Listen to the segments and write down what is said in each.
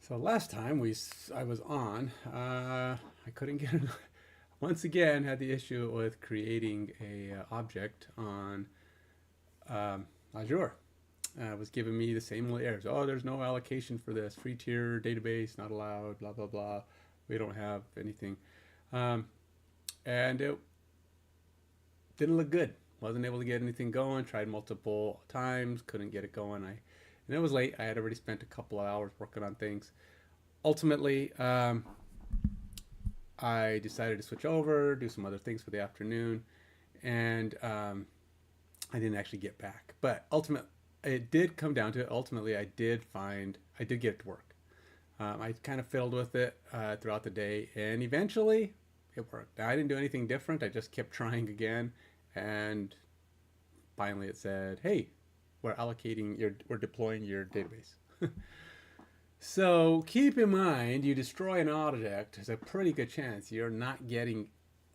So last time I was on, I couldn't get it. Once again had the issue with creating a object on Azure. It was giving me the same little errors. Oh, there's no allocation for this free tier database, not allowed. Blah blah blah. We don't have anything, um, and it didn't look good. Wasn't able to get anything going. Tried multiple times, couldn't get it going. And it was late. I had already spent a couple of hours working on things. Ultimately, I decided to switch over, do some other things for the afternoon, and I didn't actually get back. But ultimately, it did come down to it. Ultimately, I did get it to work. I kind of fiddled with it throughout the day, and eventually, it worked. Now, I didn't do anything different. I just kept trying again, and finally, it said, "Hey, we're deploying your database." So keep in mind, you destroy an object, there's a pretty good chance you're not getting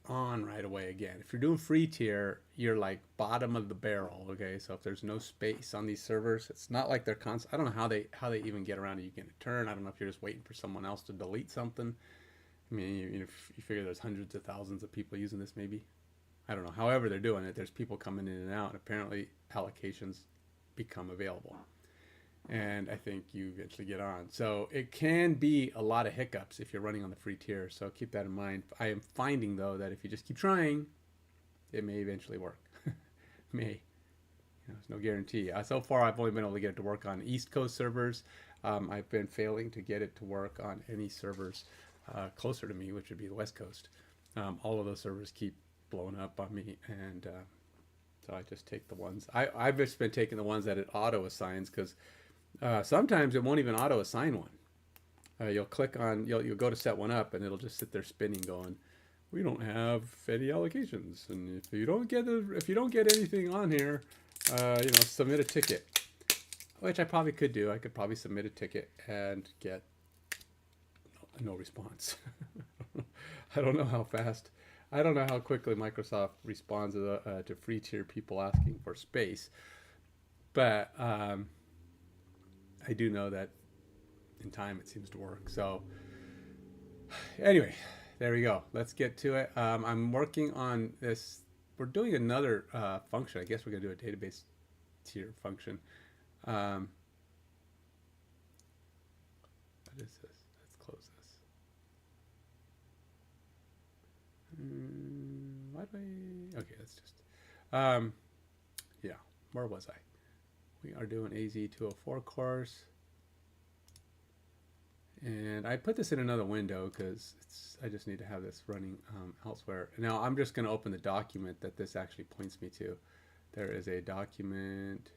on right away again. If you're doing free tier, you're like bottom of the barrel. Okay, so if there's no space on these servers, it's not like they're constant. I don't know how they even get around it. You get a turn. I don't know if you're just waiting for someone else to delete something. I mean, you figure there's hundreds of thousands of people using this, maybe. I don't know. However they're doing it, there's people coming in and out, and apparently allocations become available. And I think you eventually get on. So it can be a lot of hiccups if you're running on the free tier. So keep that in mind. I am finding though that if you just keep trying, it may eventually work. May. There's no guarantee. So far, I've only been able to get it to work on East Coast servers. I've been failing to get it to work on any servers closer to me, which would be the West Coast. All of those servers keep blowing up on me, and so I just take the ones. I've just been taking the ones that it auto assigns because sometimes it won't even auto assign one. You'll click on, you'll go to set one up, and it'll just sit there spinning, going, "We don't have any allocations, and if you don't get anything on here, submit a ticket." Which I probably could do. I could probably submit a ticket and get no response. I don't know how fast. I don't know how quickly Microsoft responds to free tier people asking for space, but I do know that in time it seems to work. So anyway, there we go. Let's get to it. I'm working on this. We're doing another function. I guess we're going to do a database tier function. What is this? Let's close this. Why do I? Okay, let's just. Yeah, where was I? We are doing AZ204 course. And I put this in another window because I just need to have this running elsewhere. Now I'm just going to open the document that this actually points me to. There is a document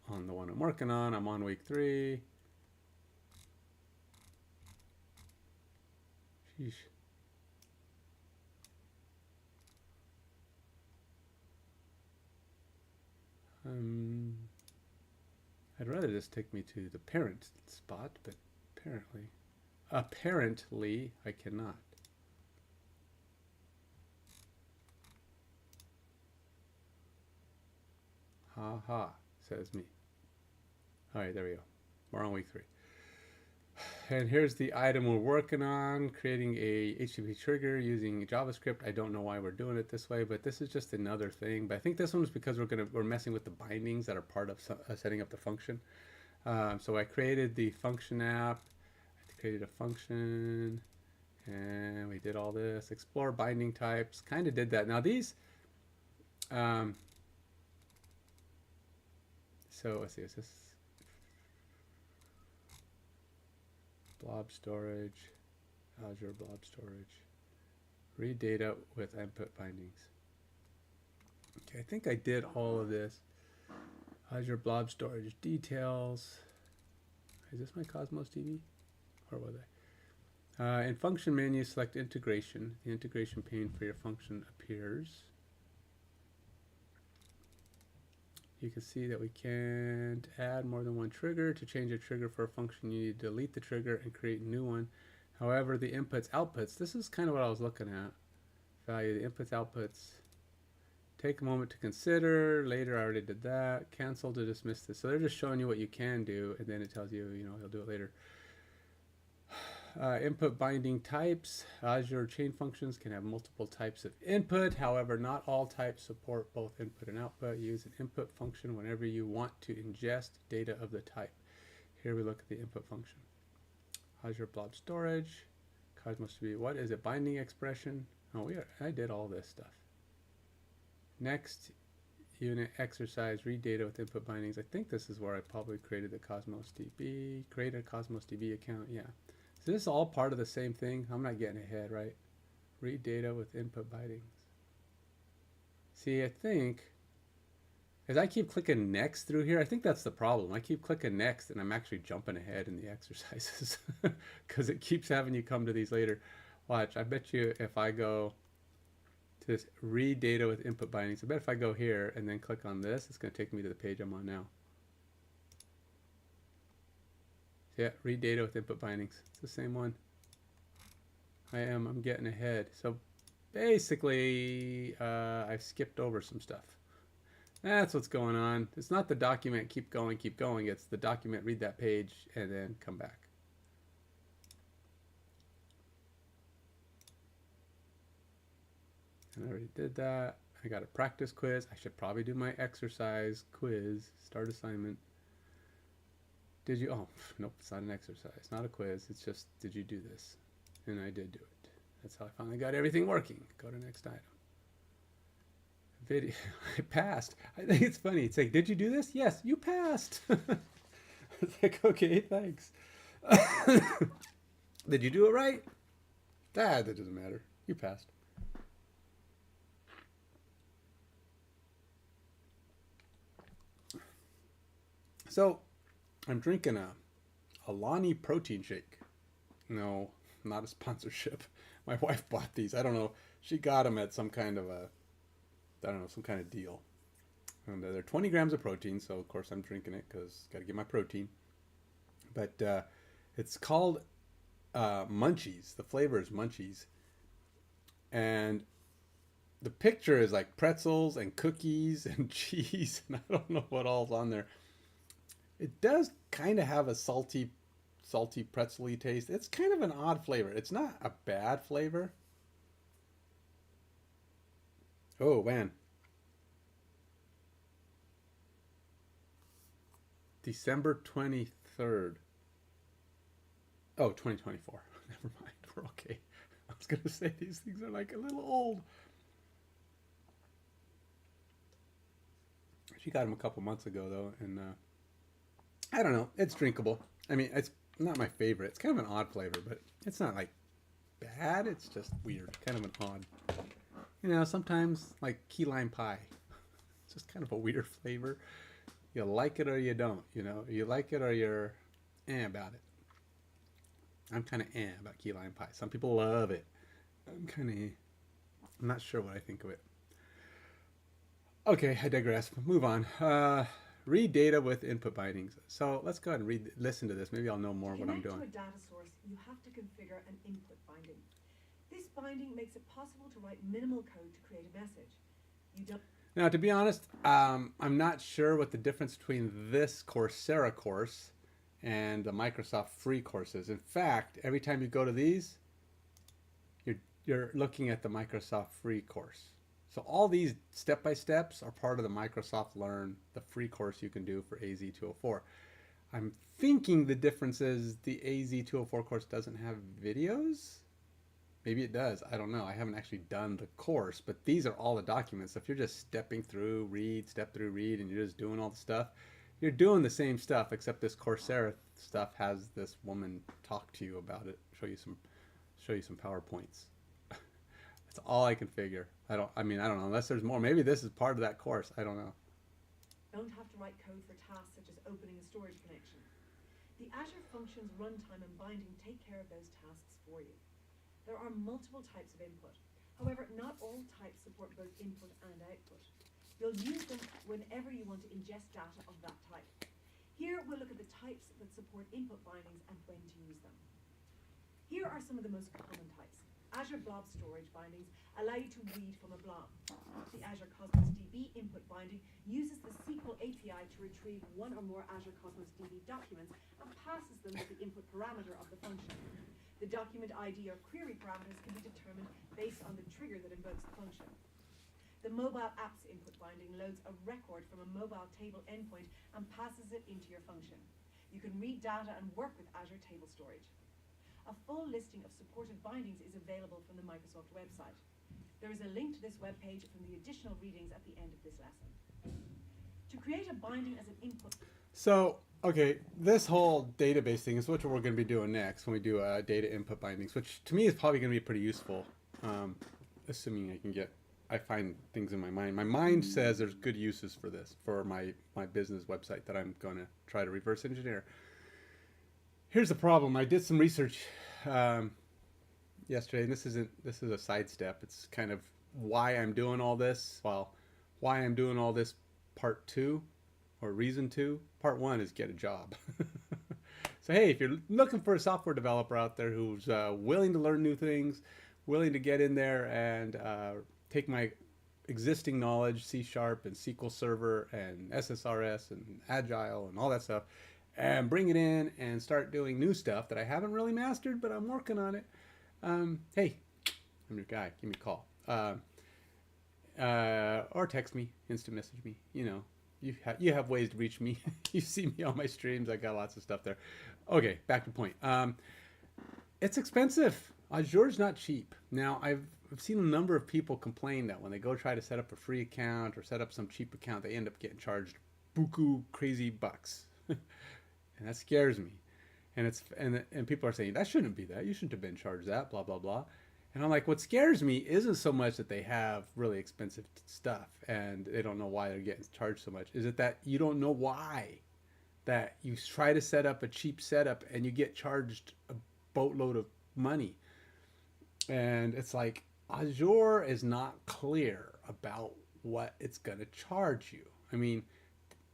on the one I'm working on. I'm on week 3. Sheesh. I'd rather just take me to the parent spot, but apparently I cannot. Ha ha, says me. All right, there we go. We're on week 3. And here's the item we're working on, creating a HTTP trigger using JavaScript. I don't know why we're doing it this way, but this is just another thing. But I think this one is because we're messing with the bindings that are part of setting up the function. So I created the function app. I created a function, and we did all this. Explore binding types. Kind of did that. Now these. So let's see. Is this blob storage, Azure blob storage, read data with input bindings. Okay, I think I did all of this. Azure blob storage details. Is this my Cosmos DB? Or was I? In function menu, select integration. The integration pane for your function appears. You can see that we can't add more than one trigger. To change a trigger for a function, you need to delete the trigger and create a new one. However, the inputs, outputs, this is kind of what I was looking at. Value the inputs, outputs, Take a moment to consider. Later, I already did that. Cancel to dismiss this. So they're just showing you what you can do, and then it tells you, you know, you'll do it later. Input binding types. Azure chain functions can have multiple types of input. However, not all types support both input and output. Use an input function whenever you want to ingest data of the type. Here we look at the input function. Azure blob storage. Cosmos to be, what is it? Binding expression. Oh, I did all this stuff. Next unit exercise, read data with input bindings. I think this is where I probably created the Cosmos DB. Create a Cosmos DB account. Yeah. So this is all part of the same thing. I'm not getting ahead, right? Read data with input bindings. See, I think as I keep clicking next through here, I think that's the problem. I keep clicking next and I'm actually jumping ahead in the exercises because it keeps having you come to these later. Watch, I bet you if I go to this read data with input bindings, I bet if I go here and then click on this, it's going to take me to the page I'm on now. Yeah, read data with input bindings. It's the same one. I'm getting ahead. So basically, I've skipped over some stuff. That's what's going on. It's not the document keep going. It's the document read that page and then come back. And I already did that. I got a practice quiz. I should probably do my exercise quiz, start assignment. Did you, oh, nope, it's not an exercise, not a quiz. It's just, did you do this? And I did do it. That's how I finally got everything working. Go to next item. Video, I passed. I think it's funny. It's like, did you do this? Yes, you passed. It's like, okay, thanks. Did you do it right? That doesn't matter. You passed. So, I'm drinking a Alani protein shake. No, not a sponsorship. My wife bought these. I don't know. She got them at some kind of a, I don't know, some kind of deal. And they're 20 grams of protein, so of course I'm drinking it because got to get my protein. But it's called Munchies. The flavor is Munchies. And the picture is like pretzels and cookies and cheese, and I don't know what all's on there. It does kind of have a salty pretzel-y taste. It's kind of an odd flavor. It's not a bad flavor. Oh, man. December 23rd. Oh, 2024. Never mind. We're okay. I was going to say these things are like a little old. She got them a couple months ago, though, and I don't know. It's drinkable. I mean, it's not my favorite. It's kind of an odd flavor, but it's not like bad. It's just weird. Kind of an odd. You know, sometimes like key lime pie. It's just kind of a weird flavor. You like it or you don't. You know, you like it or you're about it. I'm kind of about key lime pie. Some people love it. I'm not sure what I think of it. Okay, I digress. Move on. Read data with input bindings. So let's go ahead and listen to this. Maybe I'll know more what I'm doing. To a data source, you have to configure an input binding. This binding makes it possible to write minimal code to create a message. You don't. Now, to be honest, I'm not sure what the difference between this Coursera course and the Microsoft free courses. In fact, every time you go to these, you're looking at the Microsoft free course. So all these step-by-steps are part of the Microsoft Learn, the free course you can do for AZ204. I'm thinking the difference is the AZ204 course doesn't have videos. Maybe it does. I don't know. I haven't actually done the course, but these are all the documents. So if you're just stepping through, step through, read, and you're just doing all the stuff, you're doing the same stuff, except this Coursera stuff has this woman talk to you about it, show you some PowerPoints. That's all I can figure. I don't know, unless there's more. Maybe this is part of that course. I don't know. Don't have to write code for tasks such as opening a storage connection. The Azure Functions runtime and binding take care of those tasks for you. There are multiple types of input. However, not all types support both input and output. You'll use them whenever you want to ingest data of that type. Here we'll look at the types that support input bindings and when to use them. Here are some of the most common types. Azure Blob storage bindings allow you to read from a blob. The Azure Cosmos DB input binding uses the SQL API to retrieve one or more Azure Cosmos DB documents and passes them to the input parameter of the function. The document ID or query parameters can be determined based on the trigger that invokes the function. The mobile apps input binding loads a record from a mobile table endpoint and passes it into your function. You can read data and work with Azure Table Storage. A full listing of supported bindings is available from the Microsoft website. There is a link to this webpage from the additional readings at the end of this lesson. To create a binding as an input... So, okay, this whole database thing is what we're going to be doing next when we do data input bindings, which to me is probably going to be pretty useful, assuming I find things in my mind. My mind says there's good uses for this, for my business website that I'm going to try to reverse engineer. Here's the problem. I did some research yesterday, and this is a sidestep. It's kind of why I'm doing all this. Well, why I'm doing all this part 2, or reason 2. Part 1 is get a job. So hey, if you're looking for a software developer out there who's willing to learn new things, willing to get in there and take my existing knowledge, C# and SQL Server and SSRS and Agile and all that stuff, and bring it in and start doing new stuff that I haven't really mastered, but I'm working on it. Hey, I'm your guy. Give me a call. Or text me, instant message me. You know, you have ways to reach me. You see me on my streams. I got lots of stuff there. Okay, back to the point. It's expensive. Azure's not cheap. Now, I've seen a number of people complain that when they go try to set up a free account or set up some cheap account, they end up getting charged buku crazy bucks. And that scares me. And people are saying, that shouldn't be that. You shouldn't have been charged that, blah, blah, blah. And I'm like, what scares me isn't so much that they have really expensive stuff and they don't know why they're getting charged so much. Is it that you don't know why? That you try to set up a cheap setup and you get charged a boatload of money. And it's like, Azure is not clear about what it's going to charge you. I mean,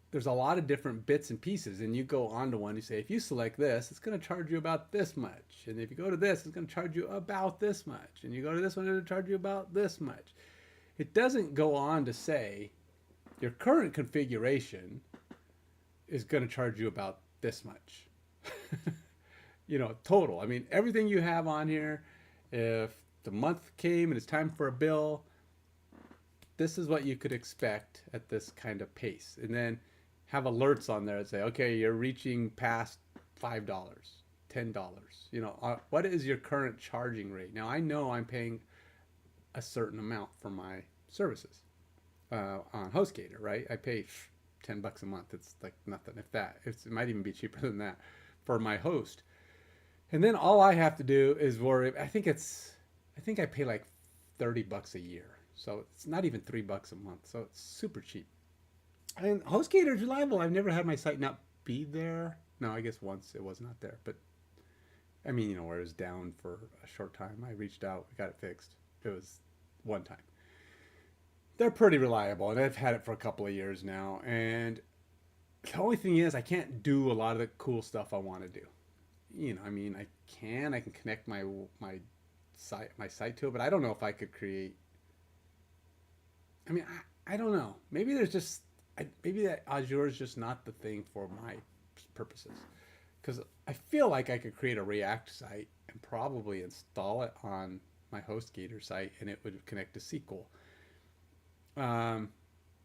there's a lot of different bits and pieces, and you go onto one, you say, if you select this, it's going to charge you about this much. And if you go to this, it's going to charge you about this much. And you go to this one, it'll charge you about this much. It doesn't go on to say your current configuration is going to charge you about this much. You know, total. I mean, everything you have on here, if the month came and it's time for a bill, this is what you could expect at this kind of pace. And then have alerts on there that say, okay, you're reaching past $5, $10. You know, what is your current charging rate? Now, I know I'm paying a certain amount for my services on HostGator, right? I pay $10 a month. It's like nothing, if that. It might even be cheaper than that for my host. And then all I have to do is worry. I think I pay like $30 a year. So it's not even $3 a month. So it's super cheap. And HostGator is reliable. I've never had my site not be there. No, I guess once it was not there. But I mean, you know, where it was down for a short time. I reached out, we got it fixed. It was one time. They're pretty reliable, and I've had it for a couple of years now. And the only thing is, I can't do a lot of the cool stuff I want to do. You know, I mean, I can connect my site to it, but I don't know if I could create. I mean, I don't know. Maybe there's just maybe that Azure is just not the thing for my purposes, because I feel like I could create a React site and probably install it on my HostGator site, and it would connect to SQL.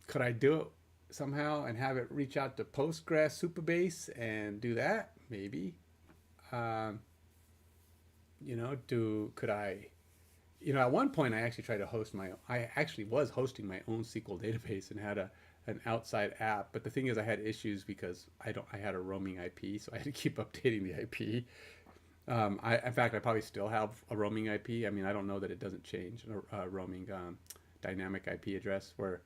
Could I do it somehow and have it reach out to Postgres Supabase and do that? Maybe. You know, could I, you know, at one point I actually tried to I actually was hosting my own SQL database and had an outside app. But the thing is, I had issues because I had a roaming IP, so I had to keep updating the IP. In fact, I probably still have a roaming IP. I mean, I don't know that it doesn't change, a roaming dynamic IP address, where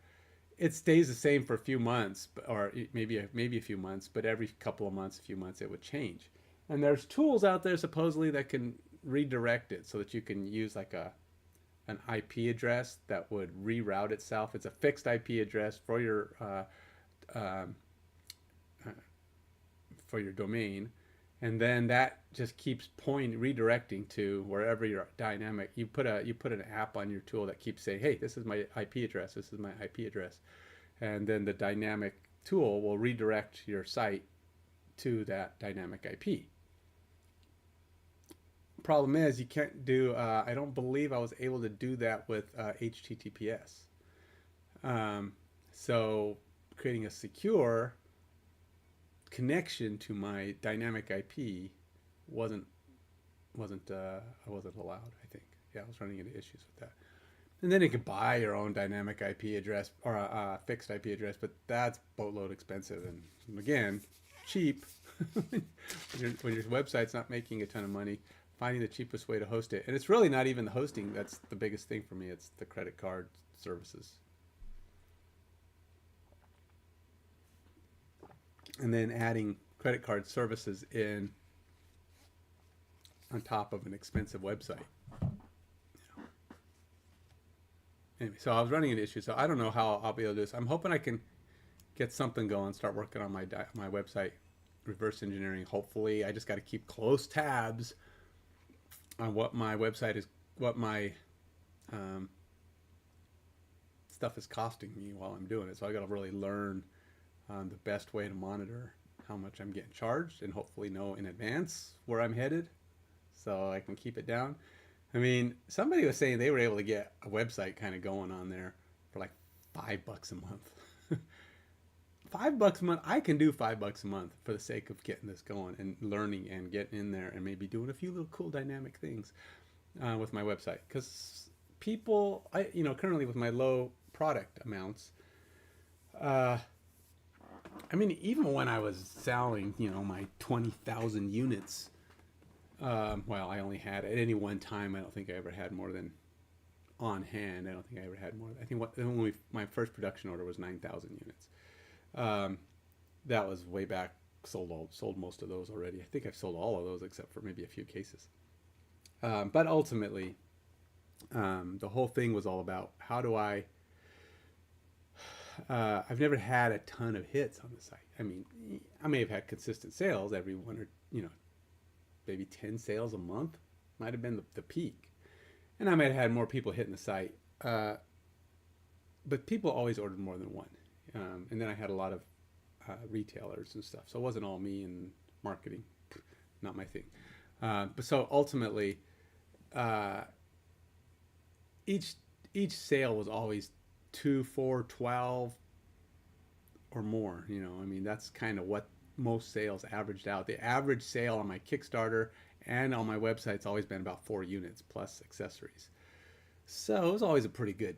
it stays the same for a few months, or maybe a few months, but every couple of months, a few months, it would change. And there's tools out there supposedly that can redirect it so that you can use like an IP address that would reroute itself. It's a fixed IP address for your domain, and then that just keeps redirecting to wherever your dynamic. You put an app on your tool that keeps saying, "Hey, this is my IP address. This is my IP address," and then the dynamic tool will redirect your site to that dynamic IP. Problem is, you can't do. I don't believe I was able to do that with HTTPS. Um, so creating a secure connection to my dynamic IP wasn't I wasn't allowed. I think, yeah, I was running into issues with that. And then you could buy your own dynamic IP address or a fixed IP address, but that's boatload expensive and again cheap. When your website's not making a ton of money, finding the cheapest way to host it, and it's really not even the hosting that's the biggest thing for me. It's the credit card services. And then adding credit card services in on top of an expensive website. Anyway, so I was running into issues. So I don't know how I'll be able to do this. I'm hoping I can get something going, start working on my website, reverse engineering. Hopefully, I just got to keep close tabs on what my website is, what my stuff is costing me while I'm doing it. So I got to really learn the best way to monitor how much I'm getting charged and hopefully know in advance where I'm headed so I can keep it down. I mean, somebody was saying they were able to get a website kind of going on there for like $5 a month. $5 a month. I can do $5 a month for the sake of getting this going and learning and getting in there and maybe doing a few little cool dynamic things with my website. Because people, currently with my low product amounts, I mean, even when I was selling, my 20,000 units, well, I only had at any one time, I don't think I ever had more than on hand. I don't think I ever had more. I think my first production order was 9,000 units. That was way back. Sold most of those already. I think I've sold all of those except for maybe a few cases. But ultimately, the whole thing was all about how do I've never had a ton of hits on the site. I mean, I may have had consistent sales every one or, maybe 10 sales a month might have been the peak. And I might have had more people hitting the site. But people always ordered more than one. And then I had a lot of retailers and stuff. So it wasn't all me and marketing. Not my thing. But so ultimately, each sale was always 2, 4, 12 or more. I mean, that's kind of what most sales averaged out. The average sale on my Kickstarter and on my website's always been about 4 units plus accessories. So it was always a pretty good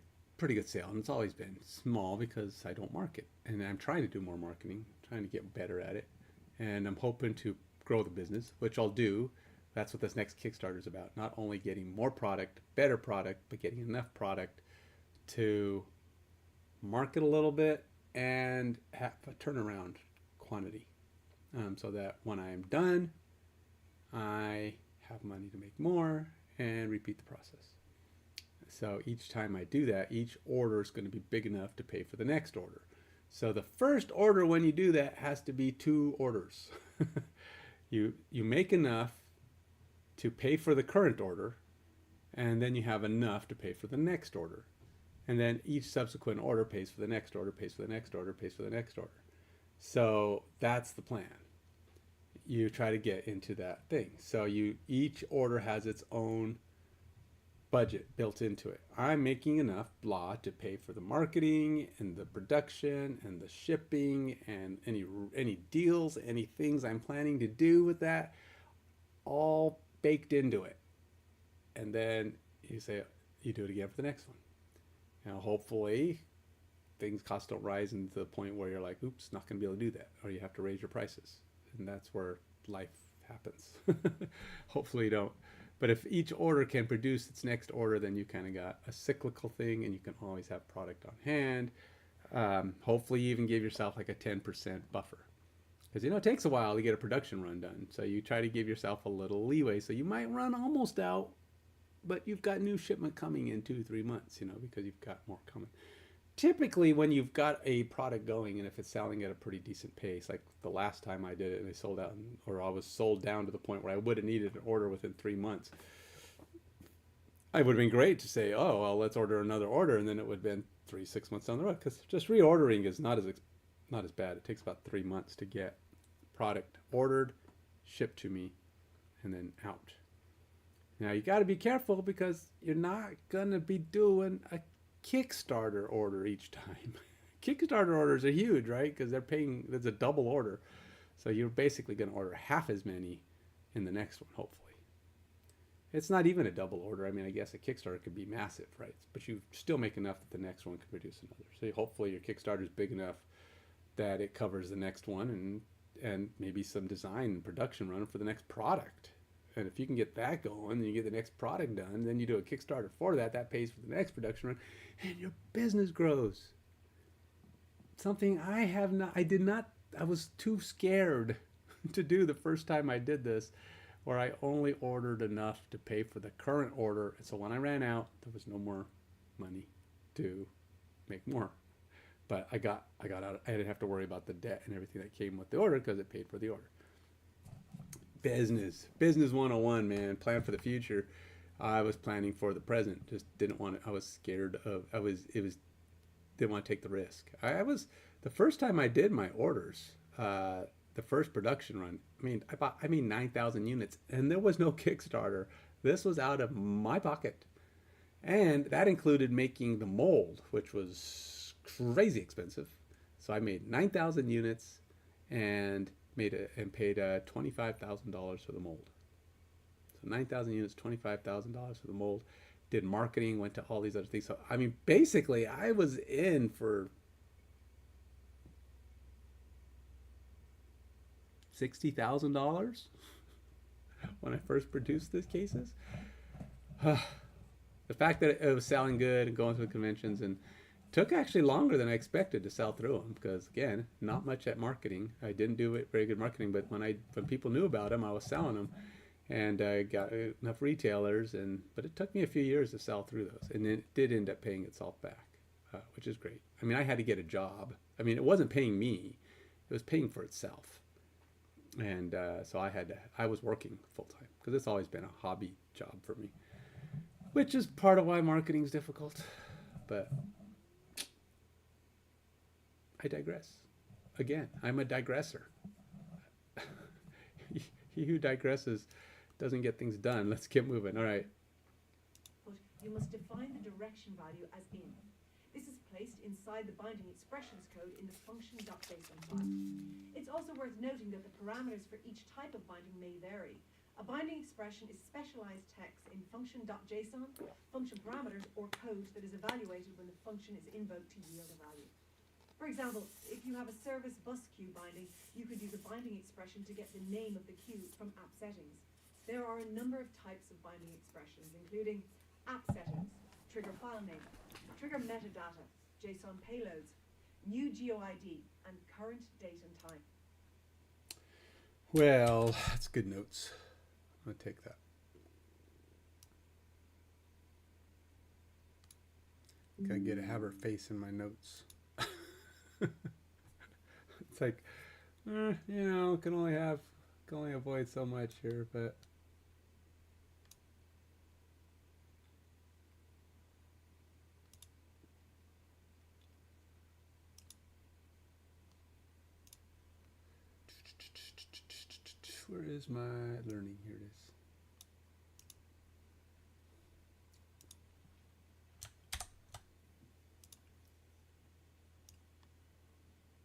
sale, and it's always been small because I don't market, and I'm trying to do more marketing, trying to get better at it, and I'm hoping to grow the business, which I'll do. That's what this next Kickstarter is about. Not only getting more product, better product, but getting enough product to market a little bit and have a turnaround quantity, so that when I'm done, I have money to make more and repeat the process. So each time I do that, each order is going to be big enough to pay for the next order. So the first order when you do that has to be 2 orders. You make enough to pay for the current order, and then you have enough to pay for the next order. And then each subsequent order pays for the next order, pays for the next order, pays for the next order. So that's the plan. You try to get into that thing. So each order has its own budget built into it. I'm making enough blah to pay for the marketing and the production and the shipping and any deals, any things I'm planning to do with that, all baked into it. And then you do it again for the next one. Now, hopefully, costs don't rise into the point where you're like, oops, not going to be able to do that. Or you have to raise your prices. And that's where life happens. Hopefully you don't. But if each order can produce its next order, then you kind of got a cyclical thing, and you can always have product on hand. Hopefully you even give yourself like a 10% buffer. Because, it takes a while to get a production run done. So you try to give yourself a little leeway. So you might run almost out, but you've got new shipment coming in 2 to 3 months, because you've got more coming. typically when you've got a product going and if it's selling at a pretty decent pace, like the last time I did it and I sold out, or I was sold down to the point where I would have needed an order within 3 months, I would have been great to say, oh, well, let's order another order, and then it would have been 3, 6 months down the road. Because just reordering is not as bad. It takes about 3 months to get product ordered, shipped to me, and then out. Now you got to be careful because you're not gonna be doing a Kickstarter order each time. Kickstarter orders are huge, right? Because they're paying. There's a double order, so you're basically going to order half as many in the next one, hopefully. It's not even a double order. I mean, I guess a Kickstarter could be massive, right? But you still make enough that the next one can produce another. So hopefully your Kickstarter is big enough that it covers the next one and maybe some design and production run for the next product. And if you can get that going, then you get the next product done, then you do a Kickstarter for that, that pays for the next production run, and your business grows. Something I was too scared to do the first time I did this, where I only ordered enough to pay for the current order. And so when I ran out, there was no more money to make more. But I got out. I didn't have to worry about the debt and everything that came with the order because it paid for the order. Business 101, man. Plan for the future. I was planning for the present. Just didn't want to. I was scared of. Didn't want to take the risk. I was the first time I did my orders. The first production run. I bought 9,000 units, and there was no Kickstarter. This was out of my pocket, and that included making the mold, which was crazy expensive. So I made 9,000 units, and paid $25,000 for the mold. So 9,000 units, $25,000 for the mold. Did marketing, went to all these other things. So basically, I was in for $60,000 when I first produced these cases. The fact that it was selling good and going to the conventions and took actually longer than I expected to sell through them because, again, not much at marketing. I didn't do very good marketing, but when people knew about them, I was selling them, and I got enough retailers. But it took me a few years to sell through those, and it did end up paying itself back, which is great. I had to get a job. It wasn't paying me; it was paying for itself, and so I was working full time because it's always been a hobby job for me, which is part of why marketing is difficult, but. I digress. Again, I'm a digressor. He who digresses doesn't get things done. Let's get moving. All right. But you must define the direction value as in. This is placed inside the binding expressions code in the function.json file. It's also worth noting that the parameters for each type of binding may vary. A binding expression is specialized text in function.json, function parameters, or code that is evaluated when the function is invoked to yield a value. For example, if you have a service bus queue binding, you could use a binding expression to get the name of the queue from app settings. There are a number of types of binding expressions, including app settings, trigger file name, trigger metadata, JSON payloads, new GeoID, and current date and time. Well, that's good notes. I'm going to take that. Gotta have her face in my notes. It's like, can only avoid so much here, but where is my learning? Here it is.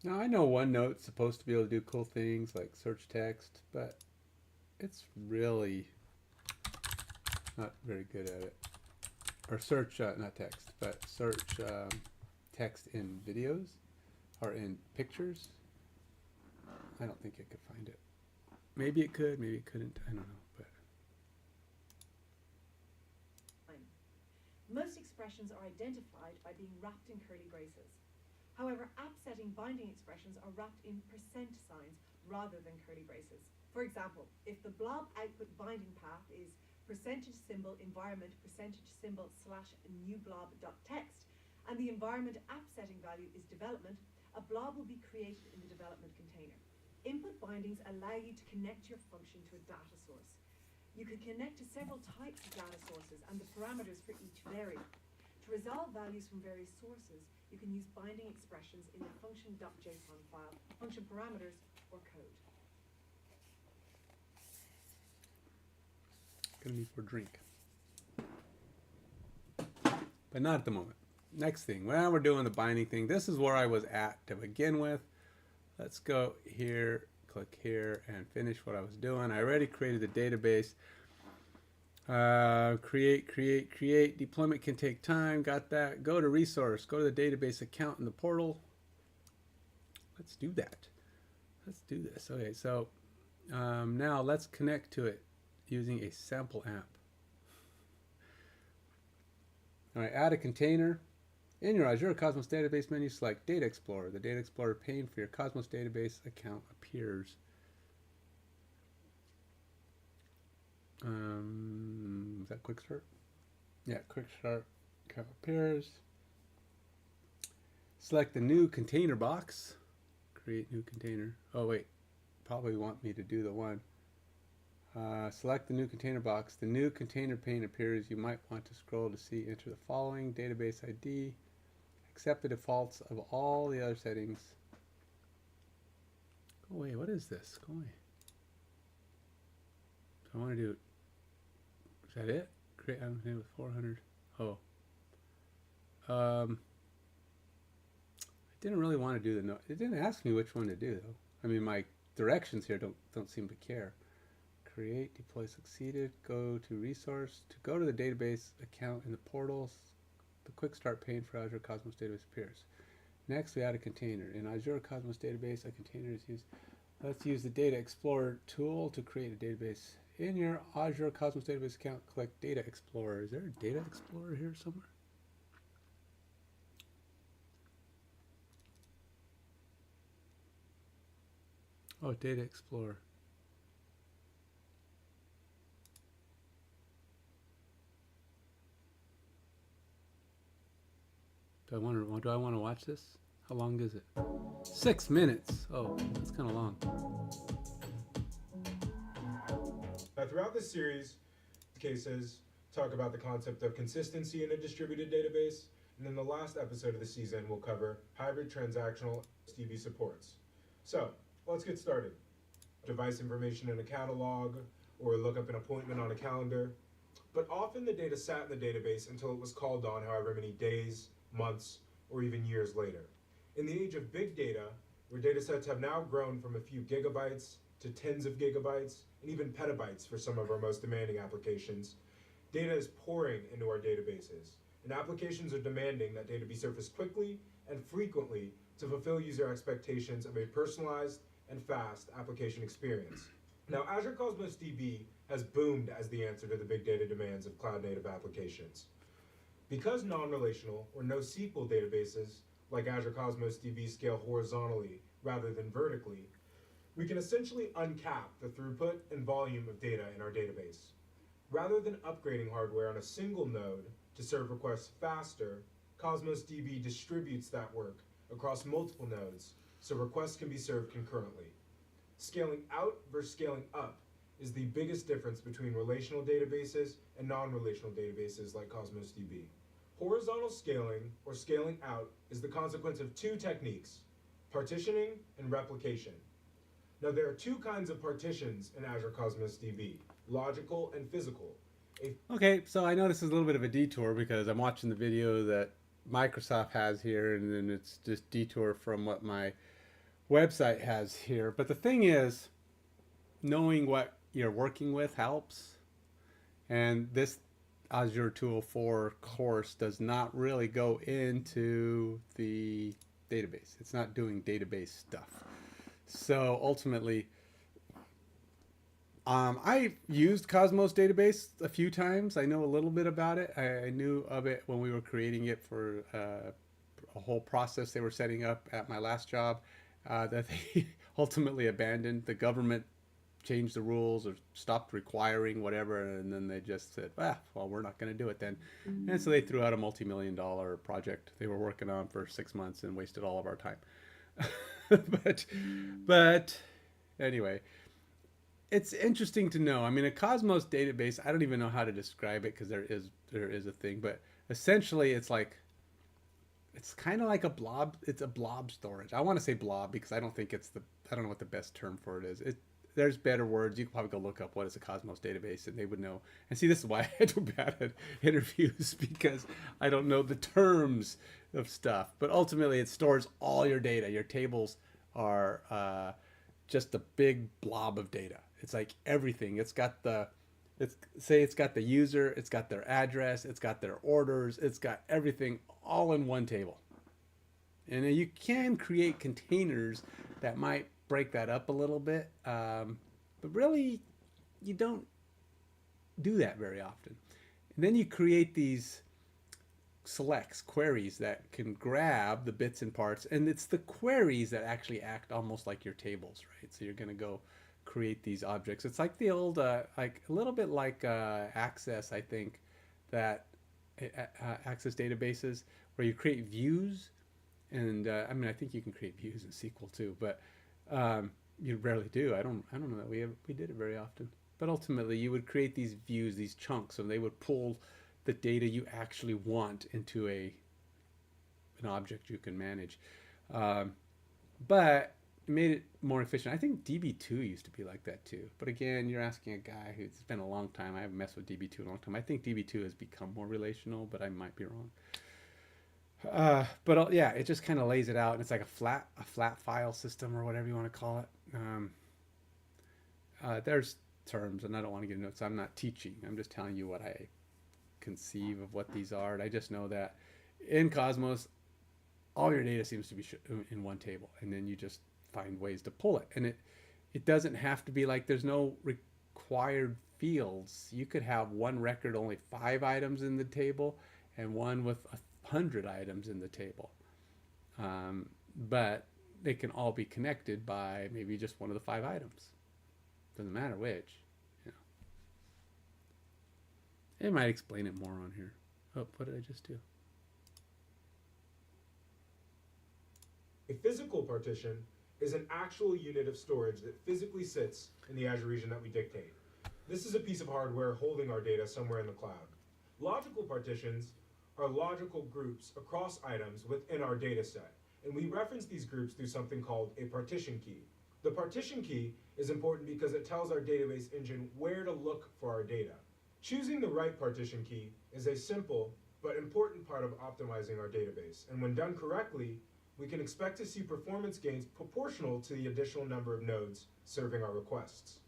Now, I know OneNote's supposed to be able to do cool things like search text, but it's really not very good at it. Or search, not text, but search text in videos or in pictures. I don't think it could find it. Maybe it could, maybe it couldn't. I don't know. But most expressions are identified by being wrapped in curly braces. However, app setting binding expressions are wrapped in percent signs rather than curly braces. For example, if the blob output binding path is %symbol environment %symbol /new blob.txt and the environment app setting value is development, a blob will be created in the development container. Input bindings allow you to connect your function to a data source. You can connect to several types of data sources, and the parameters for each vary. To resolve values from various sources, you can use binding expressions in the function.json file, function parameters, or code. Gonna be for a drink. But not at the moment. Next thing, well, we're doing the binding thing. This is where I was at to begin with. Let's go here, click here, and finish what I was doing. I already created the database. Create. Deployment can take time. Got that. Go to resource. Go to the database account in the portal. Let's do that. Let's do this. Okay, so now let's connect to it using a sample app. All right, add a container. In your Azure Cosmos database menu, select Data Explorer. The Data Explorer pane for your Cosmos database account appears. Is that Quick Start? Yeah, Quick Start account appears. Select the new container box. Create new container. Oh wait, probably want me to do the one. Select the new container box. The new container pane appears. You might want to scroll to see enter the following database ID. Accept the defaults of all the other settings. Go away. What is this? Go away. So I want to do. Is that it? Create container with 400. Oh. I didn't really want to do the note. It didn't ask me which one to do though. I mean, my directions here don't seem to care. Create, deploy succeeded, go to resource, to go to the database account in the portals, the quick start pane for Azure Cosmos database appears. Next, we add a container. In Azure Cosmos database, a container is used. Let's use the Data Explorer tool to create a database. In your Azure Cosmos database account, click Data Explorer. Is there a Data Explorer here somewhere? Oh, Data Explorer. Do I want to watch this? How long is it? 6 minutes. Oh, that's kind of long. Now, throughout this series, cases talk about the concept of consistency in a distributed database, and in the last episode of the season, we'll cover hybrid transactional DB supports. So, let's get started. Device information in a catalog, or look up an appointment on a calendar. But often the data sat in the database until it was called on however many days, months, or even years later. In the age of big data, where data sets have now grown from a few gigabytes to tens of gigabytes, and even petabytes for some of our most demanding applications, data is pouring into our databases, and applications are demanding that data be surfaced quickly and frequently to fulfill user expectations of a personalized and fast application experience. Now, Azure Cosmos DB has boomed as the answer to the big data demands of cloud-native applications. Because non-relational or NoSQL databases like Azure Cosmos DB scale horizontally rather than vertically, we can essentially uncap the throughput and volume of data in our database. Rather than upgrading hardware on a single node to serve requests faster, Cosmos DB distributes that work across multiple nodes so requests can be served concurrently. Scaling out versus scaling up is the biggest difference between relational databases and non-relational databases like Cosmos DB. Horizontal scaling, or scaling out, is the consequence of two techniques, partitioning and replication. Now, there are two kinds of partitions in Azure Cosmos DB, logical and physical. Okay, so I know this is a little bit of a detour because I'm watching the video that Microsoft has here, and then it's just detour from what my website has here. But the thing is, knowing what you're working with helps. And this Azure 204 course does not really go into the database. It's not doing database stuff. So ultimately, I used Cosmos database a few times. I know a little bit about it. I knew of it when we were creating it for a whole process they were setting up at my last job that they ultimately abandoned. The government changed the rules or stopped requiring whatever, and then they just said, well, we're not going to do it then. And so they threw out a multi-million-dollar project they were working on for 6 months and wasted all of our time. but anyway, it's interesting to know. I mean, a Cosmos database, I don't even know how to describe it because there is a thing, but essentially it's like, it's kind of like a blob. It's a blob storage. I want to say blob because I don't know what the best term for it is. There's better words. You can probably go look up what is a Cosmos database and they would know. And see, this is why I do bad at interviews, because I don't know the terms of stuff. But ultimately it stores all your data. Your tables are just a big blob of data. It's like everything. It's got the user, it's got their address, it's got their orders, it's got everything all in one table. And you can create containers that might break that up a little bit, but really you don't do that very often. And then you create these selects, queries that can grab the bits and parts, and it's the queries that actually act almost like your tables, right? So you're going to go create these objects. It's like the old, like a little bit like Access, I think, that Access databases where you create views, and I mean, I think you can create views in SQL too, but you rarely do. I don't know that we did it very often. But ultimately, you would create these views, these chunks, and they would pull the data you actually want into an object you can manage. But it made it more efficient. I think DB2 used to be like that too. But again, you're asking a guy who's been a long time. I haven't messed with DB2 in a long time. I think DB2 has become more relational, but I might be wrong. But yeah, it just kind of lays it out, and it's like a flat file system or whatever you want to call it. There's terms, and I don't want to get into it, so I'm not teaching. I'm just telling you what I conceive of what these are. And I just know that in Cosmos, all your data seems to be in one table, and then you just find ways to pull it. And it doesn't have to be like there's no required fields. You could have one record only 5 items in the table and one with 100 items in the table, but they can all be connected by maybe just one of the 5 items. Doesn't matter which. It might explain it more on here. Oh, what did I just do? A physical partition is an actual unit of storage that physically sits in the Azure region that we dictate. This is a piece of hardware holding our data somewhere in the cloud. Logical partitions are logical groups across items within our data set, and we reference these groups through something called a partition key. The partition key is important because it tells our database engine where to look for our data. Choosing the right partition key is a simple but important part of optimizing our database, and when done correctly, we can expect to see performance gains proportional to the additional number of nodes serving our requests.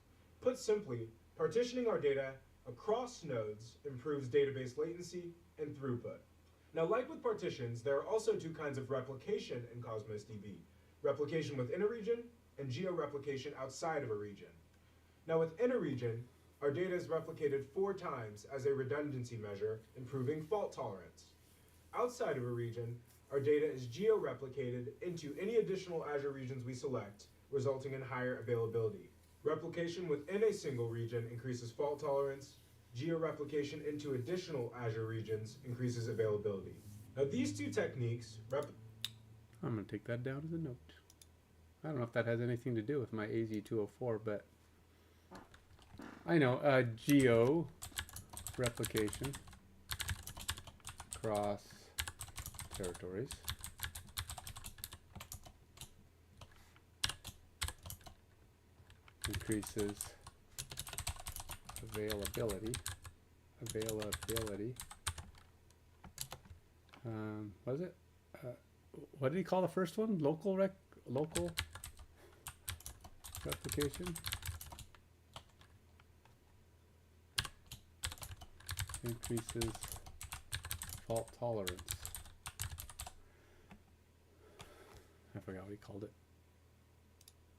Put simply, partitioning our data across nodes improves database latency and throughput. Now, like with partitions, there are also 2 kinds of replication in Cosmos DB: replication within a region and geo-replication outside of a region. Now, within a region, our data is replicated 4 times as a redundancy measure, improving fault tolerance. Outside of a region, our data is geo-replicated into any additional Azure regions we select, resulting in higher availability. Replication within a single region increases fault tolerance. Geo-replication into additional Azure regions increases availability. Now, these 2 techniques... I'm going to take that down as a note. I don't know if that has anything to do with my AZ204, but I know geo replication across territories increases availability. What is it? What did he call the first one? Local replication. Increases fault tolerance. I forgot what he called it.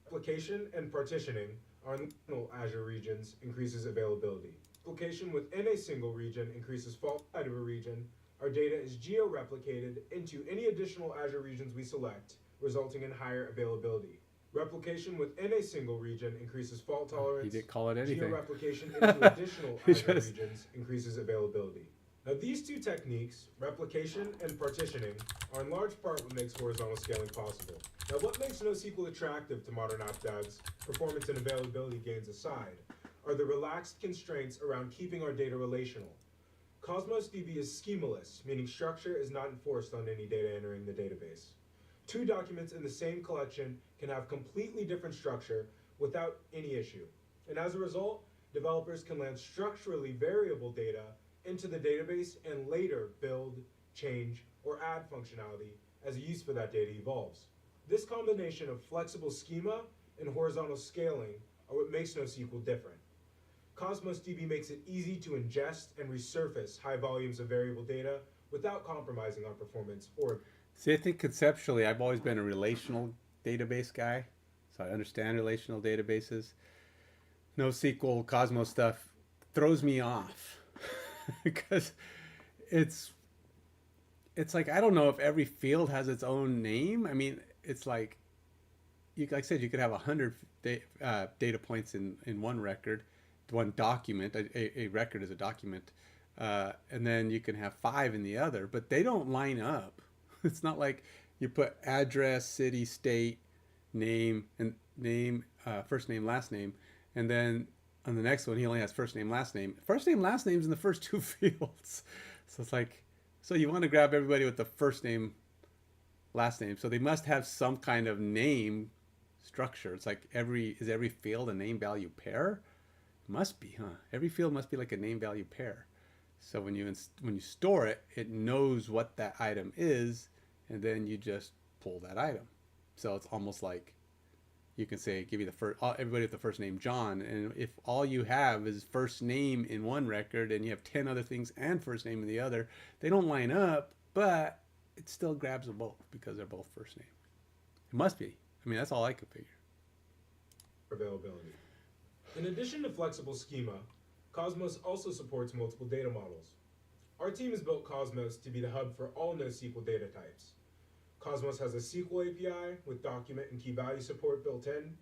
Replication and partitioning on Azure regions increases availability. Replication within a single region increases fault outside of a region. Our data is geo-replicated into any additional Azure regions we select, resulting in higher availability. Replication within a single region increases fault tolerance. He didn't call it anything. Geo-replication into additional He Azure just- regions increases availability. Now, these two techniques, replication and partitioning, are in large part what makes horizontal scaling possible. Now, what makes NoSQL attractive to modern app devs, performance and availability gains aside, are the relaxed constraints around keeping our data relational. Cosmos DB is schemaless, meaning structure is not enforced on any data entering the database. Two documents in the same collection can have completely different structure without any issue. And as a result, developers can land structurally variable data into the database and later build, change, or add functionality as a use for that data evolves. This combination of flexible schema and horizontal scaling are what makes NoSQL different. Cosmos DB makes it easy to ingest and resurface high volumes of variable data without compromising on performance or. See, I think conceptually, I've always been a relational database guy, so I understand relational databases. NoSQL, Cosmos stuff throws me off because it's like, I don't know if every field has its own name. I mean, it's like like I said, you could have 100 data points in one record, one document. A record is a document, and then you can have 5 in the other, but they don't line up. It's not like you put address, city, state, name, and name, first name, last name, and then on the next one he only has first name, last name. First name, last name's in the first 2 fields. So it's like, so you want to grab everybody with the first name, last name. So they must have some kind of name structure. It's like is every field a name value pair? Must be, huh? Every field must be like a name value pair. So when you store it, it knows what that item is, and then you just pull that item. So it's almost like you can say, give you everybody with the first name John, and if all you have is first name in one record and you have 10 other things and first name in the other, they don't line up, but it still grabs them both because they're both first name. It must be. I mean, that's all I could figure. Availability. In addition to flexible schema, Cosmos also supports multiple data models. Our team has built Cosmos to be the hub for all NoSQL data types. Cosmos has a SQL API with document and key value support built in.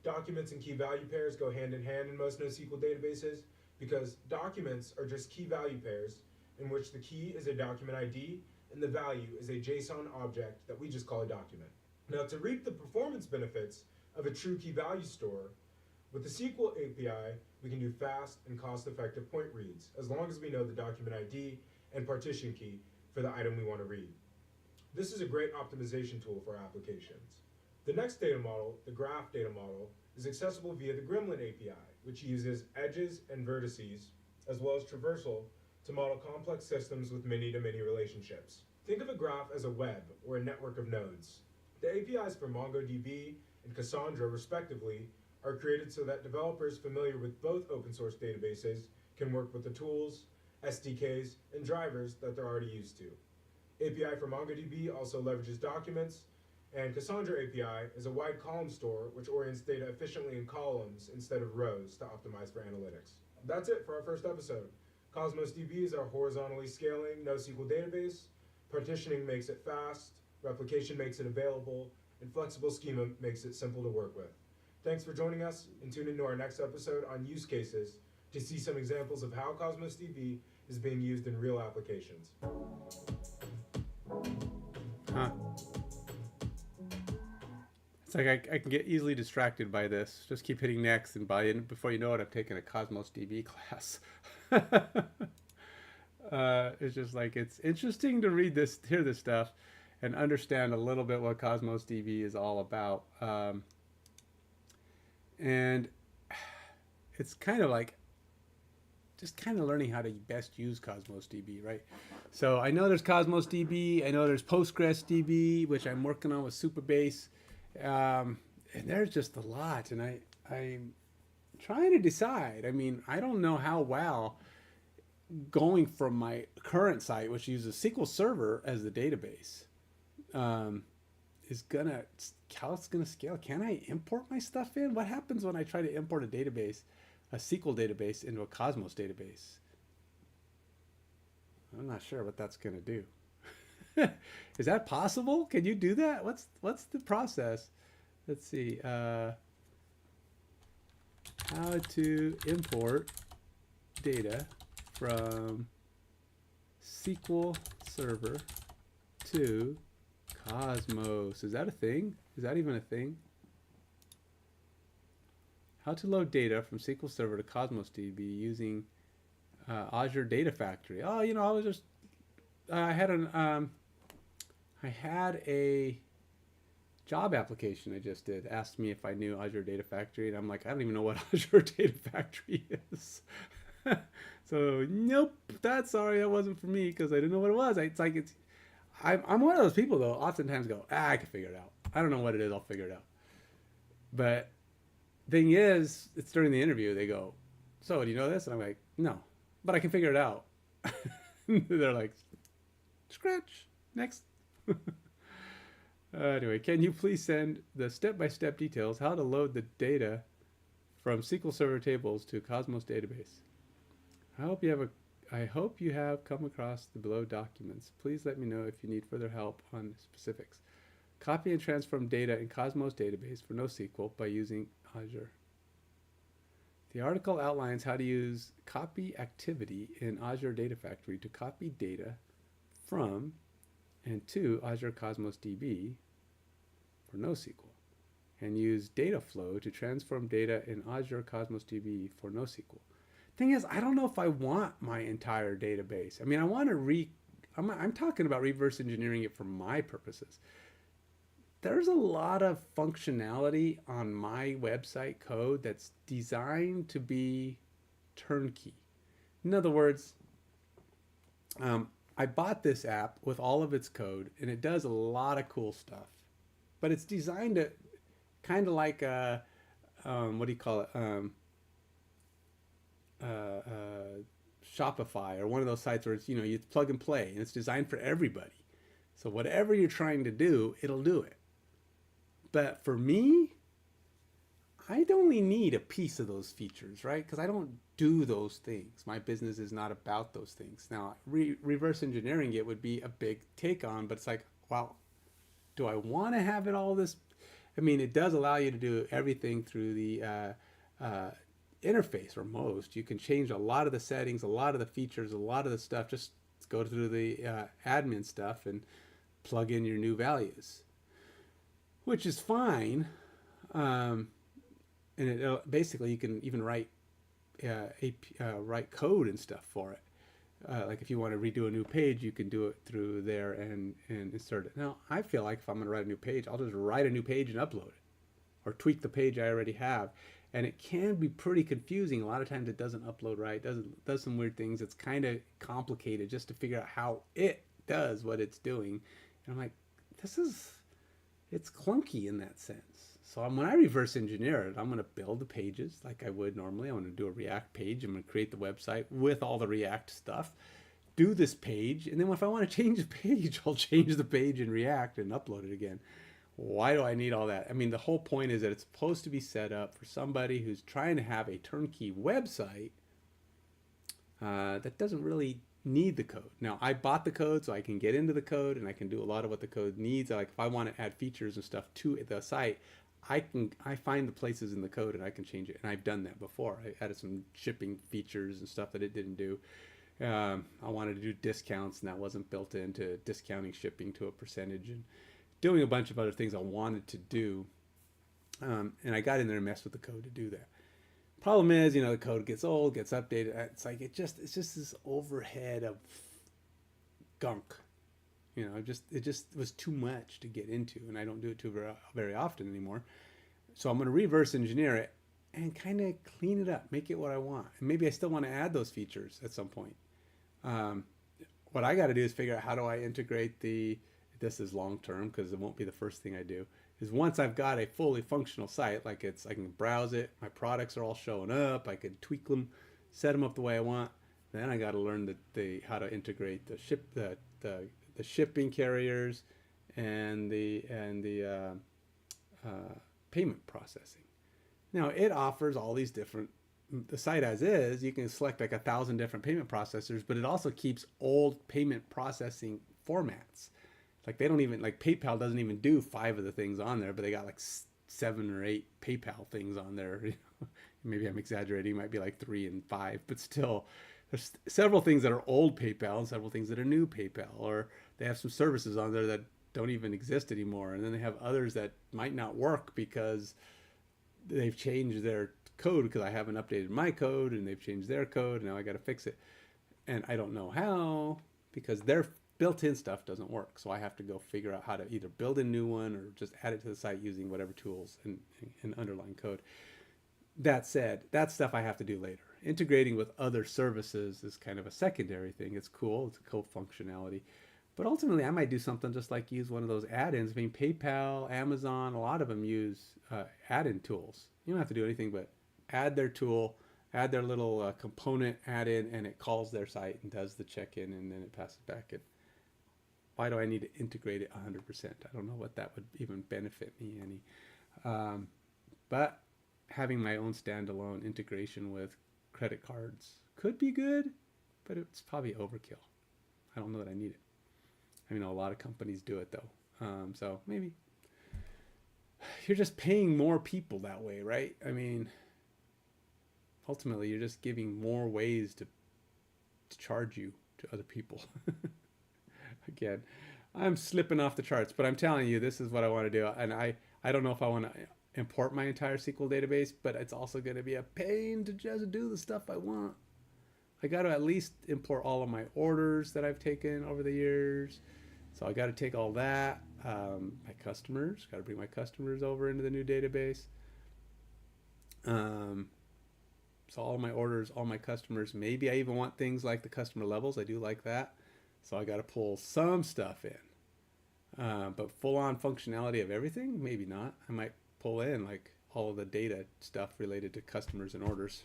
Documents and key value pairs go hand in hand in most NoSQL databases because documents are just key value pairs in which the key is a document ID and the value is a JSON object that we just call a document. Now, to reap the performance benefits of a true key value store, with the SQL API, we can do fast and cost-effective point reads as long as we know the document ID and partition key for the item we want to read. This is a great optimization tool for applications. The next data model, the graph data model, is accessible via the Gremlin API, which uses edges and vertices, as well as traversal, to model complex systems with many-to-many relationships. Think of a graph as a web or a network of nodes. The APIs for MongoDB and Cassandra, respectively, are created so that developers familiar with both open source databases can work with the tools, SDKs, and drivers that they're already used to. API for MongoDB also leverages documents, and Cassandra API is a wide column store which orients data efficiently in columns instead of rows to optimize for analytics. That's it for our first episode. Cosmos DB is our horizontally scaling NoSQL database. Partitioning makes it fast, replication makes it available, and flexible schema makes it simple to work with. Thanks for joining us, and tune into our next episode on use cases to see some examples of how Cosmos DB is being used in real applications. Huh. It's like I can get easily distracted by this. Just keep hitting next, and before you know it, I've taken a Cosmos DB class. It's just like, it's interesting to hear this stuff, and understand a little bit what Cosmos DB is all about. And it's kind of like just kind of learning how to best use Cosmos DB, right? So I know there's Cosmos DB, I know there's Postgres DB, which I'm working on with Supabase, and there's just a lot, and I'm trying to decide. I mean, I don't know how well going from my current site, which uses SQL Server as the database, how it's gonna scale. Can I import my stuff in? What happens when I try to import a SQL database into a Cosmos database? I'm not sure what that's gonna do. Is that possible? Can you do that? What's the process? let's see, how to import data from SQL Server to Cosmos. Is that a thing? Is that even a thing? How to load data from SQL Server to Cosmos DB using Azure Data Factory. Oh, you know, I was just I had a job application I just did. Asked me if I knew Azure Data Factory, and I'm like, I don't even know what Azure Data Factory is. So nope, sorry, that wasn't for me because I didn't know what it was. I'm one of those people though. Oftentimes go, I can figure it out. I don't know what it is. I'll figure it out. But thing is, it's during the interview. They go, so do you know this? And I'm like, no, but I can figure it out. They're like, scratch, next. Anyway, can you please send the step-by-step details how to load the data from SQL Server tables to Cosmos database? I hope you have come across the below documents. Please let me know if you need further help on specifics. Copy and transform data in Cosmos database for NoSQL by using Azure. The article outlines how to use copy activity in Azure Data Factory to copy data from and to Azure Cosmos DB for NoSQL, and use data flow to transform data in Azure Cosmos DB for NoSQL. Thing is, I don't know if I want my entire database. I mean, I want to I'm talking about reverse engineering it for my purposes. There's a lot of functionality on my website code that's designed to be turnkey. In other words, I bought this app with all of its code, and it does a lot of cool stuff. But it's designed to kind of like what do you call it? Shopify, or one of those sites where it's, you know, you plug and play, and it's designed for everybody. So whatever you're trying to do, it'll do it. But for me, I'd only need a piece of those features, right? Because I don't do those things. My business is not about those things. Now, reverse engineering it would be a big take on, but it's like, well, do I want to have it all this? I mean, it does allow you to do everything through the interface, or most. You can change a lot of the settings, a lot of the features, a lot of the stuff. Just go through the admin stuff and plug in your new values, which is fine. And basically, you can even write write code and stuff for it. Like if you want to redo a new page, you can do it through there and insert it. Now, I feel like if I'm going to write a new page, I'll just write a new page and upload it, or tweak the page I already have. And it can be pretty confusing. A lot of times it doesn't upload right, does some weird things. It's kind of complicated just to figure out how it does what it's doing. And I'm like, it's clunky in that sense. So when I reverse engineer it, I'm going to build the pages like I would normally. I'm going to do a React page. I'm going to create the website with all the React stuff, do this page, and then if I want to change the page, I'll change the page in React and upload it again. Why do I need all that? I mean, the whole point is that it's supposed to be set up for somebody who's trying to have a turnkey website that doesn't really need the code. Now, I bought the code so I can get into the code and I can do a lot of what the code needs. Like if I want to add features and stuff to the site, I find the places in the code and I can change it. And I've done that before. I added some shipping features and stuff that it didn't do. I wanted to do discounts, and that wasn't built into discounting shipping to a percentage, and doing a bunch of other things I wanted to do. And I got in there and messed with the code to do that. Problem is, you know, the code gets old, gets updated. It's like it's just this overhead of gunk. You know, it just was too much to get into, and I don't do it too very often anymore. So I'm going to reverse engineer it and kind of clean it up, make it what I want. And maybe I still want to add those features at some point. What I got to do is figure out how do I integrate this is long term because it won't be the first thing I do, is once I've got a fully functional site, like I can browse it, my products are all showing up, I can tweak them, set them up the way I want. Then I got to learn how to integrate the shipping carriers and the payment processing. Now it offers all these different. The site as is, you can select like 1,000 different payment processors, but it also keeps old payment processing formats. Like they don't even, like PayPal doesn't even do 5 of the things on there, but they got like 7 or 8 PayPal things on there. Maybe I'm exaggerating. It might be like 3 and 5, but still, there's several things that are old PayPal and several things that are new PayPal, or they have some services on there that don't even exist anymore. And then they have others that might not work because they've changed their code, because I haven't updated my code, and they've changed their code, and now I got to fix it. And I don't know how, because their built-in stuff doesn't work. So I have to go figure out how to either build a new one or just add it to the site using whatever tools and underlying code. That said, that stuff I have to do later. Integrating with other services is kind of a secondary thing. It's cool. It's a cool functionality. But ultimately, I might do something just like use one of those add-ins. I mean, PayPal, Amazon, a lot of them use add-in tools. You don't have to do anything but add their tool, add their little component add-in, and it calls their site and does the check-in, and then it passes back in. Why do I need to integrate it 100%? I don't know what that would even benefit me any. But having my own standalone integration with credit cards could be good, but it's probably overkill. I don't know that I need it. I mean, a lot of companies do it though. So maybe you're just paying more people that way, right? I mean, ultimately you're just giving more ways to charge you to other people. Again, I'm slipping off the charts, but I'm telling you, this is what I want to do. And I don't know if I want to import my entire SQL database, but it's also going to be a pain to just do the stuff I want. I got to at least import all of my orders that I've taken over the years. So I got to take all that. My customers, got to bring my customers over into the new database. So all my orders, all my customers, maybe I even want things like the customer levels. I do like that. So I got to pull some stuff in. But full on functionality of everything, maybe not. I might pull in like all of the data stuff related to customers and orders,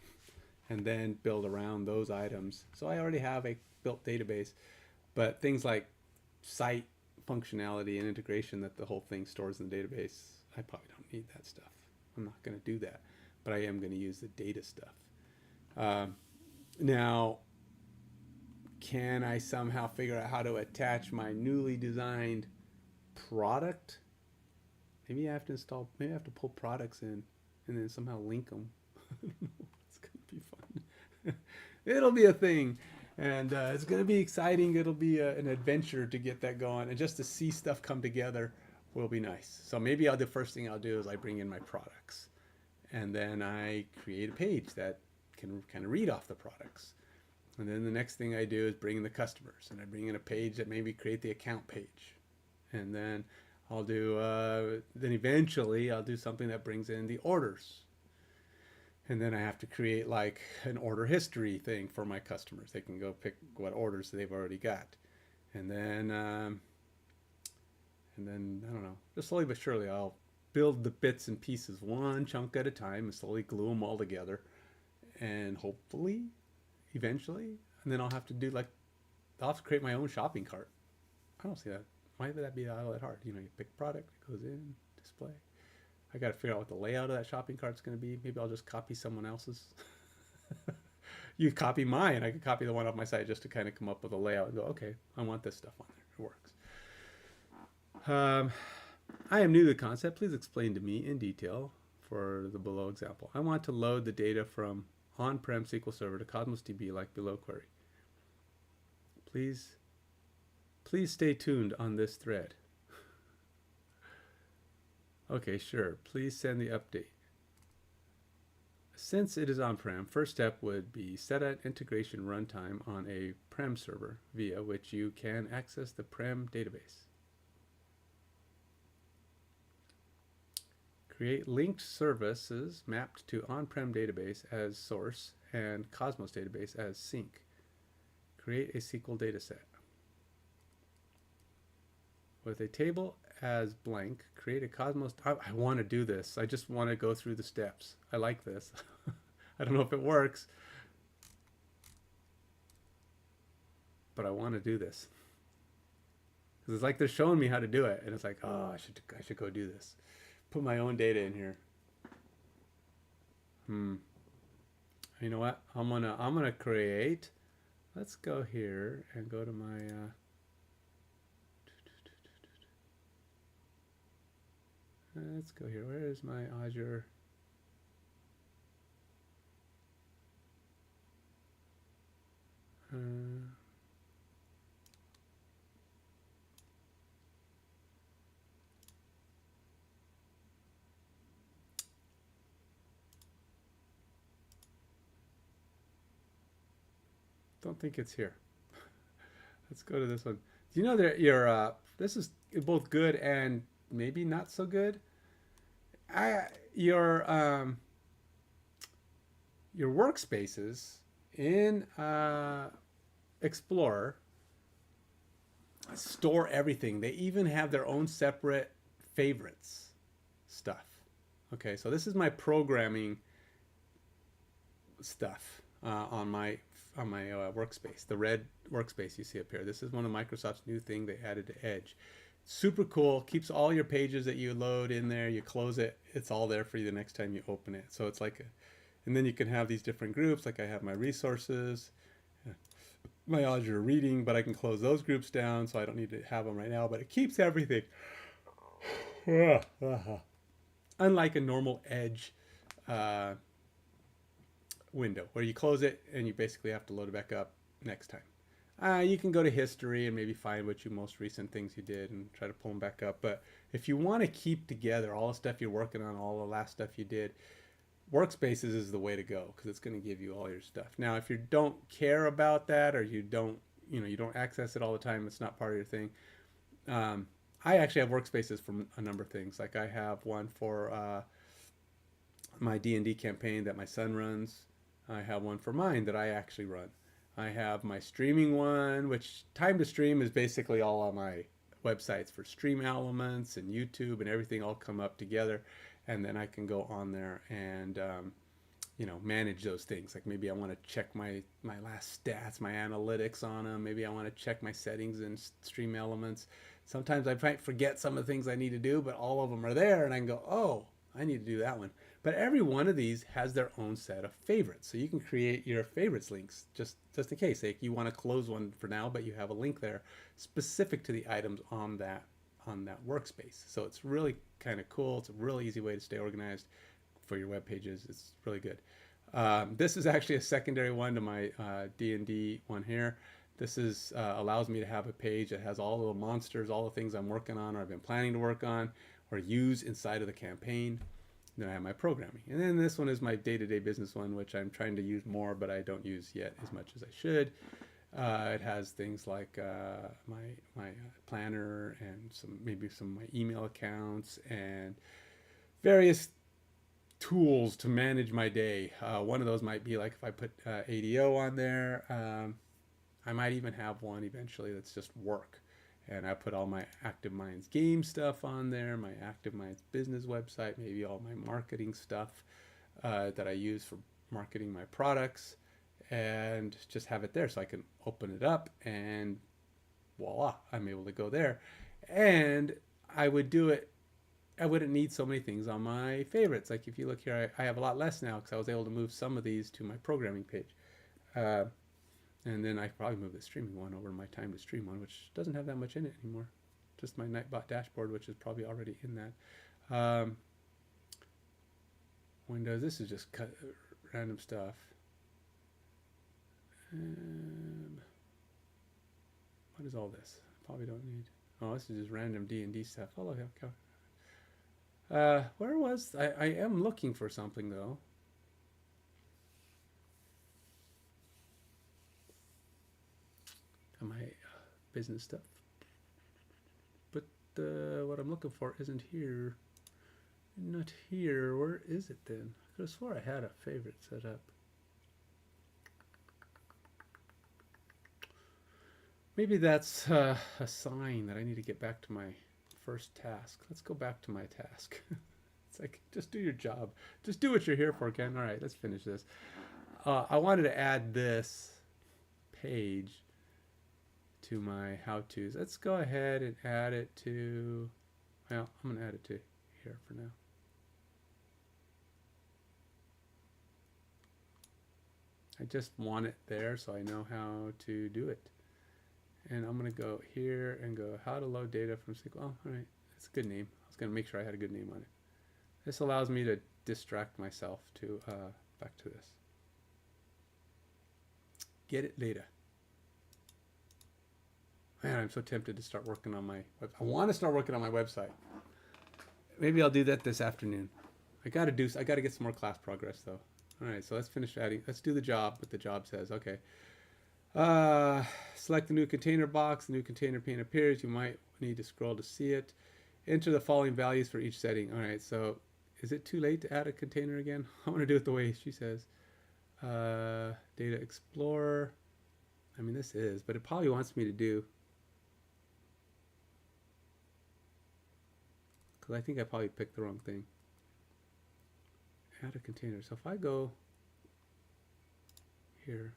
and then build around those items. So I already have a built database, but things like site functionality and integration that the whole thing stores in the database, I probably don't need that stuff. I'm not going to do that, but I am going to use the data stuff. Now, can I somehow figure out how to attach my newly designed product? Maybe I have to pull products in and then somehow link them. It's going to be fun. It'll be a thing. And it's going to be exciting. It'll be an adventure to get that going. And just to see stuff come together will be nice. So maybe the first thing I'll do is I bring in my products. And then I create a page that can kind of read off the products. And then the next thing I do is bring in the customers. And I bring in a page that maybe create the account page. And then I'll do, then eventually I'll do something that brings in the orders. And then I have to create like an order history thing for my customers. They can go pick what orders they've already got. And then I don't know, just slowly but surely I'll build the bits and pieces one chunk at a time and slowly glue them all together. And hopefully, eventually, and then I'll have to create my own shopping cart. I don't see that. Why would that be all that hard? You know, you pick product, it goes in, display. I got to figure out what the layout of that shopping cart's going to be. Maybe I'll just copy someone else's. You copy mine. I could copy the one off my site just to kind of come up with a layout and go, okay, I want this stuff on there. It works. I am new to the concept. Please explain to me in detail for the below example. I want to load the data from on-prem SQL Server to Cosmos DB like below query. Please stay tuned on this thread. Okay, sure. Please send the update. Since it is on-prem, first step would be set an integration runtime on a prem server via which you can access the prem database. Create linked services mapped to on-prem database as source and Cosmos database as sink. Create a SQL dataset. With a table as blank, create a Cosmos. I want to do this. I just want to go through the steps. I like this. I don't know if it works, but I want to do this. Because it's like they're showing me how to do it, and it's like, oh, I should go do this. Put my own data in here. You know what? I'm gonna create. Let's go here and go to my. Let's go here. Where is my Azure? Don't think it's here. Let's go to this one. Do you know that this is both good and maybe not so good? Your workspaces in Explorer store everything. They even have their own separate favorites stuff. Okay, so this is my programming stuff on my workspace, the red workspace you see up here. This is one of Microsoft's new thing they added to Edge. Super cool. Keeps all your pages that you load in there. You close it. It's all there for you the next time you open it. So it's like and then you can have these different groups. Like I have my resources, my Azure reading, but I can close those groups down, so I don't need to have them right now. But it keeps everything. Unlike a normal Edge window where you close it and you basically have to load it back up next time. You can go to history and maybe find what you most recent things you did and try to pull them back up. But if you want to keep together all the stuff you're working on, all the last stuff you did, Workspaces is the way to go because it's going to give you all your stuff. Now, if you don't care about that or you don't access it all the time, it's not part of your thing. I actually have Workspaces for a number of things. Like I have one for my D&D campaign that my son runs. I have one for mine that I actually run. I have my streaming one, which time to stream is basically all on my websites for Stream Elements and YouTube and everything all come up together. And then I can go on there and, manage those things. Like maybe I want to check my last stats, my analytics on them. Maybe I want to check my settings in Stream Elements. Sometimes I might forget some of the things I need to do, but all of them are there and I can go, oh, I need to do that one. But every one of these has their own set of favorites. So you can create your favorites links just in case. Like you want to close one for now, but you have a link there specific to the items on that workspace. So it's really kind of cool. It's a really easy way to stay organized for your web pages. It's really good. This is actually a secondary one to my D&D one here. This is allows me to have a page that has all the little monsters, all the things I'm working on or I've been planning to work on or use inside of the campaign. Then I have my programming. And then this one is my day-to-day business one, which I'm trying to use more, but I don't use yet as much as I should. It has things like my planner and maybe some of my email accounts and various tools to manage my day. One of those might be like if I put ADO on there, I might even have one eventually that's just work. And I put all my Active Minds game stuff on there, my Active Minds business website, maybe all my marketing stuff that I use for marketing my products, and just have it there so I can open it up and voila, I'm able to go there. And I would do it, I wouldn't need so many things on my favorites. Like if you look here, I have a lot less now because I was able to move some of these to my programming page. And then I probably move the streaming one over to my time to stream one, which doesn't have that much in it anymore. Just my Nightbot dashboard, which is probably already in that. Windows, this is just random stuff. What is all this? Probably don't need. Oh, this is just random D&D stuff. Oh, okay. Where was I am looking for something though. My business stuff, but what I'm looking for isn't here. Not here. Where is it then? I could have swore I had a favorite set up. Maybe that's a sign that I need to get back to my first task. Let's go back to my task. It's like, just do your job. Just do what you're here for, Ken. All right, let's finish this. I wanted to add this page to my how-tos. Let's go ahead and add it to, well, I'm going to add it to here for now. I just want it there so I know how to do it. And I'm going to go here and go how to load data from SQL. Oh, all right, that's a good name. was going to make sure I had a good name on it. This allows me to distract myself to back to this. Get it later. Man, I'm so tempted to start working on my web. I want to start working on my website. Maybe I'll do that this afternoon. I got to get some more class progress though. All right, so let's finish adding. Let's do the job. What the job says. Okay. Select the new container box. The new container pane appears. You might need to scroll to see it. Enter the following values for each setting. All right, so is it too late to add a container again? I want to do it the way she says. Data Explorer. I mean, this is, but it probably wants me to do, because I think I probably picked the wrong thing. Add a container. So if I go here,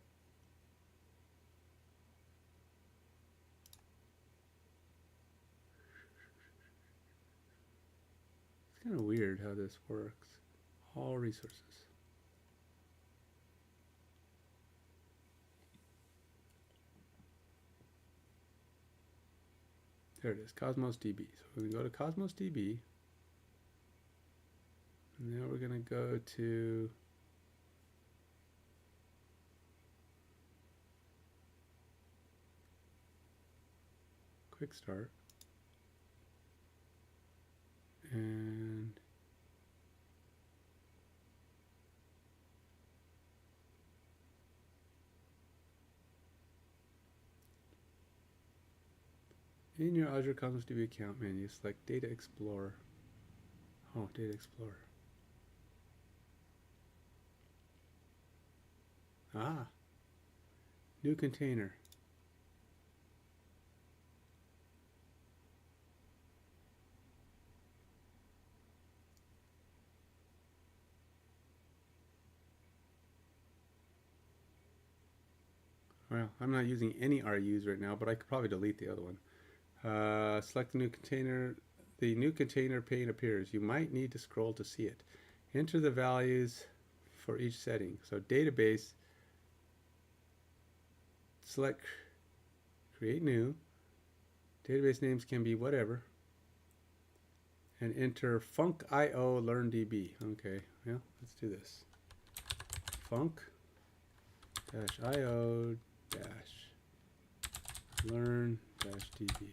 it's kind of weird how this works. All resources. There it is, Cosmos DB. So we're going to go to Cosmos DB. And now we're going to go to Quick Start. And in your Azure Cosmos DB account menu, select Data Explorer. Oh, Data Explorer. Ah, new container. Well, I'm not using any RUs right now, but I could probably delete the other one. Select the new container. The new container pane appears. You might need to scroll to see it. Enter the values for each setting. So database, select create new. Database names can be whatever. And enter func.io learndb. Okay, yeah, let's do this. Func-io learn-db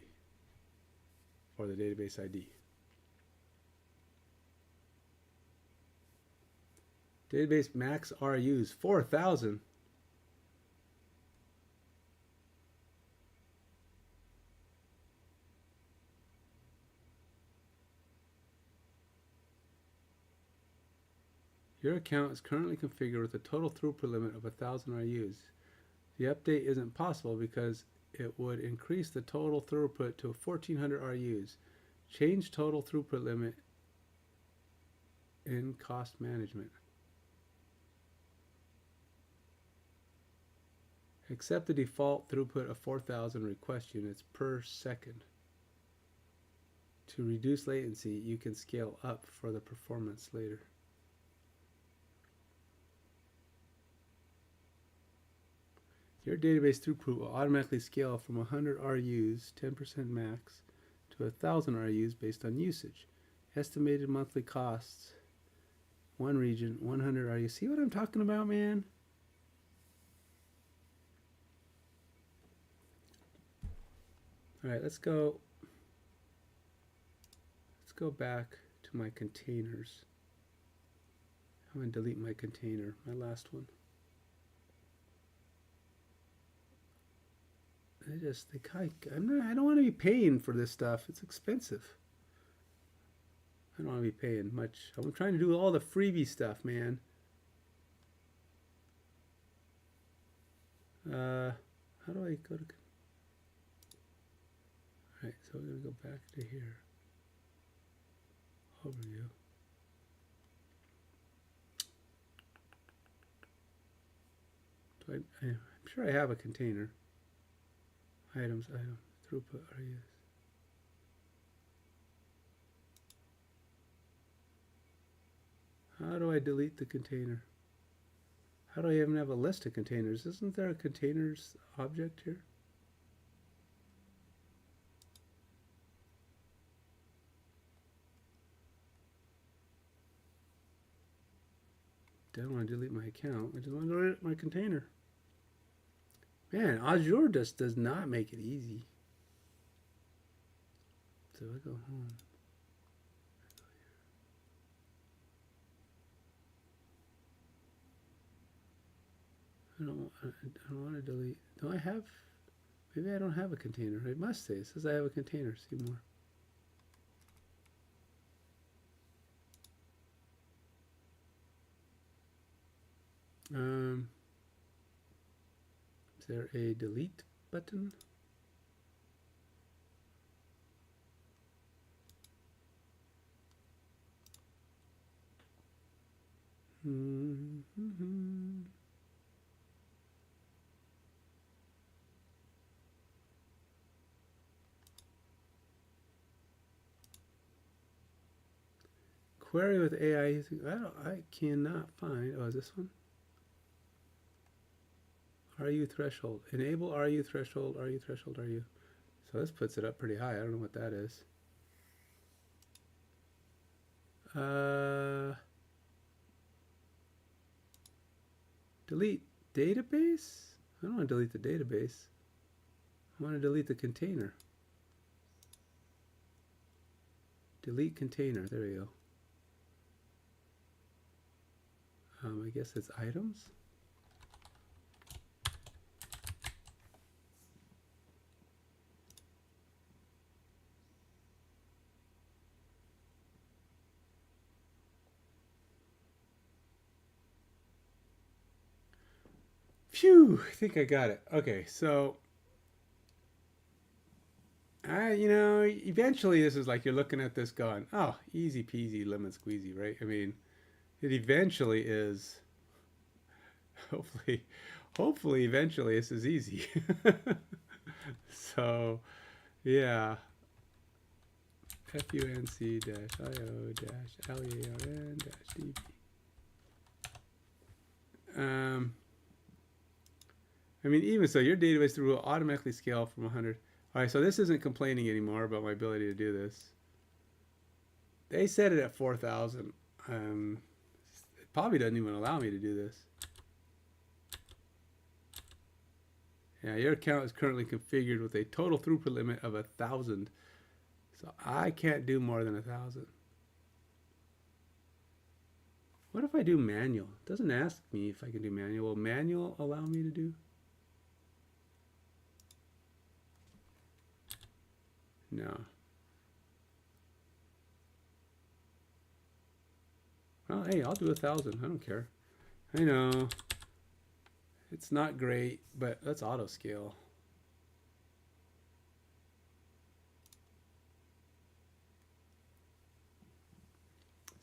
for the database ID. Database max RUs 4,000. Your account is currently configured with a total throughput limit of 1,000 RUs. The update isn't possible because it would increase the total throughput to 1,400 RUs. Change total throughput limit in cost management. Accept the default throughput of 4,000 request units per second. To reduce latency, you can scale up for the performance later. Your database throughput will automatically scale from 100 RUs, 10% max, to 1,000 RUs based on usage. Estimated monthly costs, one region, 100 RUs. See what I'm talking about, man? All right, let's go back to my containers. I'm going to delete my container, my last one. I don't want to be paying for this stuff. It's expensive. I don't want to be paying much. I'm trying to do all the freebie stuff, man. How do I go to... Alright, so we're going to go back to here. Overview. I'm sure I have a container. Items, throughput, RUs. How do I delete the container? How do I even have a list of containers? Isn't there a containers object here? don't want to delete my account. I just want to delete my container. Man, Azure just does not make it easy. So I go home. I don't want to delete. Do I have? Maybe I don't have a container. It must say. It says I have a container. See more. Is there a delete button? Query with AI using. I cannot find. Oh, is this one? RU threshold. Enable RU threshold. RU threshold. RU. So this puts it up pretty high. I don't know what that is. Delete database? I don't want to delete the database. I want to delete the container. Delete container. There you go. I guess it's items. Phew, I think I got it. Okay, so eventually this is like you're looking at this going, oh, easy peasy lemon squeezy, right? I mean, it eventually is. Hopefully eventually this is easy. So, yeah. func-io-learn-db. I mean, even so, your database through will automatically scale from 100. All right, so this isn't complaining anymore about my ability to do this. They set it at 4,000. It probably doesn't even allow me to do this. Yeah, your account is currently configured with a total throughput limit of 1,000. So I can't do more than 1,000. What if I do manual? It doesn't ask me if I can do manual. Will manual allow me to do? No. Well, hey, I'll do 1,000. I don't care. I know. It's not great, but let's auto scale.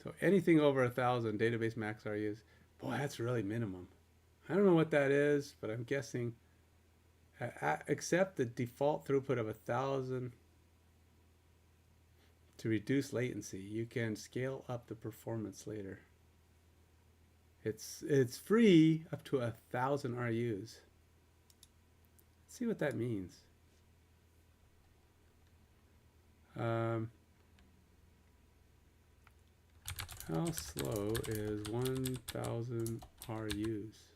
So anything over 1,000 database max RUs. Boy, that's really minimum. I don't know what that is, but I'm guessing accept the default throughput of 1,000 to reduce latency. You can scale up the performance later. It's free up to 1,000 RUs. Let's see what that means. How slow is 1,000 RUs?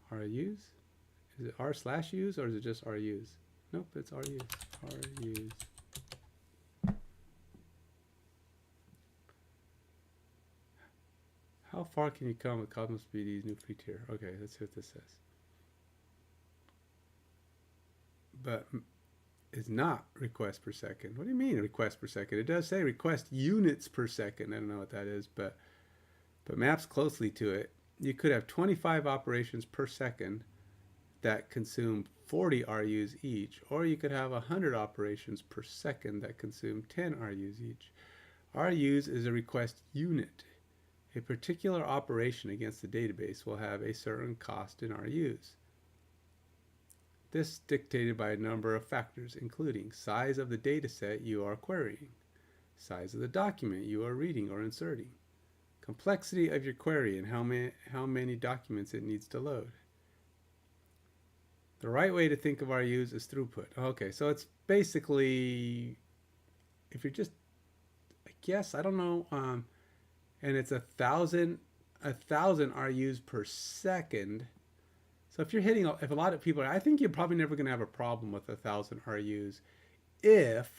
RUs? Is it R/Us or is it just RUs? Nope, it's RUs. RUs. How far can you come with Cosmos BD's new free tier? Okay, let's see what this says. But it's not request per second. What do you mean request per second? It does say request units per second. I don't know what that is, but maps closely to it. You could have 25 operations per second that consume 40 RUs each, or you could have 100 operations per second that consume 10 RUs each. RUs is a request unit. A particular operation against the database will have a certain cost in RUs. This is dictated by a number of factors, including size of the data set you are querying, size of the document you are reading or inserting, complexity of your query and how many documents it needs to load. The right way to think of RUs is throughput. Okay, so it's basically, if you're just, I guess, I don't know, and it's 1,000 1,000 RUs per second. So if you're hitting, if a lot of people, I think you're probably never going to have a problem with 1,000 RUs if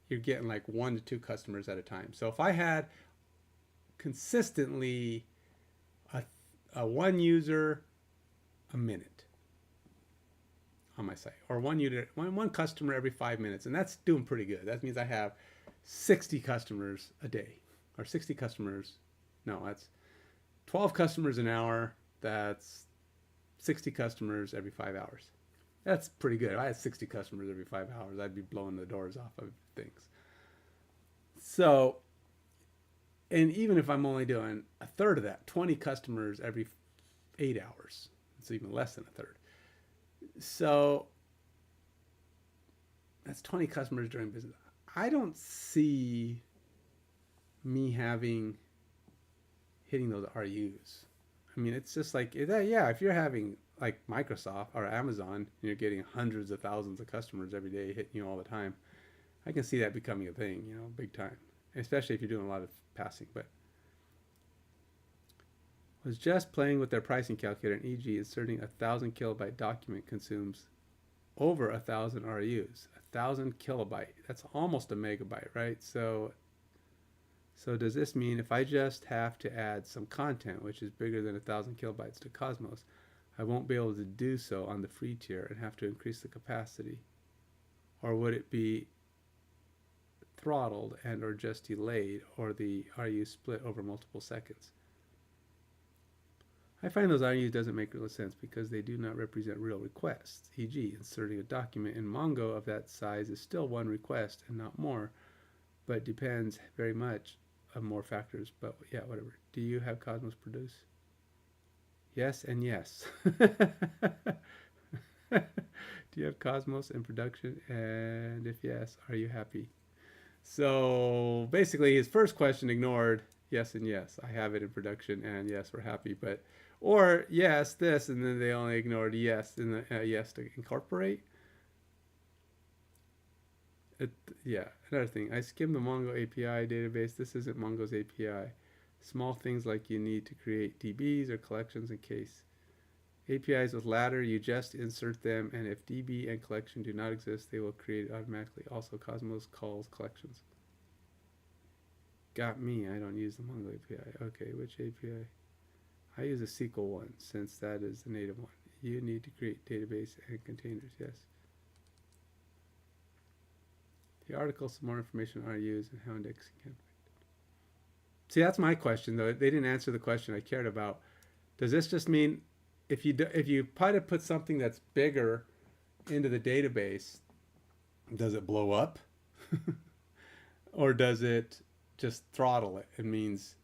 you're getting like 1 to 2 customers at a time. So if I had consistently a one user a minute on my site, or one customer every 5 minutes, and that's doing pretty good. That means I have 60 customers a day, or 60 customers. No, that's 12 customers an hour. That's 60 customers every 5 hours. That's pretty good. If I had 60 customers every 5 hours, I'd be blowing the doors off of things. So, and even if I'm only doing a third of that, 20 customers every 8 hours, it's even less than a third. So that's 20 customers during business. I don't see me hitting those RUs. I mean, it's just like, yeah, if you're having like Microsoft or Amazon and you're getting hundreds of thousands of customers every day hitting you all the time, I can see that becoming a thing, big time, especially if you're doing a lot of passing. But was just playing with their pricing calculator, and e.g. inserting 1,000 kilobyte document consumes over 1,000 RUs. 1,000 kilobyte, that's almost a megabyte, right? So does this mean if I just have to add some content, which is bigger than 1,000 kilobytes to Cosmos, I won't be able to do so on the free tier and have to increase the capacity? Or would it be throttled and or just delayed, or the RU split over multiple seconds? I find those RUs doesn't make real sense because they do not represent real requests. E.g., inserting a document in Mongo of that size is still one request and not more, but depends very much on more factors. But yeah, whatever. Do you have Cosmos produce? Yes and yes. Do you have Cosmos in production? And if yes, are you happy? So basically his first question ignored yes and yes. I have it in production, and yes, we're happy. Or yes, this, and then they only ignored yes and yes to incorporate. Yeah, another thing. I skimmed the Mongo API database. This isn't Mongo's API. Small things like you need to create DBs or collections in case. APIs with ladder, you just insert them, and if DB and collection do not exist, they will create it automatically. Also, Cosmos calls collections. Got me. I don't use the Mongo API. Okay, which API? I use a SQL one, since that is the native one. You need to create database and containers, yes. The article, some more information on RUs and how indexing can affect it. See, that's my question, though. They didn't answer the question I cared about. Does this just mean if you try to put something that's bigger into the database, does it blow up? Or does it just throttle it? It means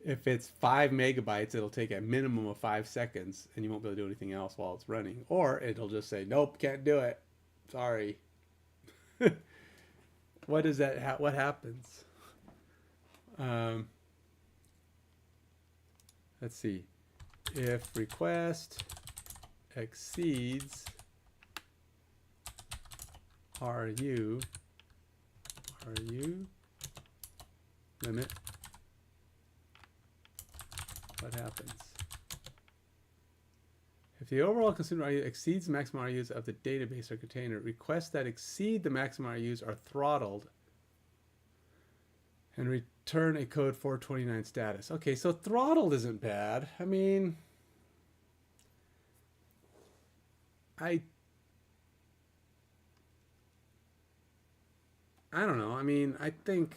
if it's 5 megabytes, it'll take a minimum of 5 seconds and you won't be able to do anything else while it's running. Or it'll just say, nope, can't do it. Sorry. What is that? What happens? Let's see. If request exceeds RU limit, what happens? If the overall consumer RU exceeds the maximum RUs of the database or container, requests that exceed the maximum RUs are throttled and return a code 429 status. Okay, so throttled isn't bad. I mean, I don't know. I mean, I'm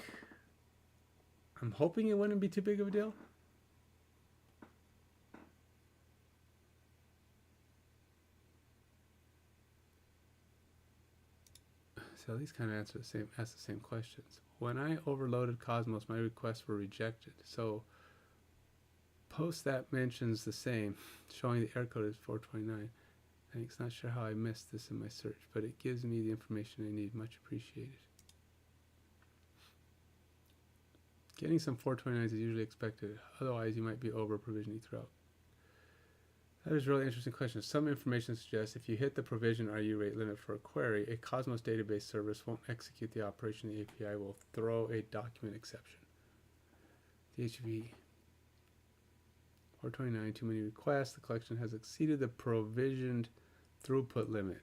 hoping it wouldn't be too big of a deal. So these kind of ask the same questions. When I overloaded Cosmos, my requests were rejected. So post that mentions the same, showing the error code is 429. Thanks. Not sure how I missed this in my search, but it gives me the information I need. Much appreciated. Getting some 429s is usually expected. Otherwise, you might be over provisioning throughout. That is a really interesting question. Some information suggests if you hit the provision RU rate limit for a query, a Cosmos database service won't execute the operation. The API will throw a document exception. The HTTP 429, too many requests. The collection has exceeded the provisioned throughput limit.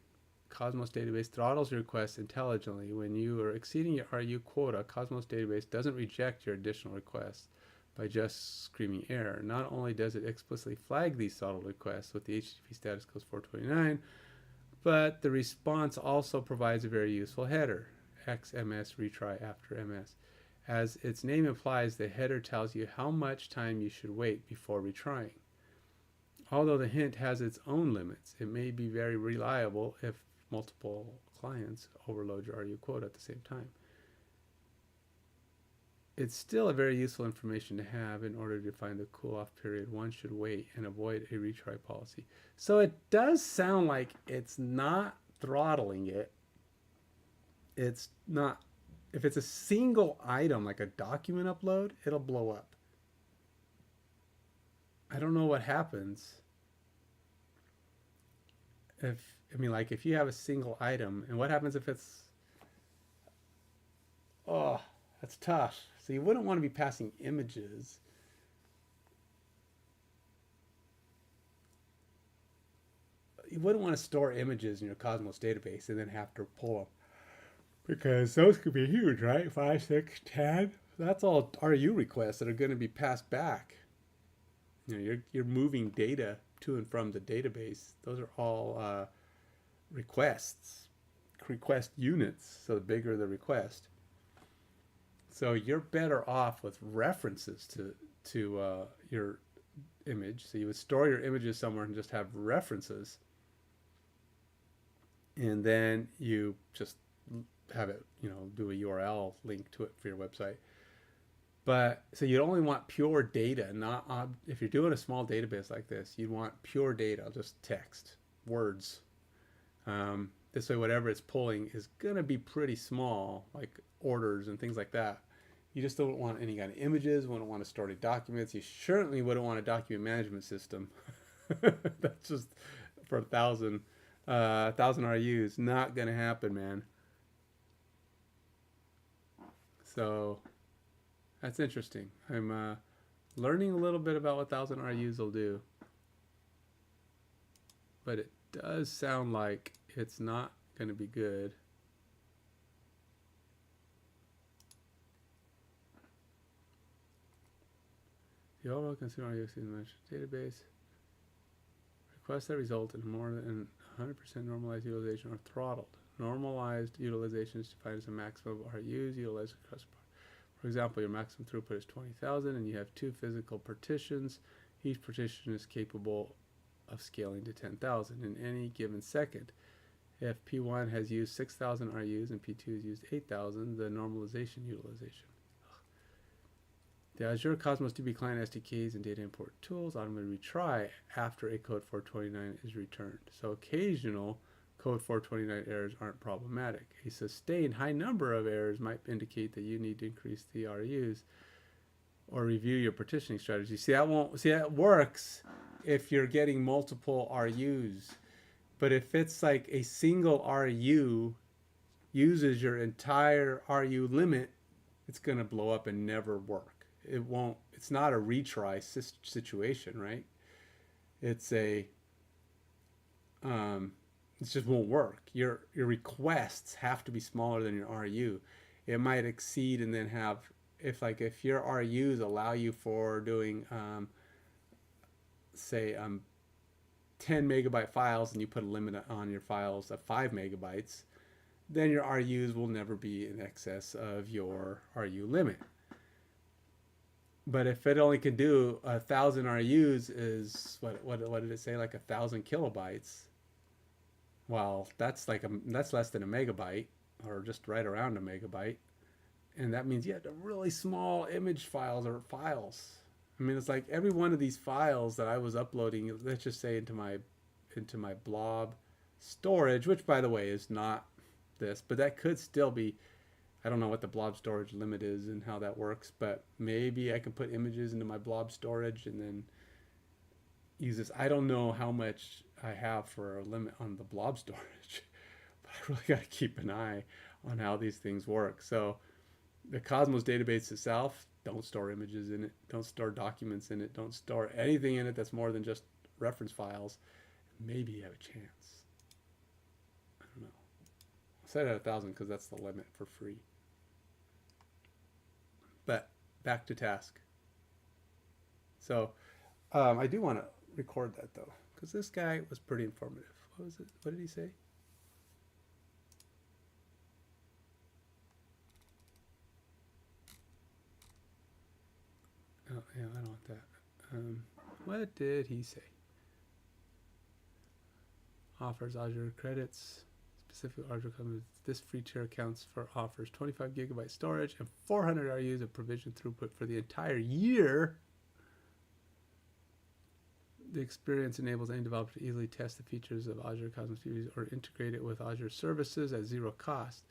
Cosmos database throttles your requests intelligently. When you are exceeding your RU quota, Cosmos database doesn't reject your additional requests by just screaming error. Not only does it explicitly flag these throttle requests with the HTTP status code 429, but the response also provides a very useful header, XMS retry after MS. As its name implies, the header tells you how much time you should wait before retrying. Although the hint has its own limits, it may be very reliable if multiple clients overload your RU quota at the same time. It's still a very useful information to have in order to find the cool-off period one should wait and avoid a retry policy. So it does sound like it's not throttling it. It's not. If it's a single item, like a document upload, it'll blow up. I don't know what happens if you have a single item, and what happens if it's, oh, that's tough. So you wouldn't want to be passing images. You wouldn't want to store images in your Cosmos database and then have to pull them, because those could be huge, right? 5, 6, 10. That's all RU requests that are going to be passed back. You know, you're moving data to and from the database. Those are all requests, request units. So the bigger the request, so you're better off with references to your image. So you would store your images somewhere and just have references, and then you just have it, do a URL link to it for your website. But so you only want pure data, not if you're doing a small database like this, you'd want pure data, just text, words. This way, whatever it's pulling is going to be pretty small, like orders and things like that. You just don't want any kind of images, wouldn't want to store any documents. You certainly wouldn't want a document management system. That's just for 1,000 RUs. Not going to happen, man. So that's interesting. I'm learning a little bit about what 1,000 RUs will do. But it does sound like it's not going to be good. The overall consumer RU database requests that result in more than 100% normalized utilization are throttled. Normalized utilization is defined as a maximum of RUs utilized across. For example, your maximum throughput is 20,000 and you have 2 physical partitions. Each partition is capable of scaling to 10,000 in any given second. If P1 has used 6,000 RUs and P2 has used 8,000, the normalization utilization. The Azure Cosmos DB client SDKs and data import tools automatically retry after a code 429 is returned. So occasional code 429 errors aren't problematic. A sustained high number of errors might indicate that you need to increase the RUs or review your partitioning strategy. That works if you're getting multiple RUs. But if it's like a single RU uses your entire RU limit, it's going to blow up and never work. It's not a retry situation, right? It just won't work. Your requests have to be smaller than your RU. It might exceed and then have, if your RUs allow you for doing, say 10 megabyte files and you put a limit on your files of 5 megabytes, then your RUs will never be in excess of your RU limit. But if it only can do 1,000 RUs is what did it say, like 1,000 kilobytes? Well, that's less than a megabyte, or just right around a megabyte, and that means you have really small image files or files. I mean, it's like every one of these files that I was uploading, let's just say into my blob storage, which by the way is not this, but that could still be. I don't know what the blob storage limit is and how that works, but maybe I can put images into my blob storage and then use this. I don't know how much I have for a limit on the blob storage, but I really got to keep an eye on how these things work. So the Cosmos database itself don't store images in it. Don't store documents in it. Don't store anything in it that's more than just reference files. Maybe you have a chance. I don't know. I'll set it at 1,000 because that's the limit for free. But back to task. So I do want to record that though, because this guy was pretty informative. What was it? What did he say? Oh, yeah, I don't want that. What did he say? Offers Azure credits. Specific Azure companies. This free tier accounts for offers 25 gigabyte storage and 400 RUs of provision throughput for the entire year. The experience enables any developer to easily test the features of Azure Cosmos DB or integrate it with Azure services at zero cost.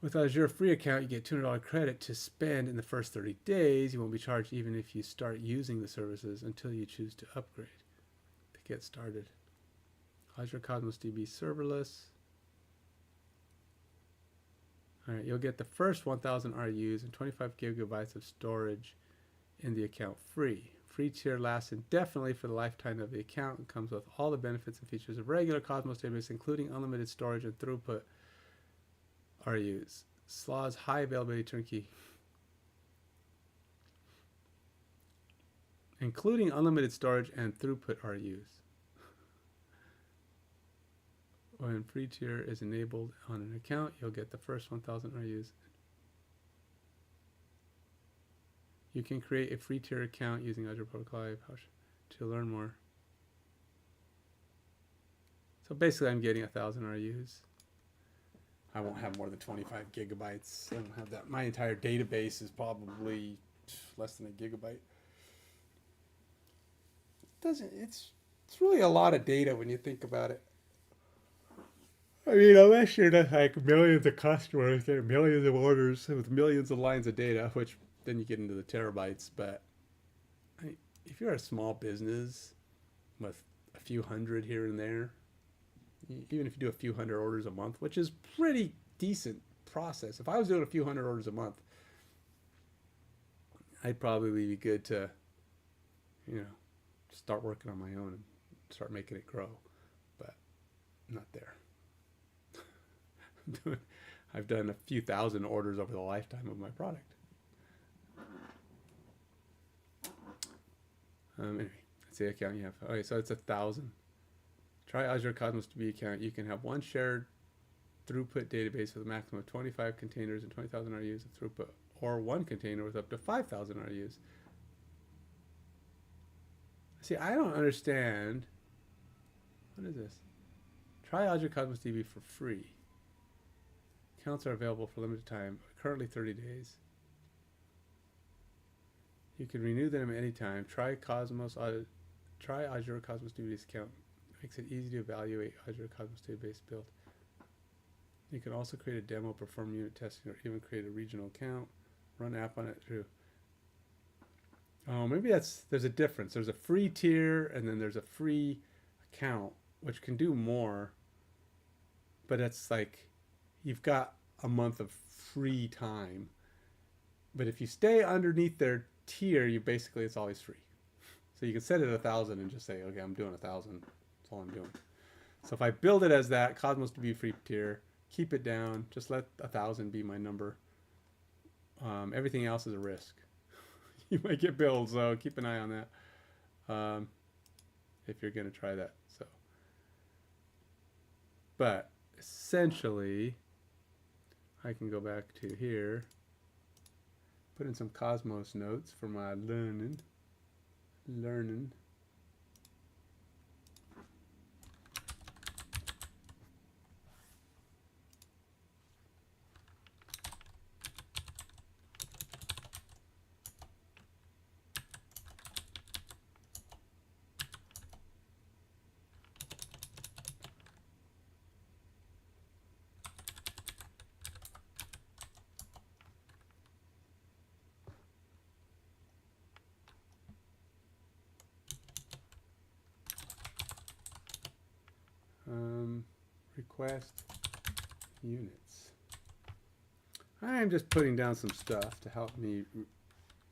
With Azure free account, you get $200 credit to spend in the first 30 days. You won't be charged even if you start using the services until you choose to upgrade. To get started, Azure Cosmos DB serverless. All right, you'll get the first 1,000 RUs and 25 gigabytes of storage in the account free. Free tier lasts indefinitely for the lifetime of the account and comes with all the benefits and features of regular Cosmos database, including unlimited storage and throughput RUs. SLA's high availability turnkey, including unlimited storage and throughput RUs. When free tier is enabled on an account, you'll get the first 1,000 RUs. You can create a free tier account using Azure Protocol to learn more. So basically, I'm getting 1,000 RUs. I won't have more than 25 gigabytes. I don't have that. My entire database is probably less than a gigabyte. It's really a lot of data when you think about it. I mean, unless you're not like millions of customers getting millions of orders with millions of lines of data, which then you get into the terabytes. But if you're a small business with a few hundred here and there, even if you do a few hundred orders a month, which is pretty decent process. If I was doing a few hundred orders a month, I'd probably be good to, start working on my own and start making it grow. But I'm not there. I've done a few thousand orders over the lifetime of my product. Anyway, that's the account you have. Okay, so it's 1,000. Try Azure Cosmos DB account. You can have one shared throughput database with a maximum of 25 containers and 20,000 RUs of throughput, or one container with up to 5,000 RUs. See, I don't understand. What is this? Try Azure Cosmos DB for free. Accounts are available for limited time, currently 30 days. You can renew them at any time. Try Azure Cosmos DB's account. Makes it easy to evaluate Azure Cosmos database build. You can also create a demo, perform unit testing, or even create a regional account. Run app on it too. Oh, maybe there's a difference. There's a free tier and then there's a free account, which can do more. But it's like you've got a month of free time. But if you stay underneath their tier, it's always free. So you can set it 1,000 and just say, okay, I'm doing 1,000. That's all I'm doing. So if I build it as that, Cosmos to be free tier, keep it down, just let 1,000 be my number. Everything else is a risk. You might get billed, so keep an eye on that if you're going to try that. So, but essentially, I can go back to here, put in some Cosmos notes for my learning. Request units. I'm just putting down some stuff to help me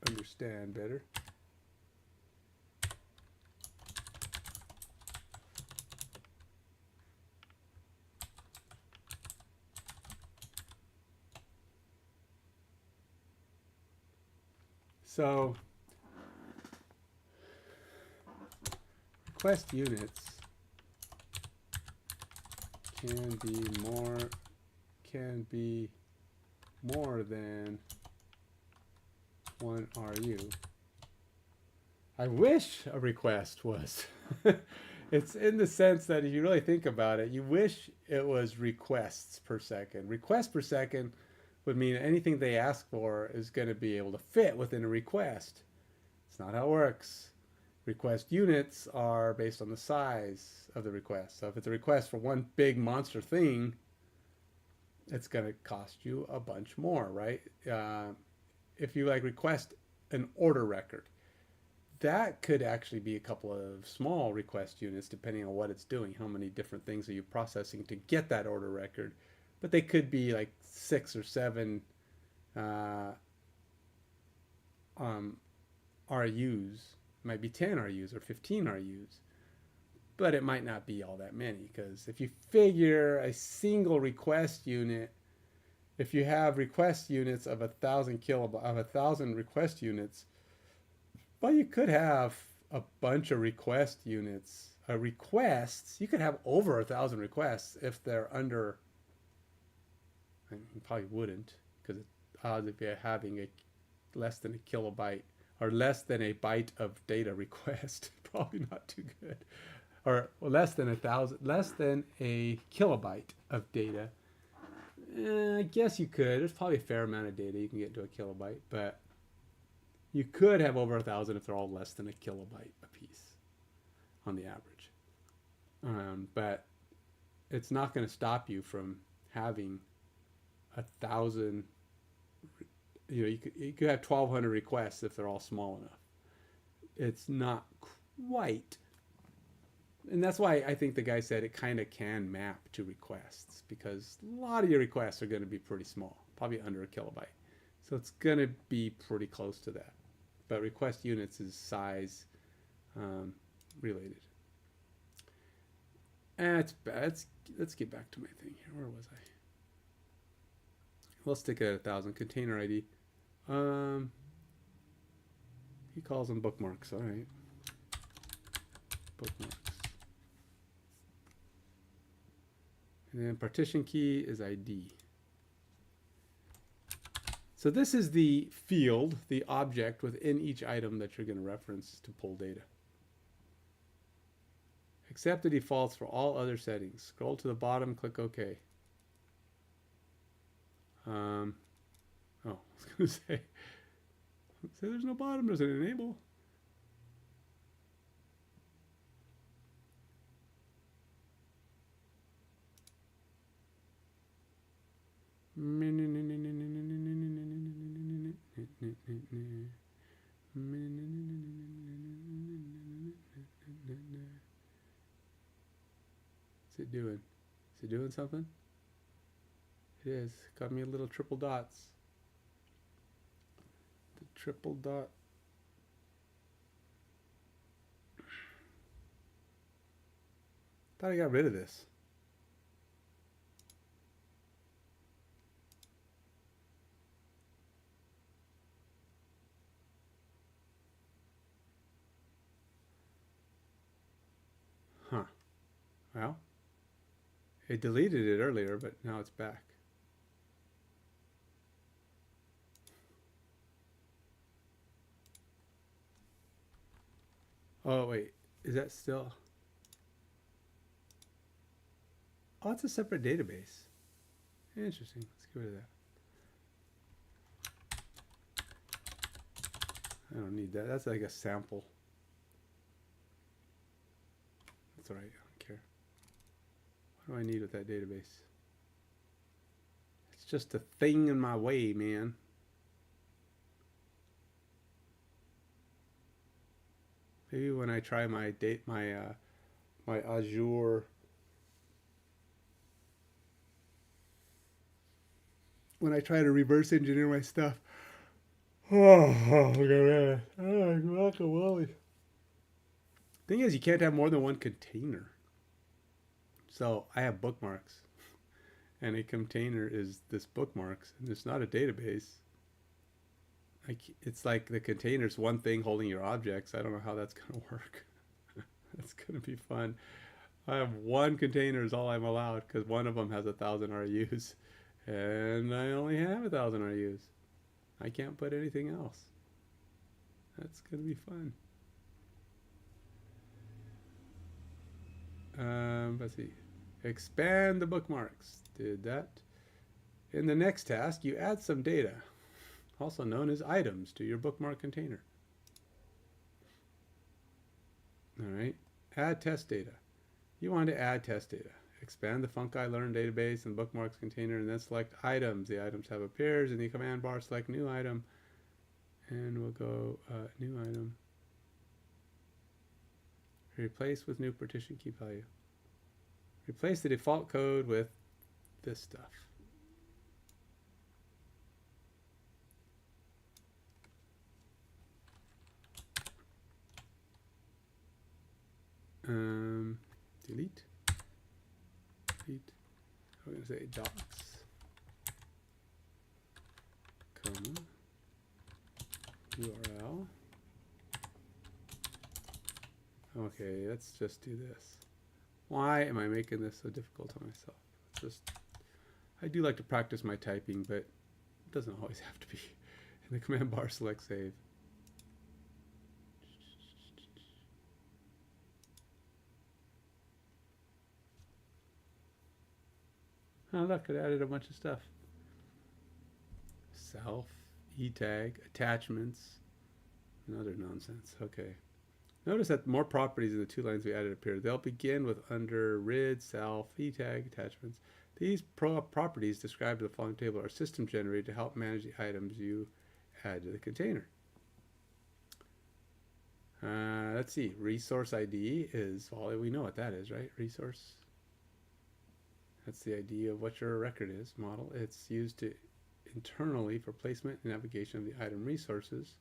understand better. So request units can be more than one RU. I wish a request was. It's in the sense that if you really think about it, you wish it was requests per second. Requests per second would mean anything they ask for is going to be able to fit within a request. It's not how it works. Request units are based on the size of the request. So if it's a request for one big monster thing, it's going to cost you a bunch more, right? If you like request an order record, that could actually be a couple of small request units depending on what it's doing. How many different things are you processing to get that order record? But they could be like 6 or 7 RUs. Might be 10 RUs or 15 RUs. But it might not be all that many, because if you figure a single request unit, if you have request units of 1,000 request units, well, you could have a bunch of request units. Requests, you could have over 1,000 requests if they're under. I mean, you probably wouldn't, because it's odds if you're having a less than a kilobyte or less than a byte of data request. Probably not too good. Or less than a kilobyte of data. I guess you could. There's probably a fair amount of data you can get into a kilobyte, but you could have over 1,000 if they're all less than a kilobyte a piece on the average. But it's not going to stop you from having 1,000. You could have 1,200 requests if they're all small enough. It's not quite. And that's why I think the guy said it kind of can map to requests, because a lot of your requests are going to be pretty small, probably under a kilobyte. So it's going to be pretty close to that. But request units is size related. Let's get back to my thing here. Where was I? We'll stick it at 1,000. Container ID. He calls them bookmarks. All right. Bookmarks. And then partition key is ID. So this is the field, the object within each item that you're going to reference to pull data. Accept the defaults for all other settings. Scroll to the bottom, click OK. I was going to say there's no bottom, there's an enable. What's it doing? Is it doing something? It is. Got me a little triple dots. The triple dot. Thought I got rid of this. Huh. Well, it deleted it earlier, but now it's back. Oh, wait. Is that still? Oh, it's a separate database. Interesting. Let's get rid of that. I don't need that. That's like a sample. That's all right. I don't care. What do I need with that database? It's just a thing in my way, man. Maybe when I try my Azure, when I try to reverse engineer my stuff, Oh, look at that. Oh, guacamole. Thing is, you can't have more than one container. So I have bookmarks, and a container is this bookmarks, and it's not a database. It's like the container's one thing holding your objects. I don't know how that's gonna work. That's gonna be fun. I have one container is all I'm allowed because one of them has 1,000 RUs, and I only have 1,000 RUs. I can't put anything else. That's gonna be fun. Let's see. Expand the bookmarks. Did that. In the next task, you add some data, also known as items, to your bookmark container. All right. Add test data. You want to add test data. Expand the func_learn database and bookmarks container, and then select items. The items have appears in the command bar. Select new item, and we'll go new item. Replace with new partition key value. Replace the default code with this stuff. Delete. Delete. I'm going to say docs. Comma. URL. Okay, let's just do this. Why am I making this so difficult on myself? I do like to practice my typing, but it doesn't always have to be. In the command bar, select save. Oh look, it added a bunch of stuff. Self, e-tag, attachments, and other nonsense. Okay. Notice that more properties in the two lines we added appear. They'll begin with under rid, self, e-tag, attachments. These properties described in the following table are system generated to help manage the items you add to the container. Let's see. Resource ID is, well, we know what that is, right? Resource. That's the ID of what your record is. Model. It's used to internally for placement and navigation of the item resources.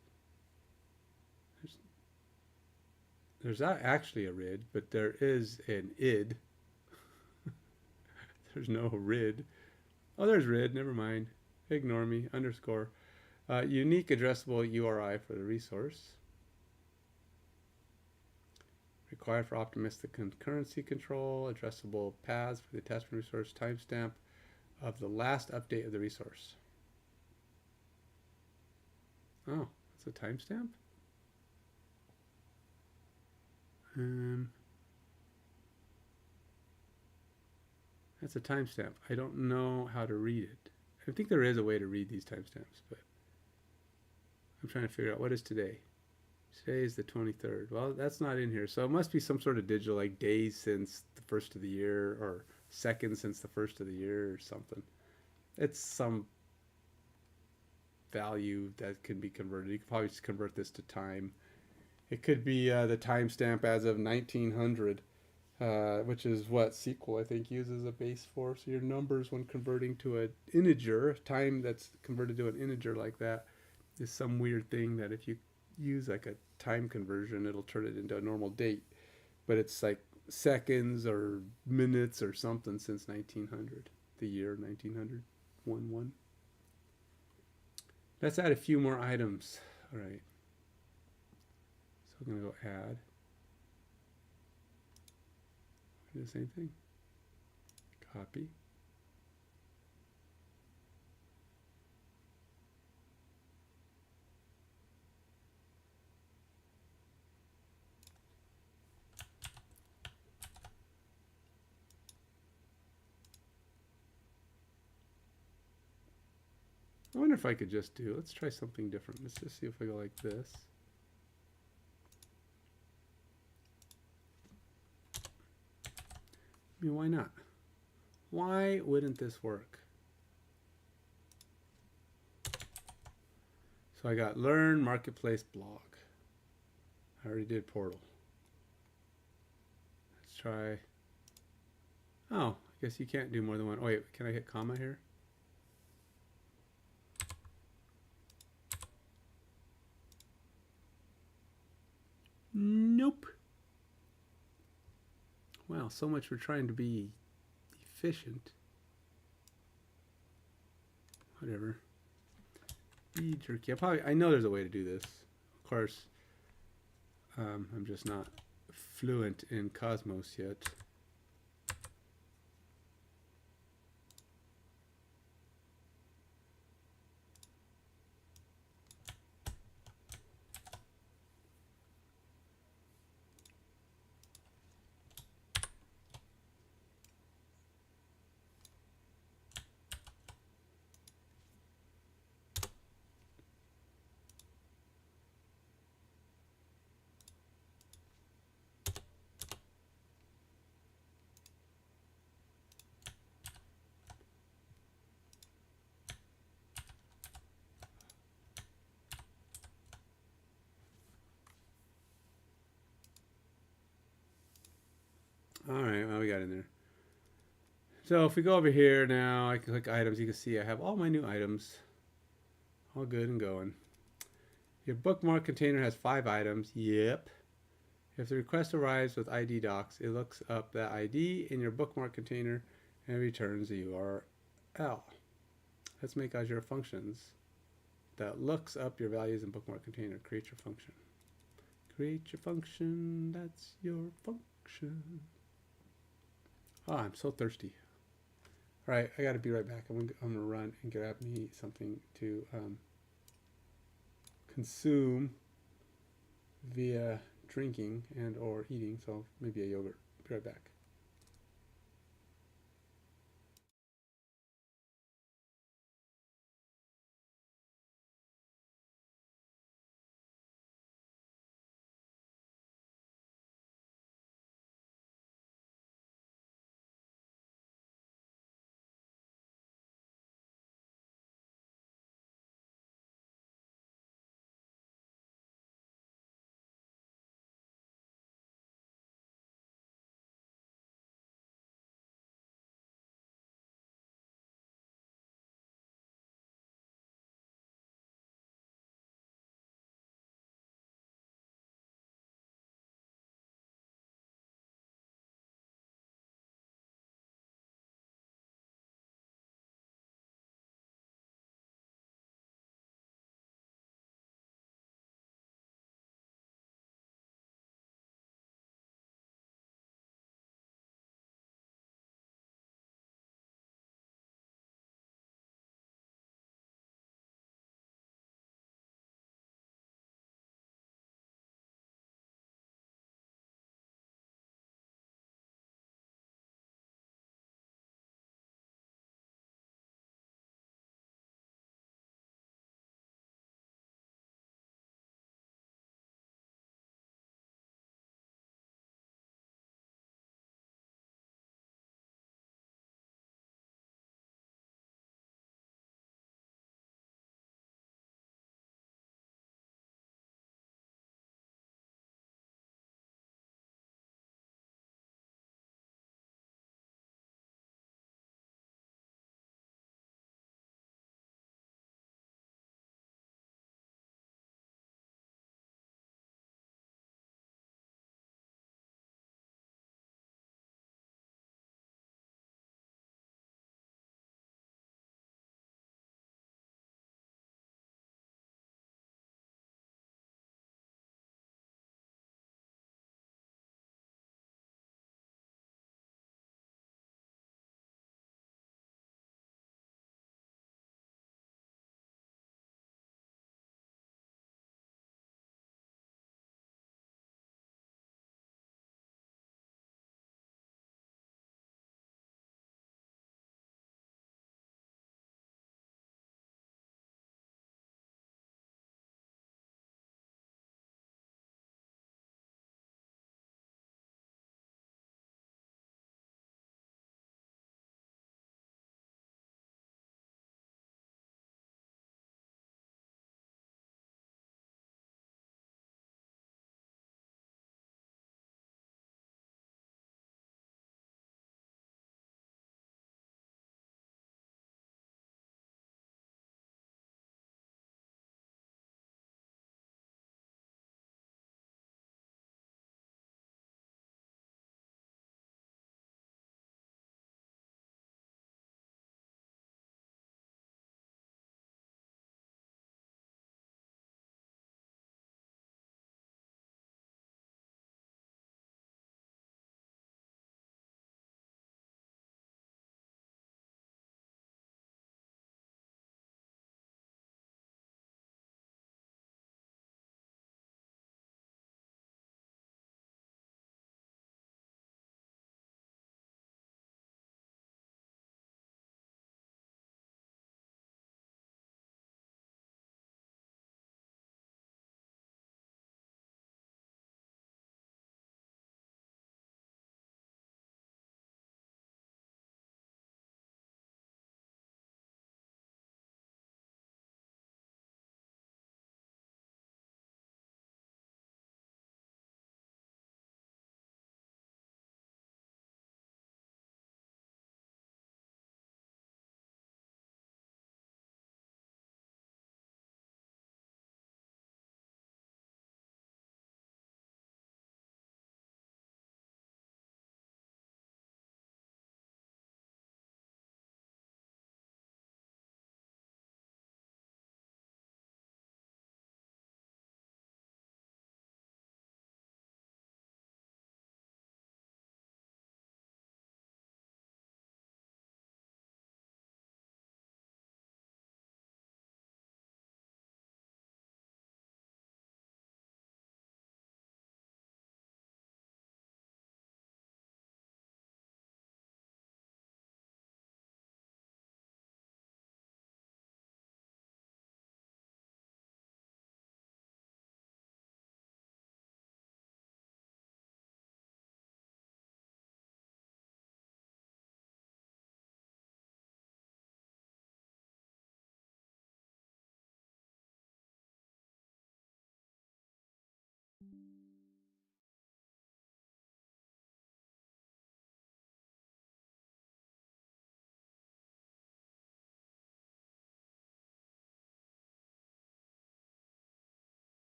There's not actually a RID, but there is an ID. There's no RID. Oh, there's RID. Never mind. Ignore me. Underscore. Unique addressable URI for the resource. Required for optimistic concurrency control. Addressable paths for the attachment resource. Timestamp of the last update of the resource. Oh, it's a timestamp? That's a timestamp. I don't know how to read it. I think there is a way to read these timestamps, but I'm trying to figure out what is today. Today is the 23rd. Well, that's not in here, so it must be some sort of digital, like days since the first of the year, or seconds since the first of the year, or something. It's some value that can be converted. You could probably just convert this to time. It could be the timestamp as of 1900, which is what SQL, I think, uses a base for. So your numbers, when converting to an integer, time that's converted to an integer like that, is some weird thing that if you use like a time conversion, it'll turn it into a normal date. But it's like seconds or minutes or something since 1900, the year 1900, 1. Let's add a few more items. All right. So I'm going to go add. Do the same thing. Copy. I wonder if I could just do, let's try something different. Let's just see if I go like this. I mean, why not? Why wouldn't this work? So I got learn, marketplace, blog. I already did portal. Let's try. Oh, I guess you can't do more than one. Oh, wait, can I hit comma here? Wow, so much for trying to be efficient. Whatever. Be jerky. I know there's a way to do this. Of course, I'm just not fluent in Cosmos yet. All right, well, we got in there. So if we go over here now, I can click items. You can see I have all my new items. All good and going. Your bookmark container has 5 items. Yep. If the request arrives with ID docs, it looks up that ID in your bookmark container and returns the URL. Let's make Azure functions that looks up your values in bookmark container. Create your function. Create your function. That's your function. Oh, I'm so thirsty. All right, I got to be right back. I'm gonna run and grab me something to consume via drinking and or eating. So maybe a yogurt. Be right back.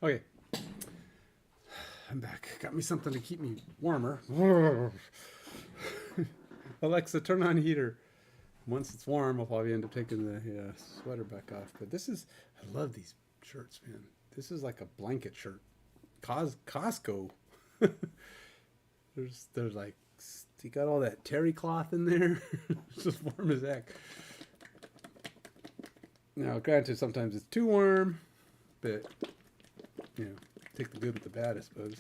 Okay. I'm back. Got me something to keep me warmer. Alexa, turn on heater. Once it's warm, I'll probably end up taking the sweater back off. But this is, I love these shirts, man. This is like a blanket shirt. Costco. There's like, you got all that terry cloth in there. It's just warm as heck. Now, granted, sometimes it's too warm, but, you know, take the good with the bad, I suppose.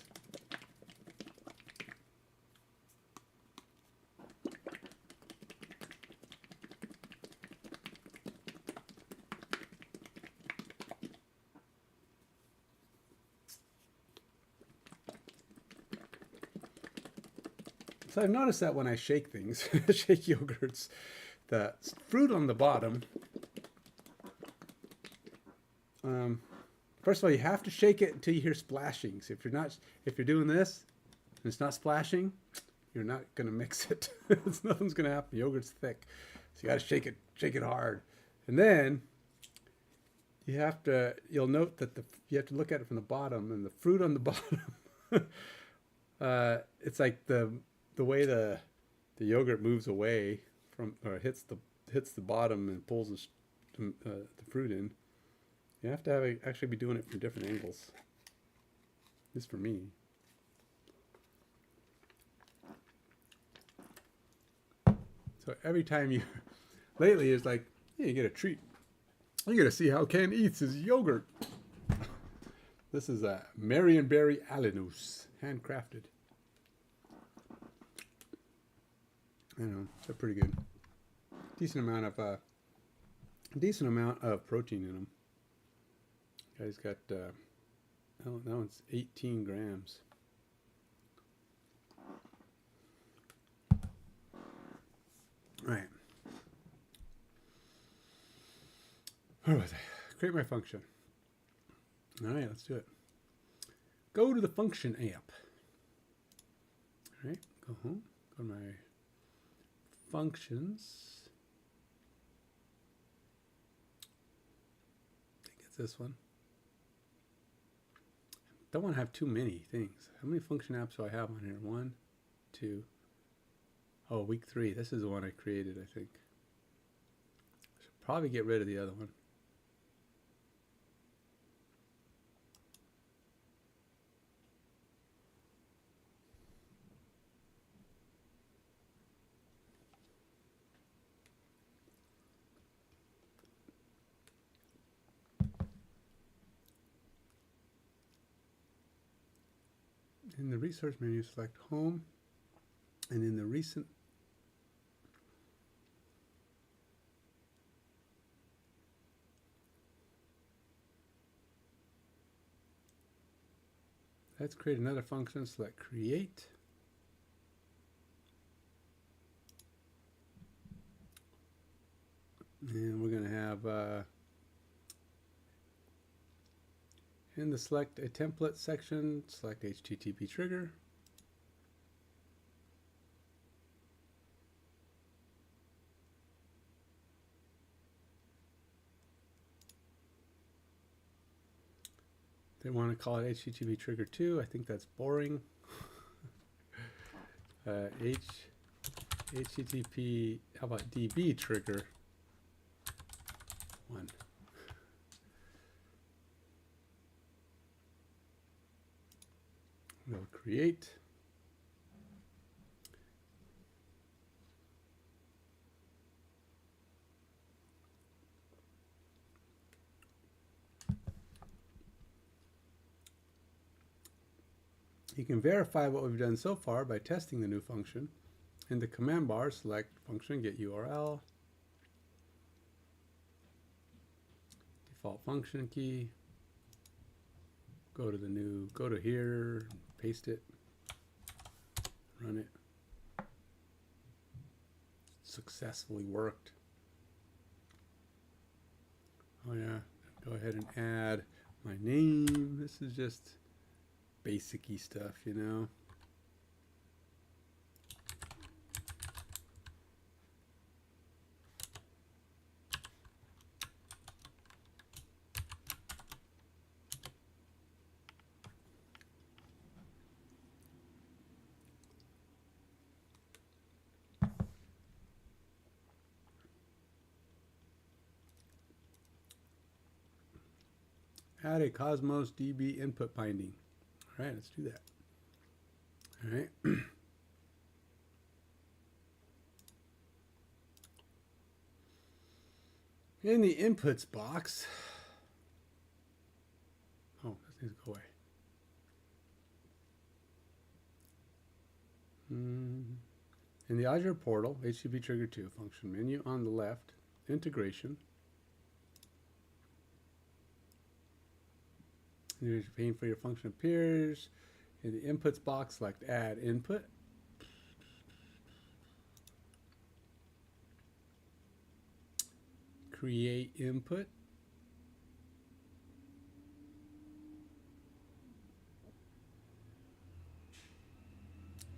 So I've noticed that when I shake things, shake yogurts, the fruit on the bottom, first of all, you have to shake it until you hear splashings. If you're doing this and it's not splashing, you're not gonna mix it. Nothing's gonna happen. Yogurt's thick, so you gotta shake it hard, and then you'll note that you have to look at it from the bottom, and the fruit on the bottom, it's like the way the yogurt moves away from, or hits the bottom and pulls the fruit in. You have to actually be doing it from different angles. This for me. So every time lately it's like, hey, you get a treat. You gotta see how Ken eats his yogurt. This is a Marionberry Alinus, handcrafted. I know, they're pretty good. Decent amount of protein in them. Guy's got, that one's 18 grams. All right. Where was I? Create my function. All right, let's do it. Go to the function app. All right, go home. Go to my functions. I think it's this one. Don't want to have too many things. How many function apps do I have on here? 1, 2. Oh, week 3. This is the one I created, I think. I should probably get rid of the other one. In the resource menu, select home, and in the recent let's create another function, select create. And we're going to have in the select a template section, select HTTP trigger. They want to call it HTTP trigger 2. I think that's boring. HTTP, how about DB trigger 1. We'll create. You can verify what we've done so far by testing the new function. In the command bar, select function, get URL, default function key, go to here, paste it, run it. Successfully worked. Oh yeah, go ahead and add my name. This is just basic-y stuff, you know. Add a Cosmos DB input binding. All right, let's do that. All right. In the inputs box, oh, that needs to go away. In the Azure portal, HTTP trigger 2 function menu on the left, integration. Here's your pane for your function appears. In the inputs box, select add input. Create input.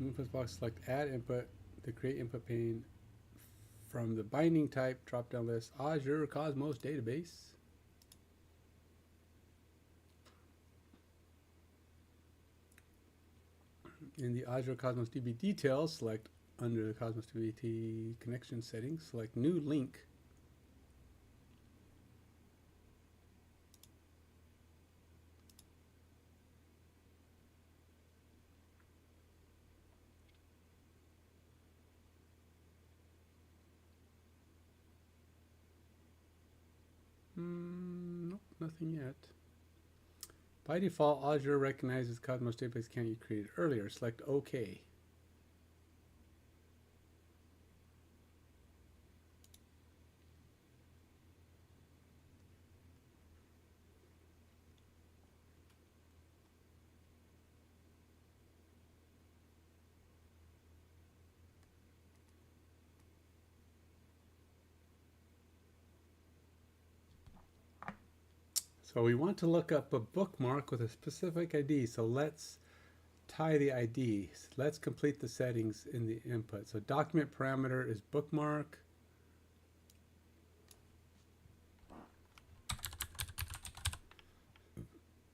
Inputs box, select add input. The create input pane from the binding type drop down list Azure Cosmos database. In the Azure Cosmos DB details, select under the Cosmos DB connection settings, select new link. Nope, nothing yet. By default, Azure recognizes Cosmos database account you created earlier. Select OK. So we want to look up a bookmark with a specific ID. So let's tie the ID. Let's complete the settings in the input. So document parameter is bookmark.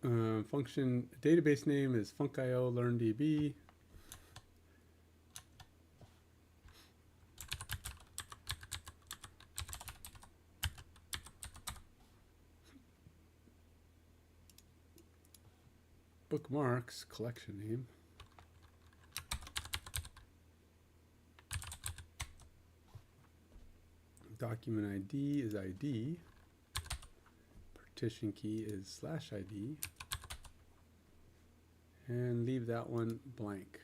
Function database name is func.io learndb. Bookmarks collection name. Document ID is ID. Partition key is /ID. And leave that one blank.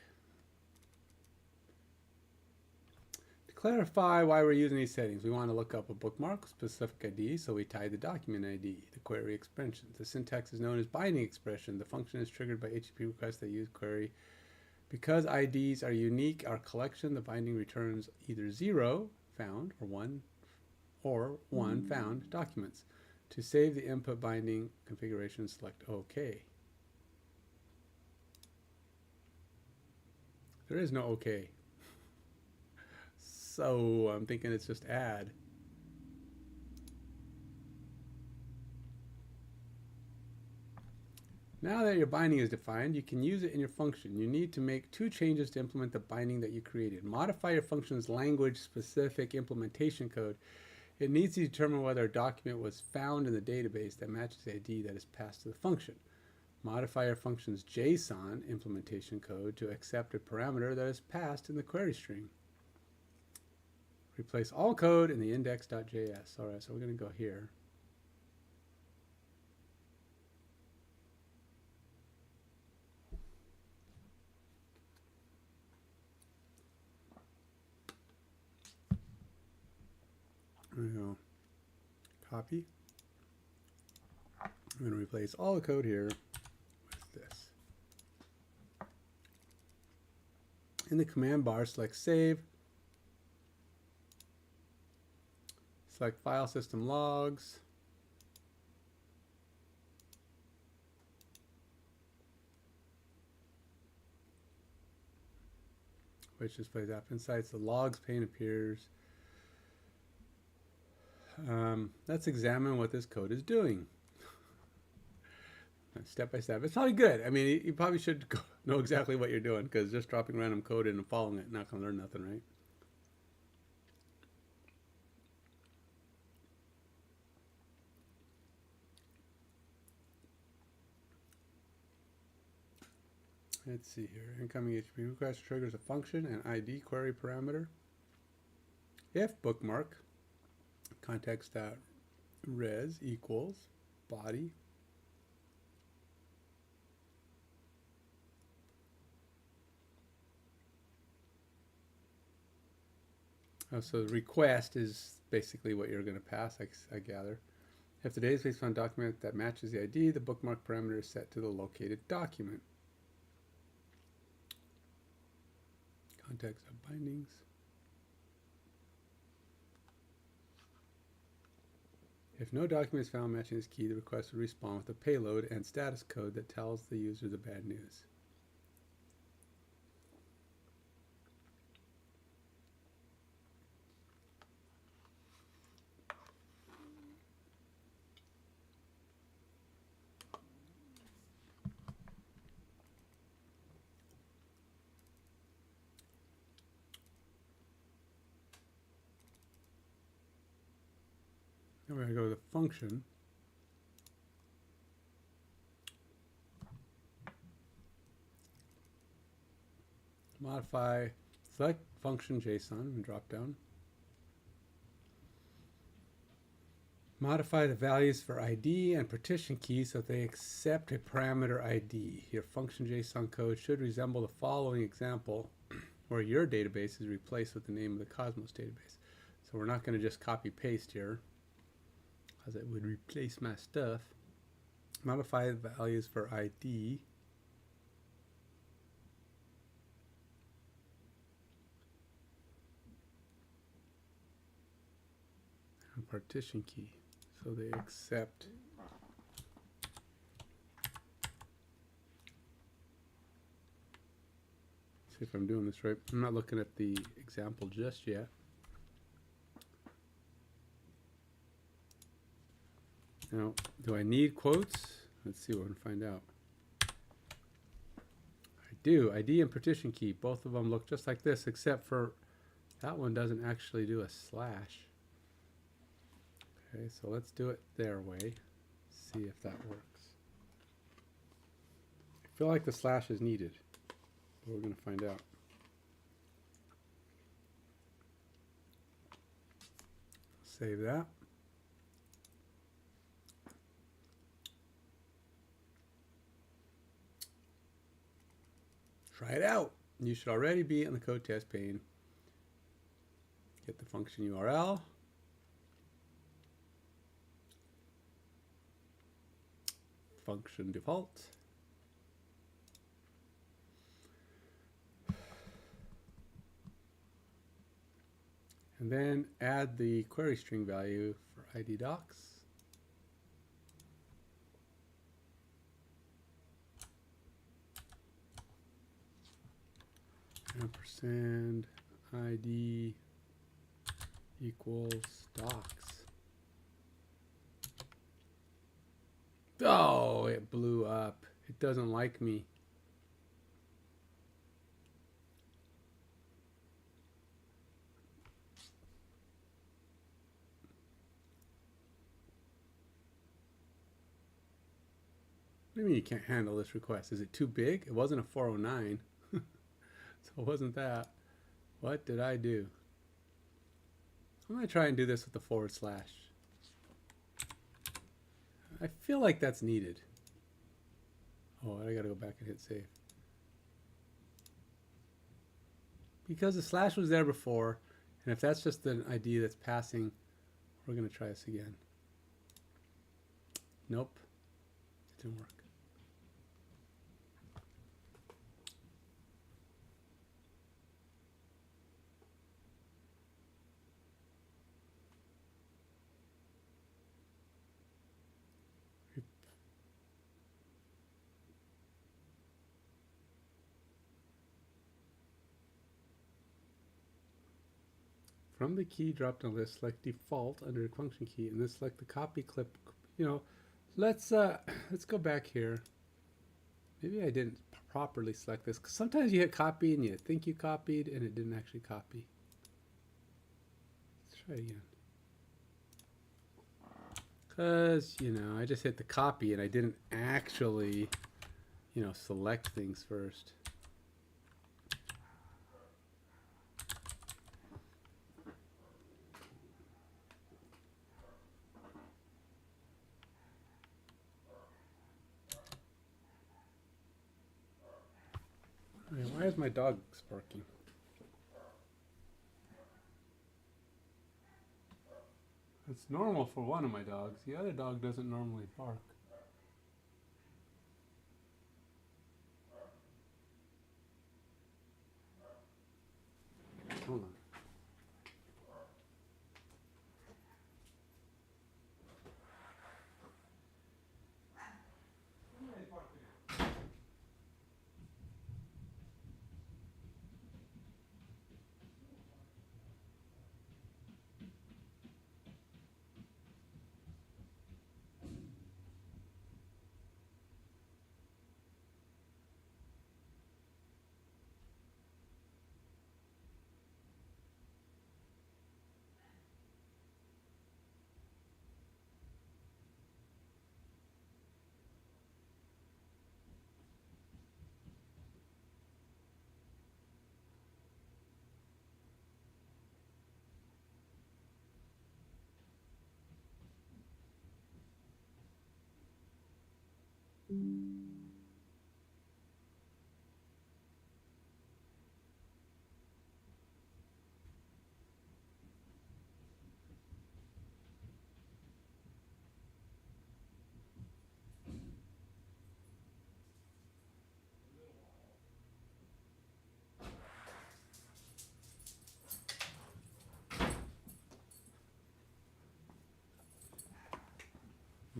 To clarify why we're using these settings, we want to look up a bookmark specific ID, so we tie the document ID, the query expression. The syntax is known as binding expression. The function is triggered by HTTP requests that use query. Because IDs are unique, our collection, the binding returns either 0 found or 1 found documents. To save the input binding configuration, select OK. There is no OK. So I'm thinking it's just add. Now that your binding is defined, you can use it in your function. You need to make 2 changes to implement the binding that you created. Modify your function's language-specific implementation code. It needs to determine whether a document was found in the database that matches the ID that is passed to the function. Modify your function's JSON implementation code to accept a parameter that is passed in the query string. Replace all code in the index.js. All right, so we're going to go here. There we go. Copy. I'm going to replace all the code here with this. In the command bar, select Save. Select File System Logs. Which displays App Insights. The Logs pane appears. Let's examine what this code is doing. Step by step. It's probably good. I mean, you probably should know exactly what you're doing, because just dropping random code in and following it, not going to learn nothing, right? Let's see here. Incoming HTTP request triggers a function and ID query parameter. If bookmark context.res equals body so the request is basically what you're going to pass, I gather. If the data is based on a document that matches the ID, the bookmark parameter is set to the located document. Context of bindings. If no document is found matching this key, the request will respond with a payload and status code that tells the user the bad news. Now we're going to go to the function. Modify, select function JSON and drop down. Modify the values for ID and partition keys so that they accept a parameter ID. Your function JSON code should resemble the following example where your database is replaced with the name of the Cosmos database. So we're not going to just copy paste here, as it would replace my stuff. Modify the values for ID. And partition key, so they accept. See if I'm doing this right. I'm not looking at the example just yet. Now, do I need quotes? Let's see what we can find out. I do. ID and partition key, both of them look just like this, except for that one doesn't actually do a slash. Okay, so let's do it their way. See if that works. I feel like the slash is needed, but we're going to find out. Save that. Try it out. You should already be in the code test pane. Get the function URL. Function default. And then add the query string value for ID docs. Ampersand ID equals docs. Oh, it blew up. It doesn't like me. What do you mean you can't handle this request? Is it too big? It wasn't a 409. So it wasn't that. What did I do? I'm going to try and do this with the /. I feel like that's needed. Oh, I got to go back and hit save. Because the slash was there before, and if that's just an ID that's passing, we're going to try this again. Nope. It didn't work. From the key drop-down list, select default under the function key, and then select the copy clip. You know, let's go back here. Maybe I didn't properly select this, because sometimes you hit copy and you think you copied and it didn't actually copy. Let's try it again. Because, you know, I just hit the copy and I didn't actually, you know, select things first. Hey, why is my dog barking? It's normal for one of my dogs. The other dog doesn't normally bark. Hold on.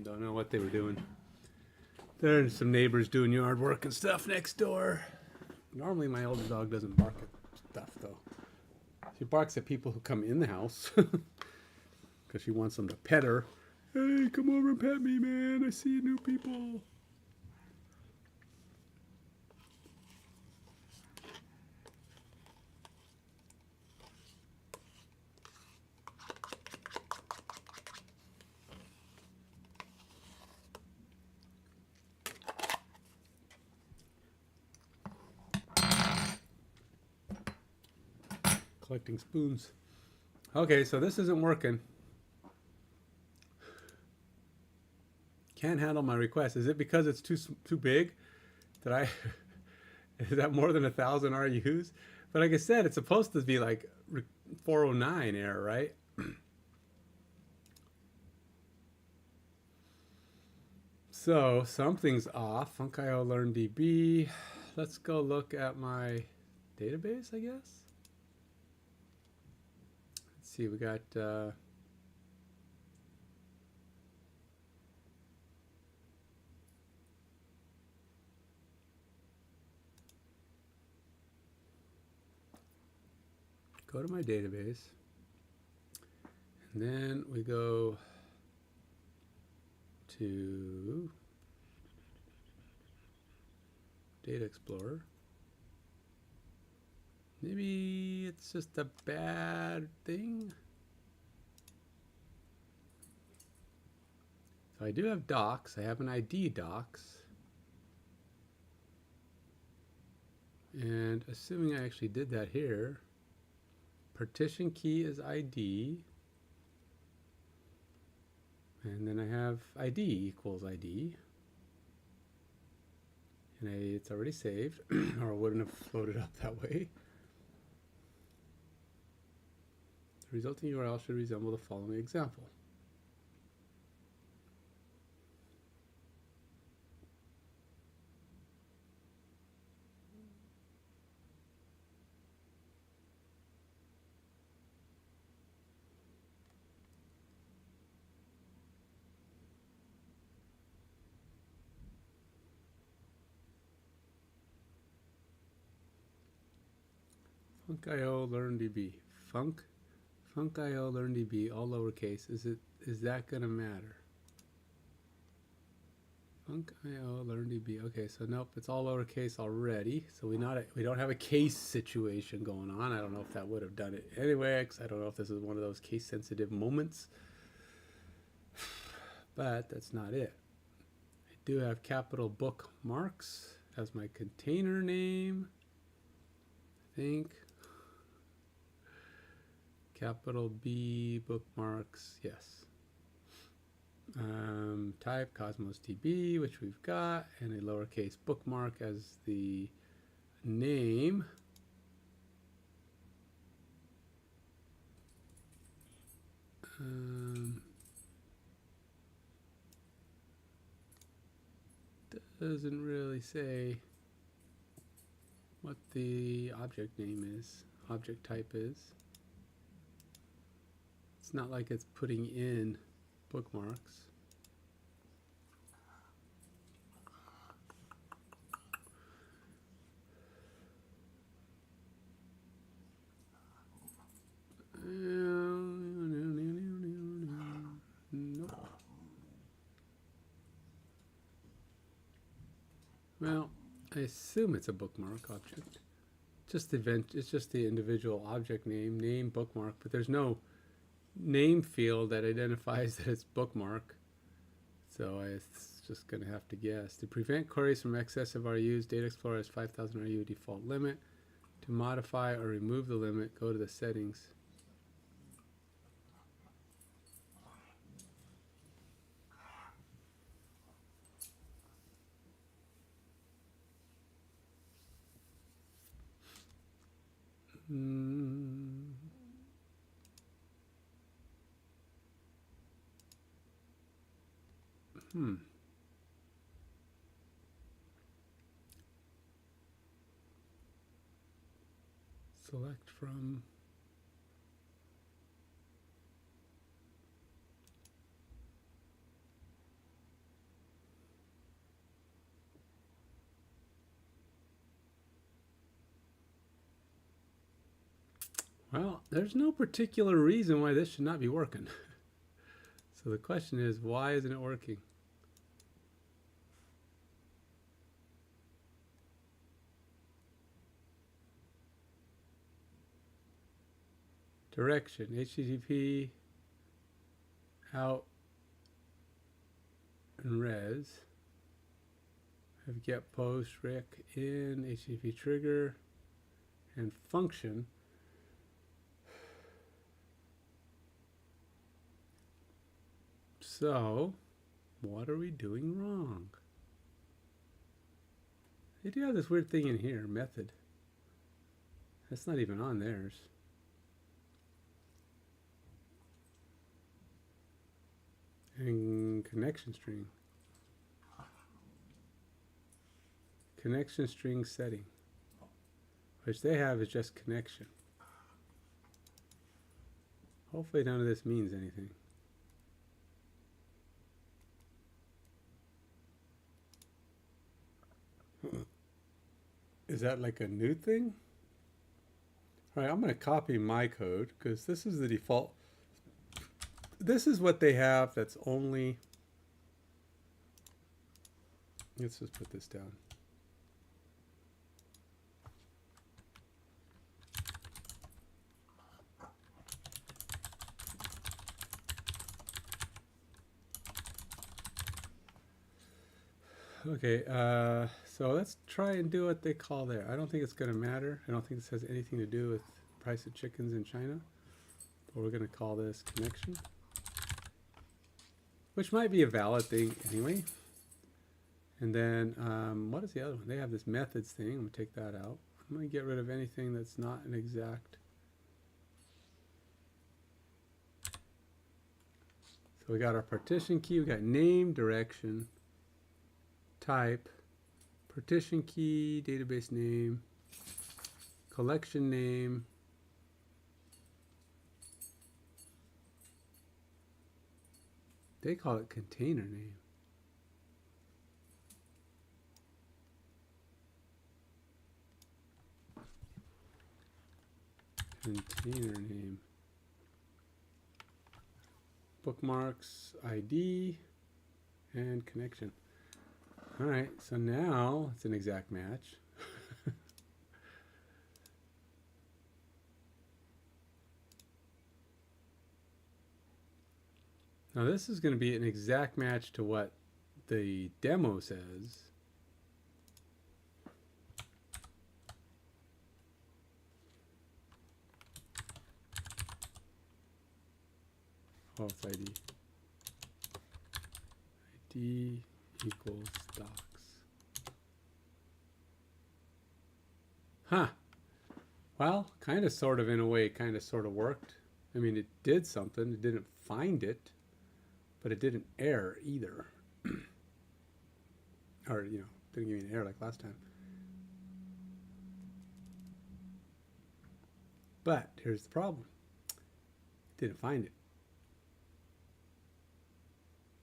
Don't know what they were doing. There's some neighbors doing yard work and stuff next door. Normally my older dog doesn't bark at stuff though. She barks at people who come in the house because she wants them to pet her. Hey, come over and pet me, man. I see new people. Collecting spoons. Okay, so this isn't working. Can't handle my request. Is it because it's too big? That I is that more than 1,000 RUs? But like I said, it's supposed to be like 409 error, right? So something's off. Funkio Learn DB. Let's go look at my database, I guess. Let's see, we got go to my database, and then we go to Data Explorer. Maybe it's just a bad thing. So I do have docs. I have an ID docs. And assuming I actually did that here, partition key is ID. And then I have ID equals ID. And it's already saved, or it wouldn't have floated up that way. The resulting URL should resemble the following example. Funkio Learn DB. Funkio Learn DB, all lowercase. Is that gonna matter? Funkio Learn DB. Okay, so nope, it's all lowercase already. So we don't have a case situation going on. I don't know if that would have done it anyway, 'cause I don't know if this is one of those case sensitive moments. But that's not it. I do have capital bookmarks as my container name, I think. Capital B bookmarks, yes. Type Cosmos DB, which we've got, and a lowercase bookmark as the name. Doesn't really say what the object name is, object type is. It's not like it's putting in bookmarks. Nope. Well, I assume it's a bookmark object. It's just the individual object name bookmark, but there's no name field that identifies that it's bookmark. So it's just going to have to guess. To prevent queries from excessive RUs, Data Explorer has 5,000 RU default limit. To modify or remove the limit, go to the settings. Select from. Well, there's no particular reason why this should not be working. So the question is, why isn't it working? Direction, HTTP, out, and res. Have get post, rec, in, HTTP trigger, and function. So, what are we doing wrong? They do have this weird thing in here, method. That's not even on theirs. And connection string. Connection string setting. Which they have is just connection. Hopefully none of this means anything. Is that like a new thing? All right, I'm going to copy my code because this is the default. This is what they have that's only. Let's just put this down. Okay, so let's try and do what they call there. I don't think it's going to matter. I don't think this has anything to do with the price of chickens in China. But we're going to call this connection. Which might be a valid thing anyway. And then, what is the other one? They have this methods thing. I'm going to take that out. I'm going to get rid of anything that's not an exact. So we got our partition key. We got name, direction, type, partition key, database name, collection name, they call it container name. Container name. Bookmarks, ID, and connection. All right, so now it's an exact match. Now this is going to be an exact match to what the demo says. Oh, it's ID. ID equals docs. Huh. Well, kind of, sort of, in a way, kind of, sort of worked. I mean, it did something. It didn't find it, but it didn't error either. Or, you know, didn't give me an error like last time. But here's the problem. It didn't find it.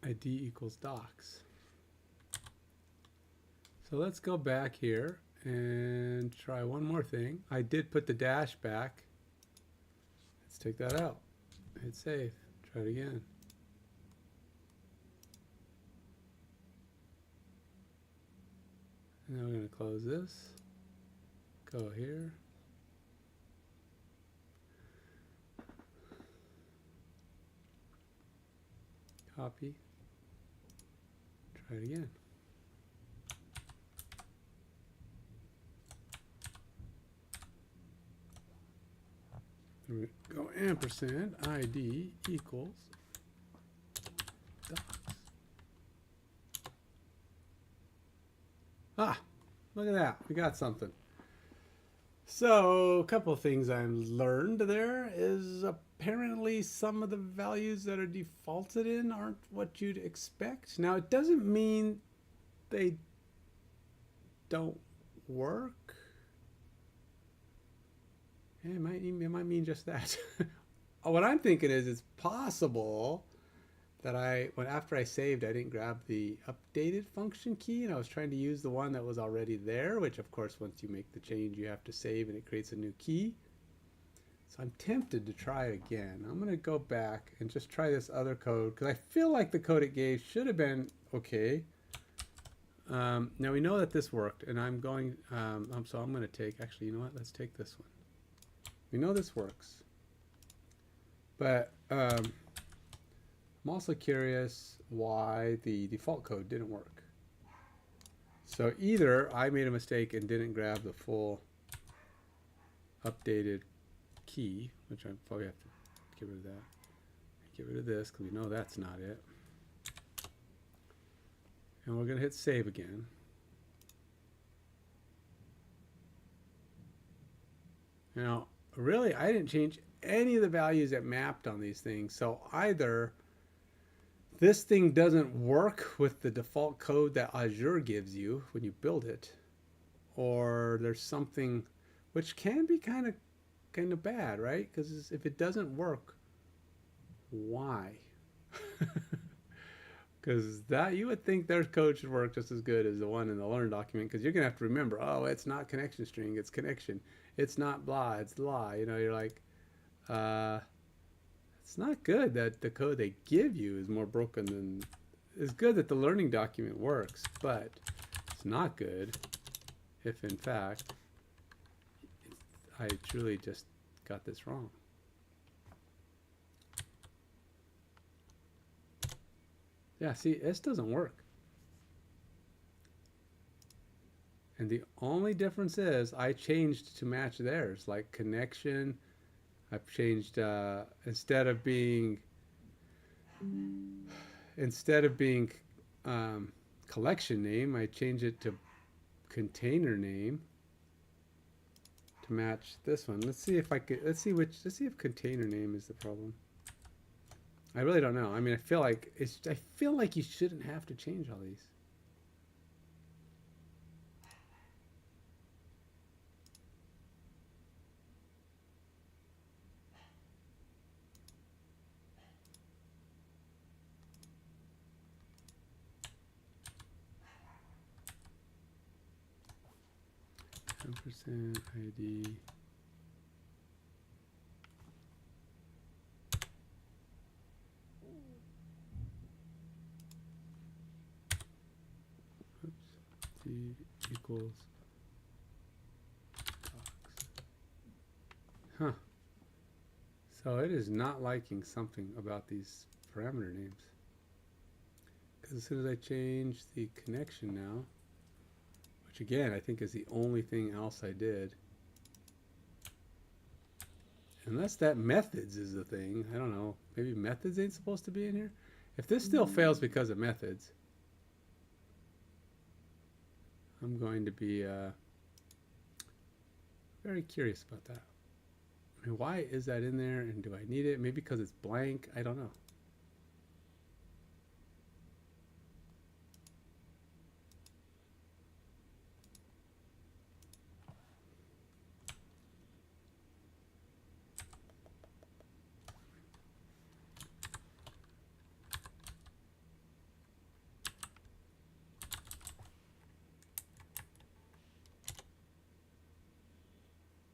ID equals docs. So let's go back here and try one more thing. I did put the dash back. Let's take that out. Hit save. Try it again. And then we're going to close this. Go here. Copy. Try it again. There we go. Ampersand ID equals docs. Ah, look at that. We got something. So, a couple of things I learned there is apparently some of the values that are defaulted in aren't what you'd expect. Now, it doesn't mean they don't work. Yeah, it might mean just that. What I'm thinking is it's possible that after I saved, I didn't grab the updated function key, and I was trying to use the one that was already there, which of course once you make the change you have to save and it creates a new key. So I'm tempted to try it again. I'm going to go back and just try this other code because I feel like the code it gave should have been okay. Now we know that this worked, and I'm going, so I'm going to take, actually, you know what, let's take this one. We know this works, but I'm also curious why the default code didn't work. So either I made a mistake and didn't grab the full updated key, which I probably have to get rid of that. Get rid of this because we know that's not it. And we're going to hit save again. Now, really, I didn't change any of the values that mapped on these things. So either this thing doesn't work with the default code that Azure gives you when you build it, or there's something which can be kind of bad, right? Because if it doesn't work, why? Because that, you would think their code should work just as good as the one in the learn document, because you're gonna have to remember, oh, it's not connection string, it's connection. It's not blah, it's blah. You know, you're like, it's not good that the code they give you is more broken than. It's good that the learning document works, but it's not good if in fact I truly just got this wrong. Yeah, see, this doesn't work. And the only difference is I changed to match theirs, like connection. I've changed instead of being collection name, I changed it to container name to match this one. Let's see if I could. Let's see if container name is the problem. I really don't know. I mean, I feel like you shouldn't have to change all these. %, ID. Oops. D equals docs. Huh. So it is not liking something about these parameter names. Because as soon as I change the connection now, which again I think is the only thing else I did, Unless that methods is the thing. I don't know. Maybe methods ain't supposed to be in here? If this still fails because of methods, I'm going to be very curious about that. I mean, why is that in there, and do I need it? Maybe because it's blank. I don't know.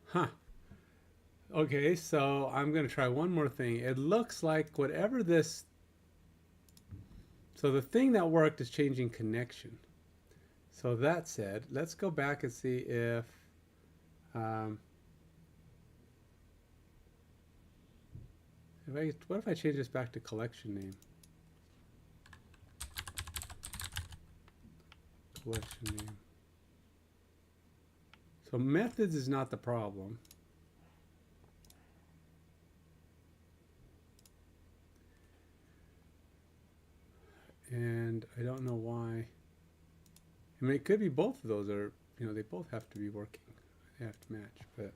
Huh. Okay, so I'm going to try one more thing. It looks like whatever this... So the thing that worked is changing connection. So that said, let's go back and see if... what if I change this back to collection name? Collection name. So methods is not the problem. And I don't know why. I mean, it could be both of those are, you know, they both have to be working. They have to match, but.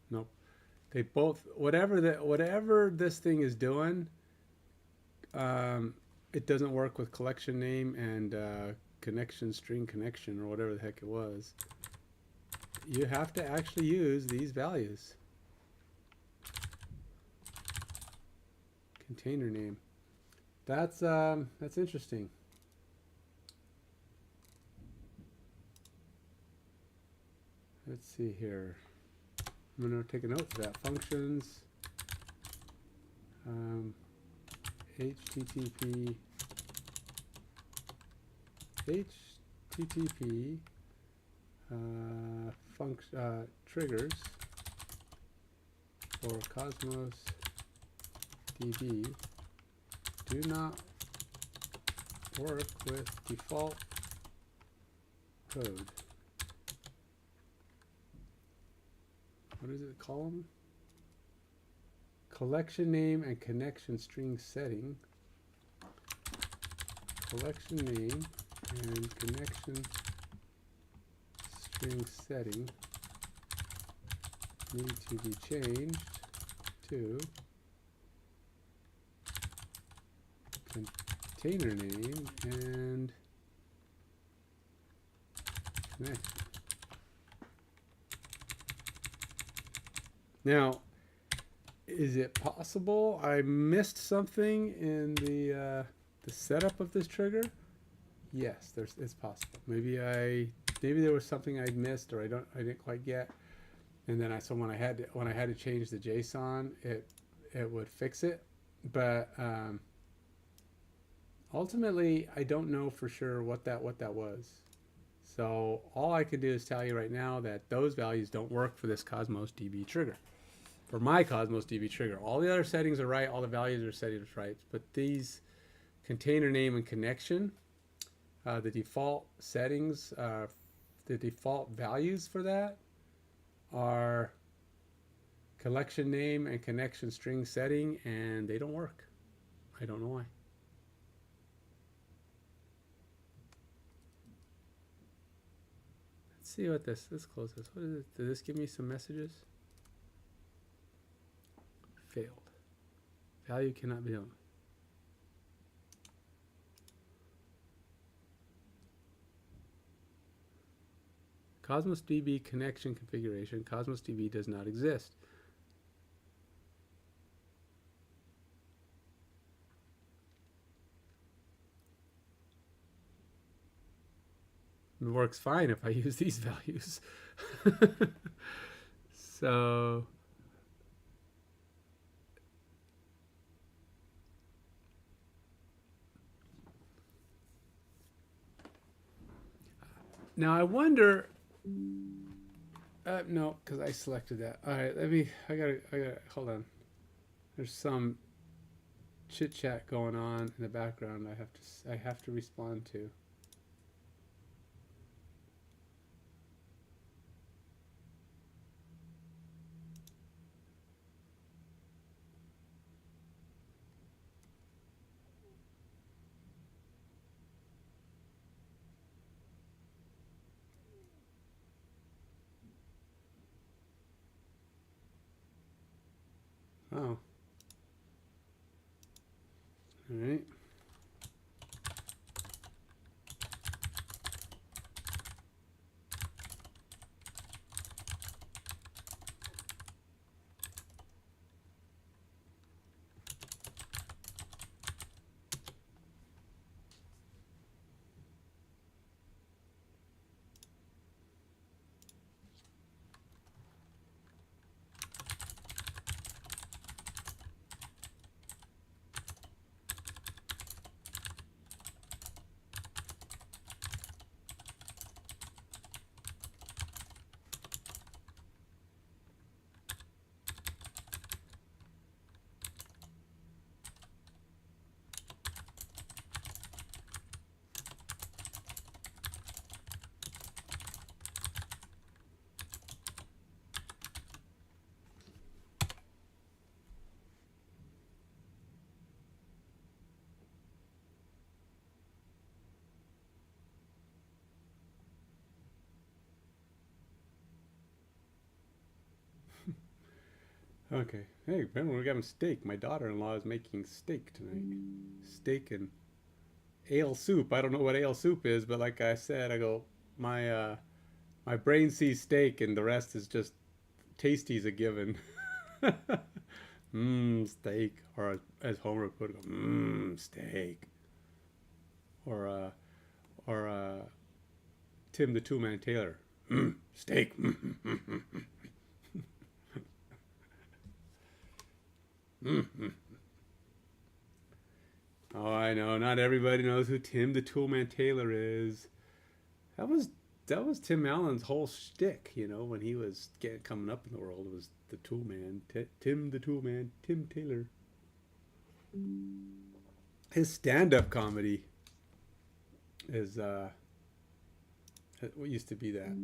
Nope. They both, whatever this thing is doing, it doesn't work with collection name and connection string connection or whatever the heck it was. You have to actually use these values. Container name. That's interesting. Let's see here. I'm going to take a note for that. Functions. HTTP triggers for Cosmos DB do not work with default code. What is it called? Collection name and connection string setting. Collection name and connection string setting need to be changed to container name and connection. Now, is it possible I missed something in the setup of this trigger? Yes, it's possible. Maybe there was something I'd missed or I didn't quite get, and then when I had to change the JSON, it would fix it. But ultimately, I don't know for sure what that was. So all I can do is tell you right now that those values don't work for this Cosmos DB trigger. For my Cosmos DB trigger, all the other settings are right, all the values are set right, but these container name and connection, the default settings, the default values for that are collection name and connection string setting, and they don't work. I don't know why. Let's see what let's close this. What is it? Did this give me some messages? Failed. Value cannot be known. Cosmos DB connection configuration. Cosmos DB does not exist. It works fine if I use these values. So now I wonder. No, because I selected that. All right, I gotta hold on. There's some chit chat going on in the background. I have to respond to. Oh. All right. Okay. Hey, remember we're having steak. My daughter-in-law is making steak tonight. Steak and ale soup. I don't know what ale soup is, but like I said, I go my brain sees steak and the rest is just tasty's a given. Steak. Or as Homer would put it, steak. Or Tim the Two Man Taylor. Steak. Oh, I know. Not everybody knows who Tim the Toolman Taylor is. That was Tim Allen's whole shtick, you know, when he was coming up in the world. It was the Toolman, Tim the Toolman, Tim Taylor. His stand-up comedy is what used to be that.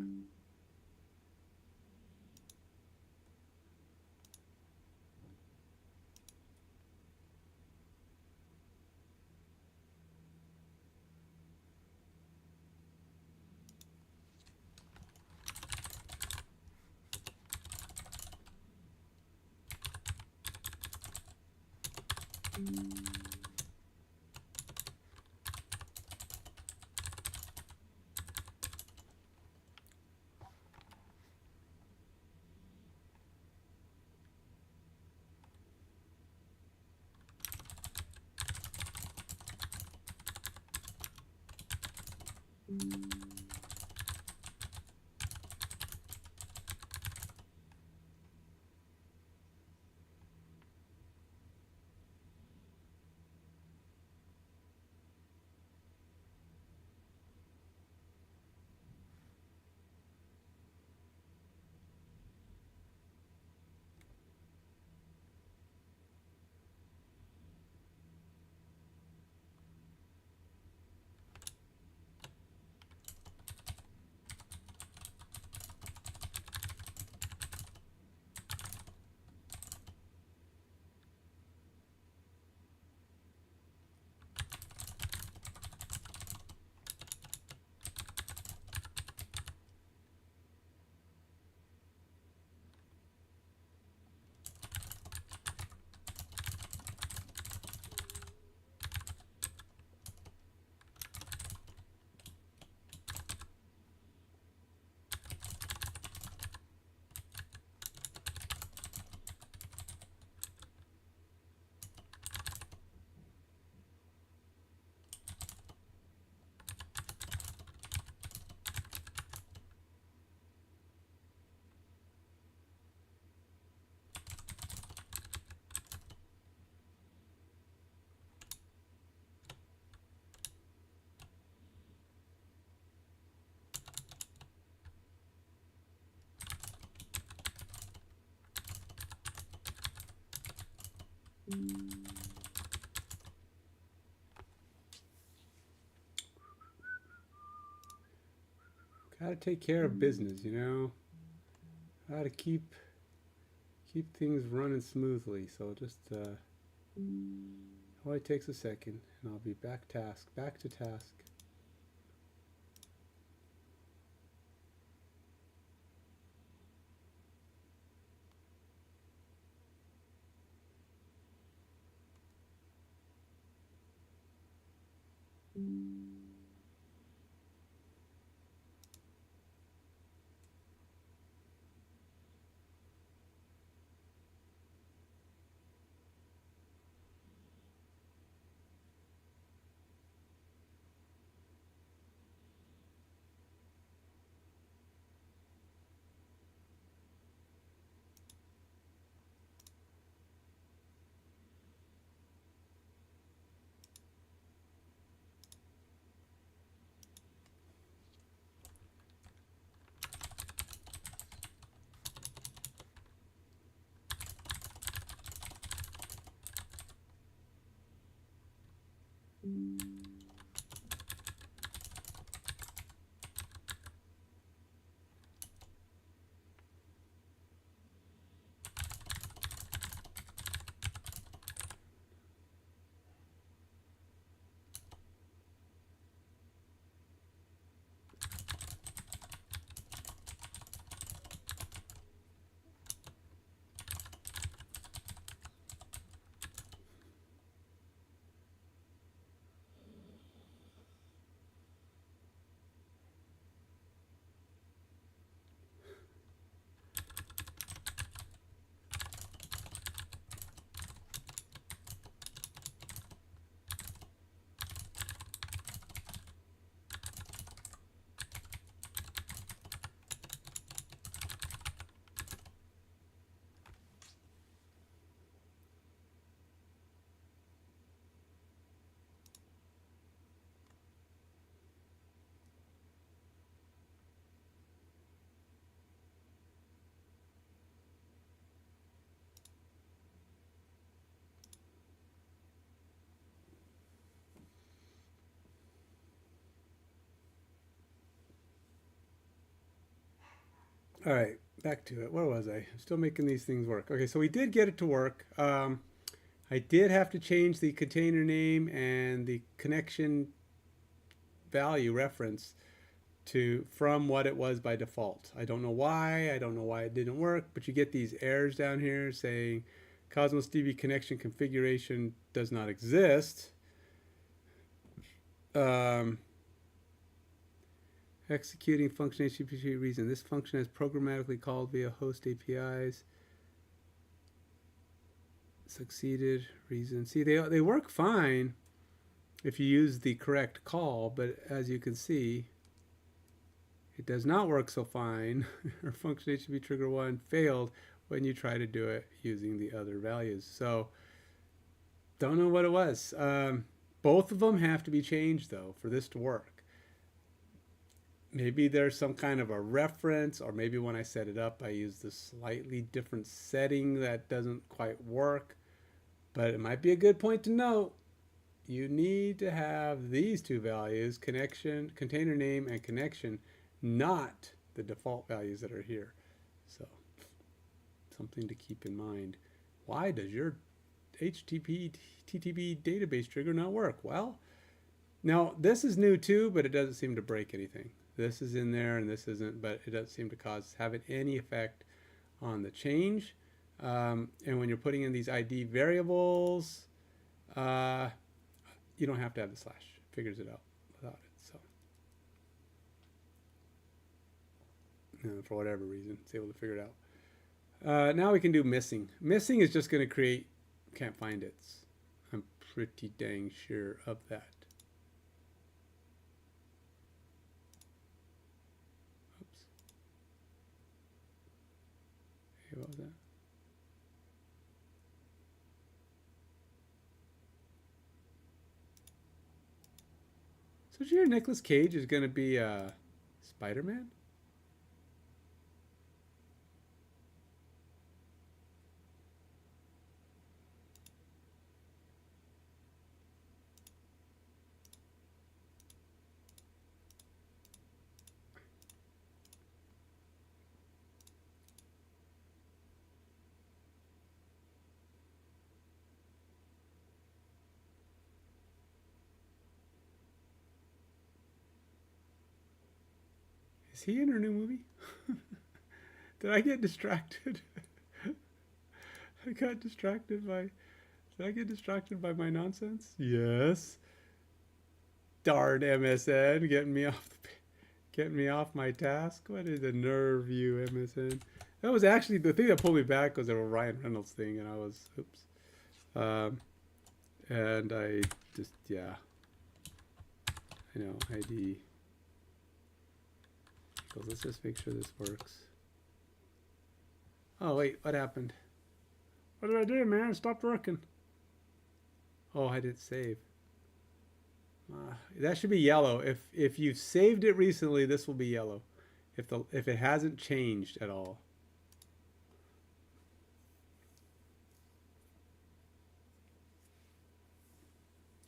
how to take care of business, you know, how to keep things running smoothly. So just only takes a second, and I'll be back to task. All right, back to it. Where was I? I'm still making these things work. Okay, so we did get it to work. I did have to change the container name and the connection value reference to from what it was by default. I don't know why. I don't know why it didn't work, but you get these errors down here saying Cosmos DB connection configuration does not exist. Executing function HTTP reason. This function is programmatically called via host APIs. Succeeded reason. See, they work fine if you use the correct call, but as you can see, it does not work so fine. Or function HTTP trigger 1 failed when you try to do it using the other values. So don't know what it was. Both of them have to be changed though for this to work. Maybe there's some kind of a reference, or maybe when I set it up, I used a slightly different setting that doesn't quite work. But it might be a good point to note. You need to have these two values, connection, container name, and connection, not the default values that are here. So something to keep in mind. Why does your HTTP TTP database trigger not work? Well, now this is new too, but it doesn't seem to break anything. This is in there and this isn't, but it doesn't seem to have any effect on the change. And when you're putting in these ID variables, you don't have to have the slash. It figures it out without it. So for whatever reason, it's able to figure it out. Now we can do missing. Missing is just going to create can't find it. I'm pretty dang sure of that. What was that? So your Nicolas Cage is going to be Spider-Man? he in her new movie? Did I get distracted? Did I get distracted by my nonsense? Yes. Darn MSN, getting me off my task. What is the nerve, you MSN? That was actually the thing that pulled me back was a Ryan Reynolds thing, and I was oops. And I just I know ID. So let's just make sure this works. Oh wait, what happened? What did I do, man? It stopped working. Oh, I didn't save. That should be yellow. If you've saved it recently, this will be yellow. If it hasn't changed at all.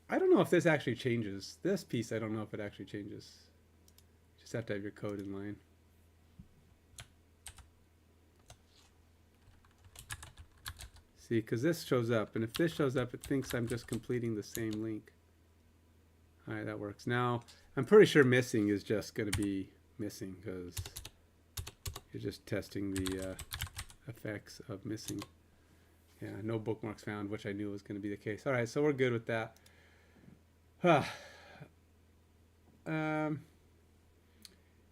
I don't know if this actually changes. This piece, I don't know if it actually changes. You just have to have your code in line. See, because this shows up, and if this shows up, it thinks I'm just completing the same link. All right, that works. Now, I'm pretty sure missing is just going to be missing because you're just testing the effects of missing. Yeah, no bookmarks found, which I knew was going to be the case. All right, so we're good with that.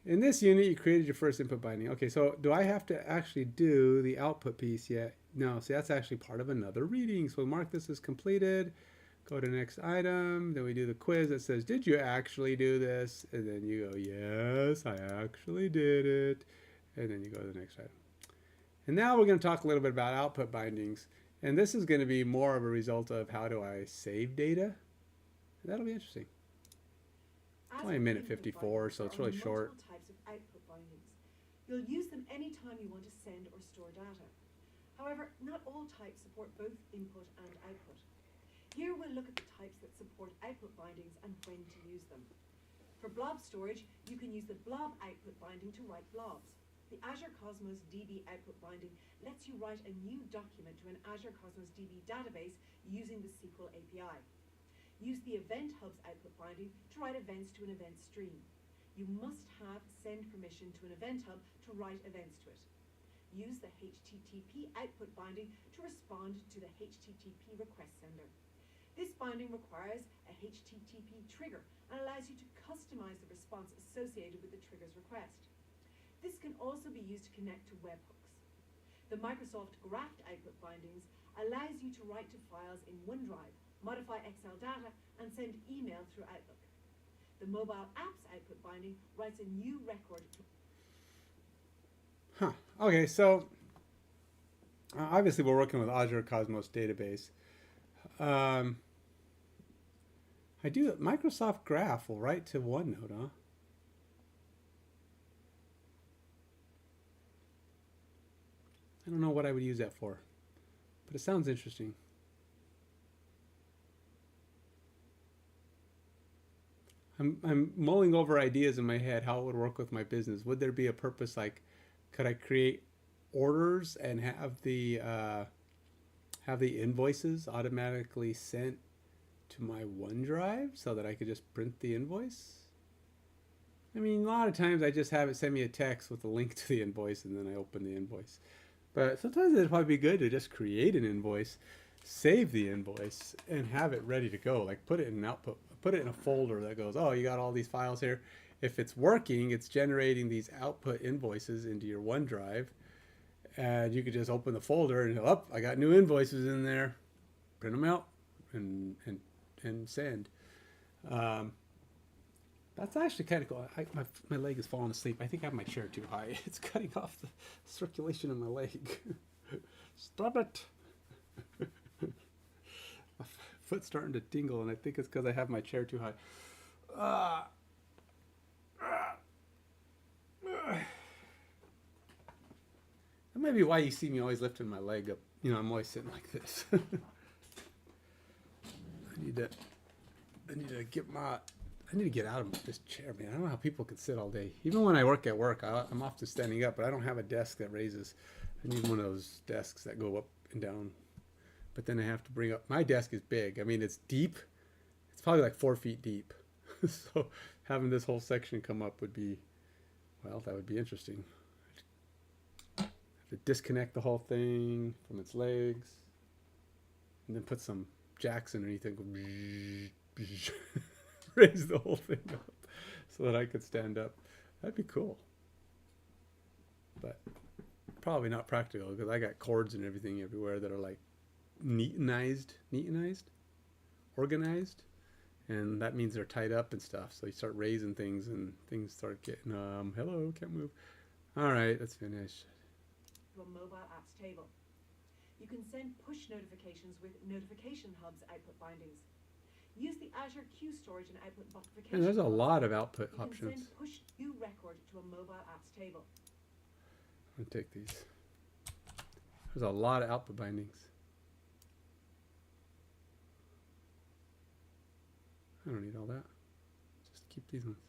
In this unit, you created your first input binding. Okay, so do I have to actually do the output piece yet? No, see, that's actually part of another reading. So mark this as completed. Go to next item. Then we do the quiz that says, did you actually do this? And then you go, yes, I actually did it. And then you go to the next item. And now we're going to talk a little bit about output bindings. And this is going to be more of a result of how do I save data. That'll be interesting. Only a minute 54, so it's really short. Types of output bindings. You'll use them anytime you want to send or store data. However, not all types support both input and output. Here we'll look at the types that support output bindings and when to use them. For blob storage, you can use the blob output binding to write blobs. The Azure Cosmos DB output binding lets you write a new document to an Azure Cosmos DB database using the SQL API. Use the Event Hub's output binding to write events to an event stream. You must have send permission to an Event Hub to write events to it. Use the HTTP output binding to respond to the HTTP request sender. This binding requires a HTTP trigger and allows you to customize the response associated with the trigger's request. This can also be used to connect to webhooks. The Microsoft Graph output bindings allows you to write to files in OneDrive, modify Excel data, and send email through Outlook. The mobile apps output binding writes a new record. Okay, so obviously we're working with Azure Cosmos database. I do Microsoft Graph will write to OneNote, huh? I don't know what I would use that for, but it sounds interesting. I'm mulling over ideas in my head how it would work with my business. Would there be a purpose, like could I create orders and have the invoices automatically sent to my OneDrive so that I could just print the invoice? I mean, a lot of times I just have it send me a text with a link to the invoice and then I open the invoice. But sometimes it'd probably be good to just create an invoice, save the invoice, and have it ready to go. Like put it in an output, put it in a folder that goes, oh, you got all these files here. If it's working, it's generating these output invoices into your OneDrive. And you could just open the folder and, oh, I got new invoices in there. Print them out and send. That's actually kind of cool. My leg is falling asleep. I think I have my chair too high. It's cutting off the circulation in my leg. Stop it. My foot's starting to tingle, and I think it's because I have my chair too high. That might be why you see me always lifting my leg up. You know, I'm always sitting like this. I need to get out of this chair, man. I don't know how people can sit all day. Even when I work at work, I'm often standing up, but I don't have a desk that raises. I need one of those desks that go up and down. But then I have to bring up, my desk is big. I mean, it's deep. It's probably like 4 feet deep. So having this whole section come up would be Well, that would be interesting. Have to disconnect the whole thing from its legs, and then put some jacks underneath it, and go raise the whole thing up so that I could stand up. That'd be cool, but probably not practical because I got cords and everything everywhere that are like neatonized, organized, and that means they're tied up and stuff. So you start raising things and things start getting hello, can't move. All right, let's finish. To a mobile apps table. You can send push notifications with notification hubs output bindings. Use the Azure Queue storage and output notification. And there's a hubs. lot of output You options. can send push queue record to a mobile apps table. I'm gonna take these. There's a lot of output bindings. I don't need all that. Just keep these ones.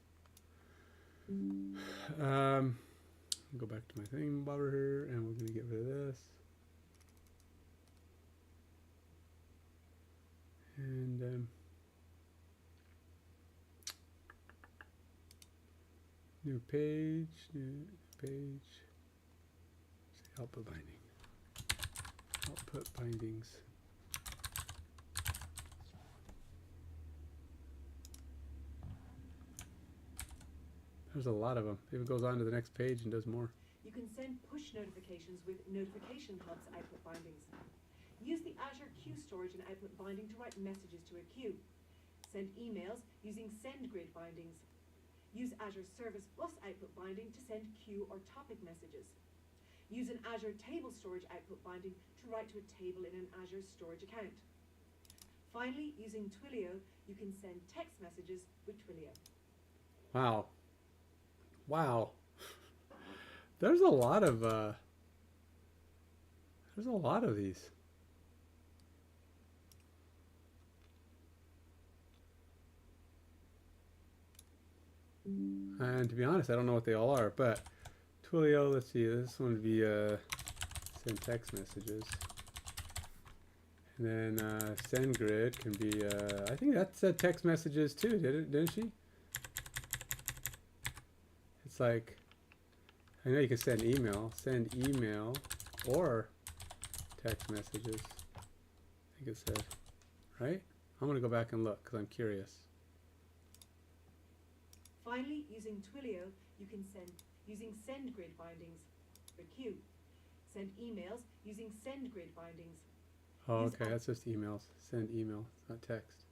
Go back to my thing bobber here, and we're gonna get rid of this. And new page, say output binding. Output bindings. There's a lot of them. It goes on to the next page and does more. You can send push notifications with notification hubs output bindings. Use the Azure Queue storage and output binding to write messages to a queue. Send emails using send grid bindings. Use Azure Service Bus output binding to send queue or topic messages. Use an Azure Table Storage output binding to write to a table in an Azure Storage account. Finally, using Twilio, you can send text messages with Twilio. Wow. Wow. There's a lot of these. And to be honest, I don't know what they all are, but Twilio, let's see, this one would be send text messages. And then SendGrid can be, I think that said text messages too, didn't she? It's like, I know you can send email or text messages. I think it said, right? I'm going to go back and look because I'm curious. Finally, using Twilio, you can send using send grid bindings for queue. Send emails using send grid bindings. Oh, okay, that's just emails. Send email, not text.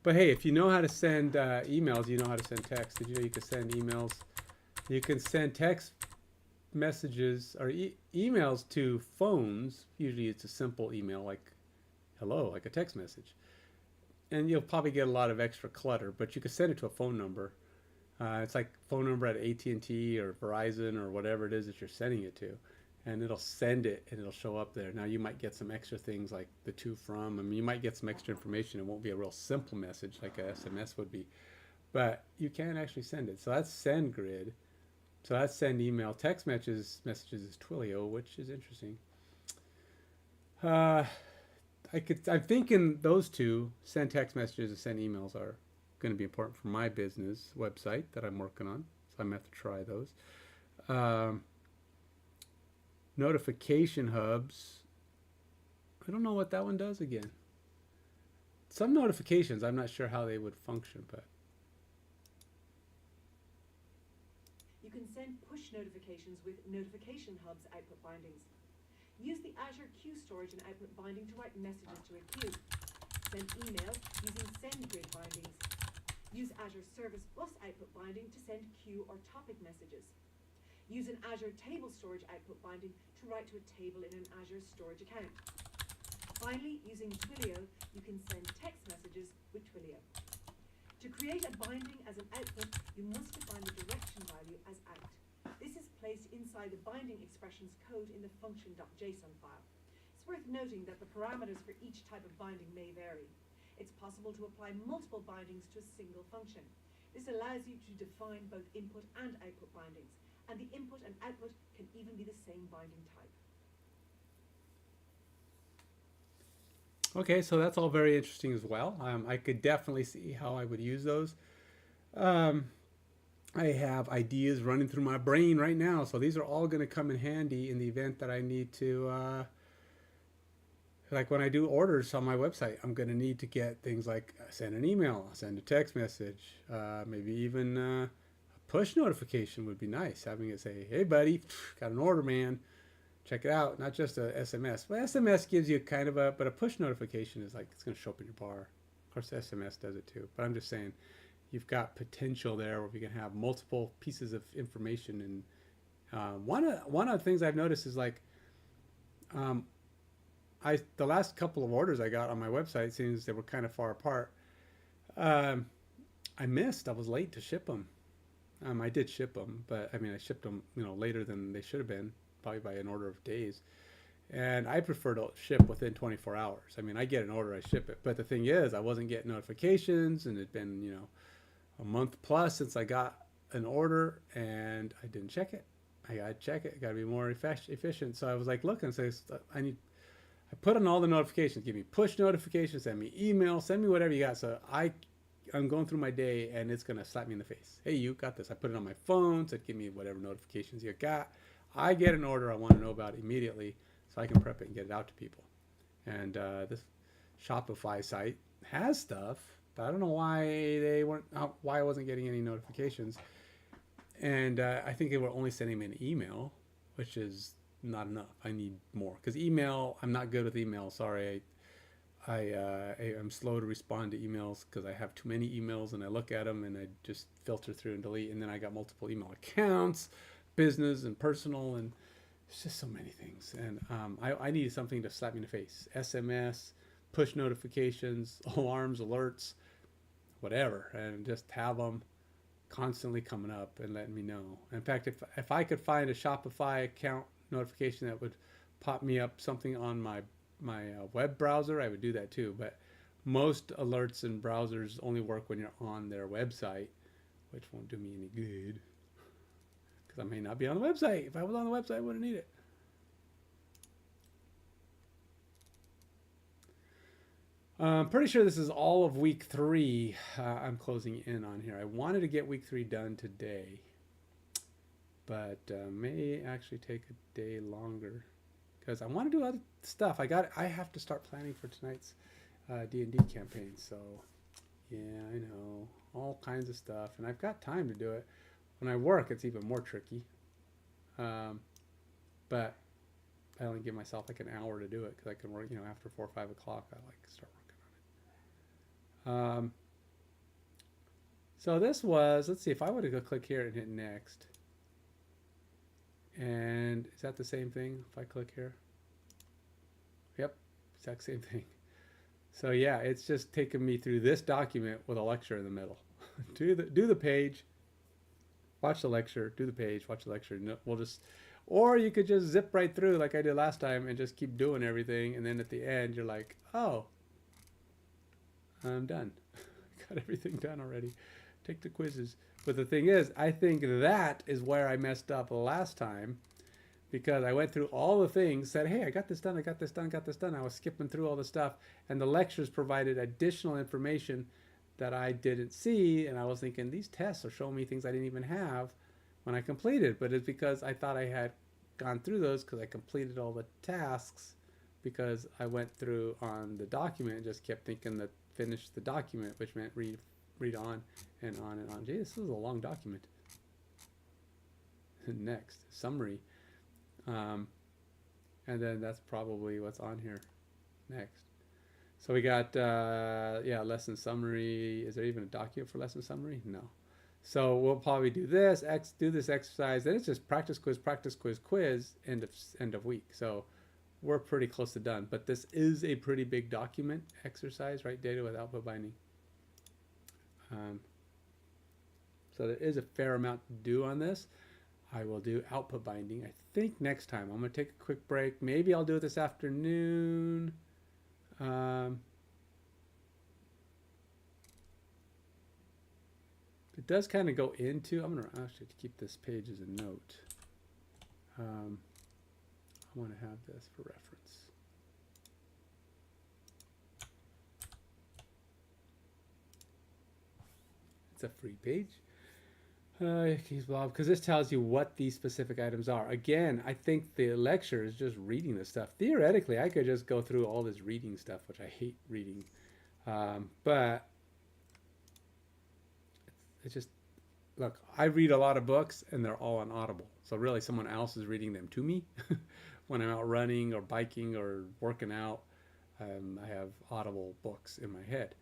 But hey, if you know how to send emails, you know how to send text. Did you know you can send emails? You can send text messages or emails to phones. Usually it's a simple email like hello, like a text message. And you'll probably get a lot of extra clutter, but you can send it to a phone number. It's like phone number at AT&T or Verizon or whatever it is that you're sending it to. And it'll send it and it'll show up there. Now you might get some extra things like the to from. I mean, you might get some extra information. It won't be a real simple message like a SMS would be. But you can actually send it. So that's SendGrid. So that's send email. Text messages is Twilio, which is interesting. I'm thinking those two, send text messages and send emails, are going to be important for my business website that I'm working on. So I'm going to have to try those. Notification hubs. I don't know what that one does again. Some notifications, I'm not sure how they would function, but. You can send push notifications with notification hubs output bindings. Use the Azure Queue storage and output binding to write messages to a queue. Send emails using send grid bindings. Use Azure Service Bus output binding to send queue or topic messages. Use an Azure Table Storage output binding to write to a table in an Azure Storage account. Finally, using Twilio, you can send text messages with Twilio. To create a binding as an output, you must define the direction value as out. This is placed inside the binding expressions code in the function.json file. It's worth noting that the parameters for each type of binding may vary. It's possible to apply multiple bindings to a single function. This allows you to define both input and output bindings, and the input and output can even be the same binding type. Okay, so that's all very interesting as well. I could definitely see how I would use those. I have ideas running through my brain right now. So these are all going to come in handy in the event that I need to, like when I do orders on my website, I'm going to need to get things like send an email, send a text message, maybe even a push notification would be nice. Having it say, hey, buddy, got an order, man. Check it out. Not just a SMS. But SMS gives you kind of but a push notification is like, it's going to show up in your bar. Of course, SMS does it too. But I'm just saying, you've got potential there where we can have multiple pieces of information. And one of the things I've noticed is like, the last couple of orders I got on my website, since they were kind of far apart, I was late to ship them. I did ship them, but I mean, I shipped them, later than they should have been, probably by an order of days. And I prefer to ship within 24 hours. I mean, I get an order, I ship it. But the thing is, I wasn't getting notifications, and it'd been, a month plus since I got an order, and I didn't check it. I gotta check it. Gotta be more efficient. So I was like, look, and say, I put on all the notifications. Give me push notifications, send me email, send me whatever you got. So I'm going through my day, and it's gonna slap me in the face. Hey, you got this. I put it on my phone, so give me whatever notifications you got. I get an order I want to know about immediately, so I can prep it and get it out to people. And this Shopify site has stuff, but I don't know why why I wasn't getting any notifications. And I think they were only sending me an email, which is not enough. I need more, because email, I'm not good with email. Sorry, I'm slow to respond to emails because I have too many emails, and I look at them and I just filter through and delete. And then I got multiple email accounts, business and personal, and it's just so many things. And I needed something to slap me in the face. SMS, push notifications, alarms, alerts, whatever, and just have them constantly coming up and letting me know. In fact, if I could find a Shopify account notification that would pop me up something on my web browser, I would do that too. But most alerts and browsers only work when you're on their website, which won't do me any good, because I may not be on the website. If I was on the website, I wouldn't need it. I'm pretty sure this is all of week 3. I'm closing in on here. I wanted to get week 3 done today, but may actually take a day longer because I want to do other stuff. I have to start planning for tonight's D&D campaign. So yeah, I know, all kinds of stuff, and I've got time to do it. When I work, it's even more tricky. But I only give myself like an hour to do it because I can work, after 4 or 5 o'clock, I like start working on it. So this was, let's see, if I were to go click here and hit next, and is that the same thing if I click here? Yep, exact same thing. So yeah, it's just taking me through this document with a lecture in the middle. do the page, watch the lecture, do the page, watch the lecture. No, or you could just zip right through like I did last time and just keep doing everything, and then at the end you're like, oh, I'm done. Got everything done already. Take the quizzes. But the thing is, I think that is where I messed up last time, because I went through all the things, said, hey, I got this done, I got this done, got this done. I was skipping through all the stuff, and the lectures provided additional information that I didn't see, and I was thinking, these tests are showing me things I didn't even have when I completed. But it's because I thought I had gone through those because I completed all the tasks, because I went through on the document and just kept thinking that finish the document, which meant read on and on and on. Gee, this is a long document. Next, summary. And then that's probably what's on here next. So we got, lesson summary. Is there even a document for lesson summary? No. So we'll probably do this, do this exercise. Then it's just practice, quiz, end of week. So we're pretty close to done. But this is a pretty big document exercise, right? Data with output binding. So there is a fair amount to do on this. I will do output binding, I think, next time. I'm going to take a quick break. Maybe I'll do it this afternoon. It does kind of go into, I'm going to actually keep this page as a note. I want to have this for reference. It's a free page. Keys Bob, because this tells you what these specific items are. Again, I think the lecture is just reading this stuff. Theoretically, I could just go through all this reading stuff, which I hate reading. But it's just, look, I read a lot of books and they're all on Audible. So really someone else is reading them to me. When I'm out running or biking or working out, I have Audible books in my head.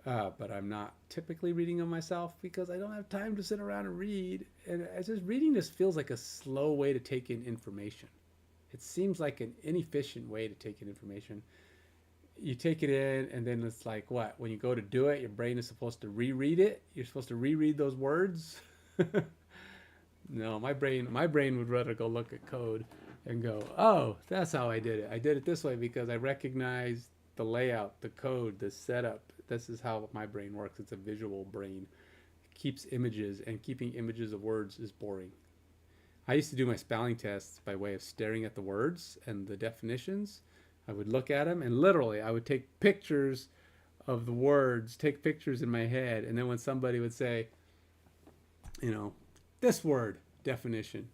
But I'm not typically reading them myself because I don't have time to sit around and read. And it's just reading just feels like a slow way to take in information. It seems like an inefficient way to take in information. You take it in, and then it's like what? When you go to do it, your brain is supposed to reread it. You're supposed to reread those words. No, my brain would rather go look at code and go, oh, that's how I did it. I did it this way because I recognized the layout, the code, the setup. This is how my brain works. It's a visual brain. It keeps images, and keeping images of words is boring. I used to do my spelling tests by way of staring at the words and the definitions. I would look at them, and literally I would take pictures of the words, take pictures in my head, and then when somebody would say, this word definition,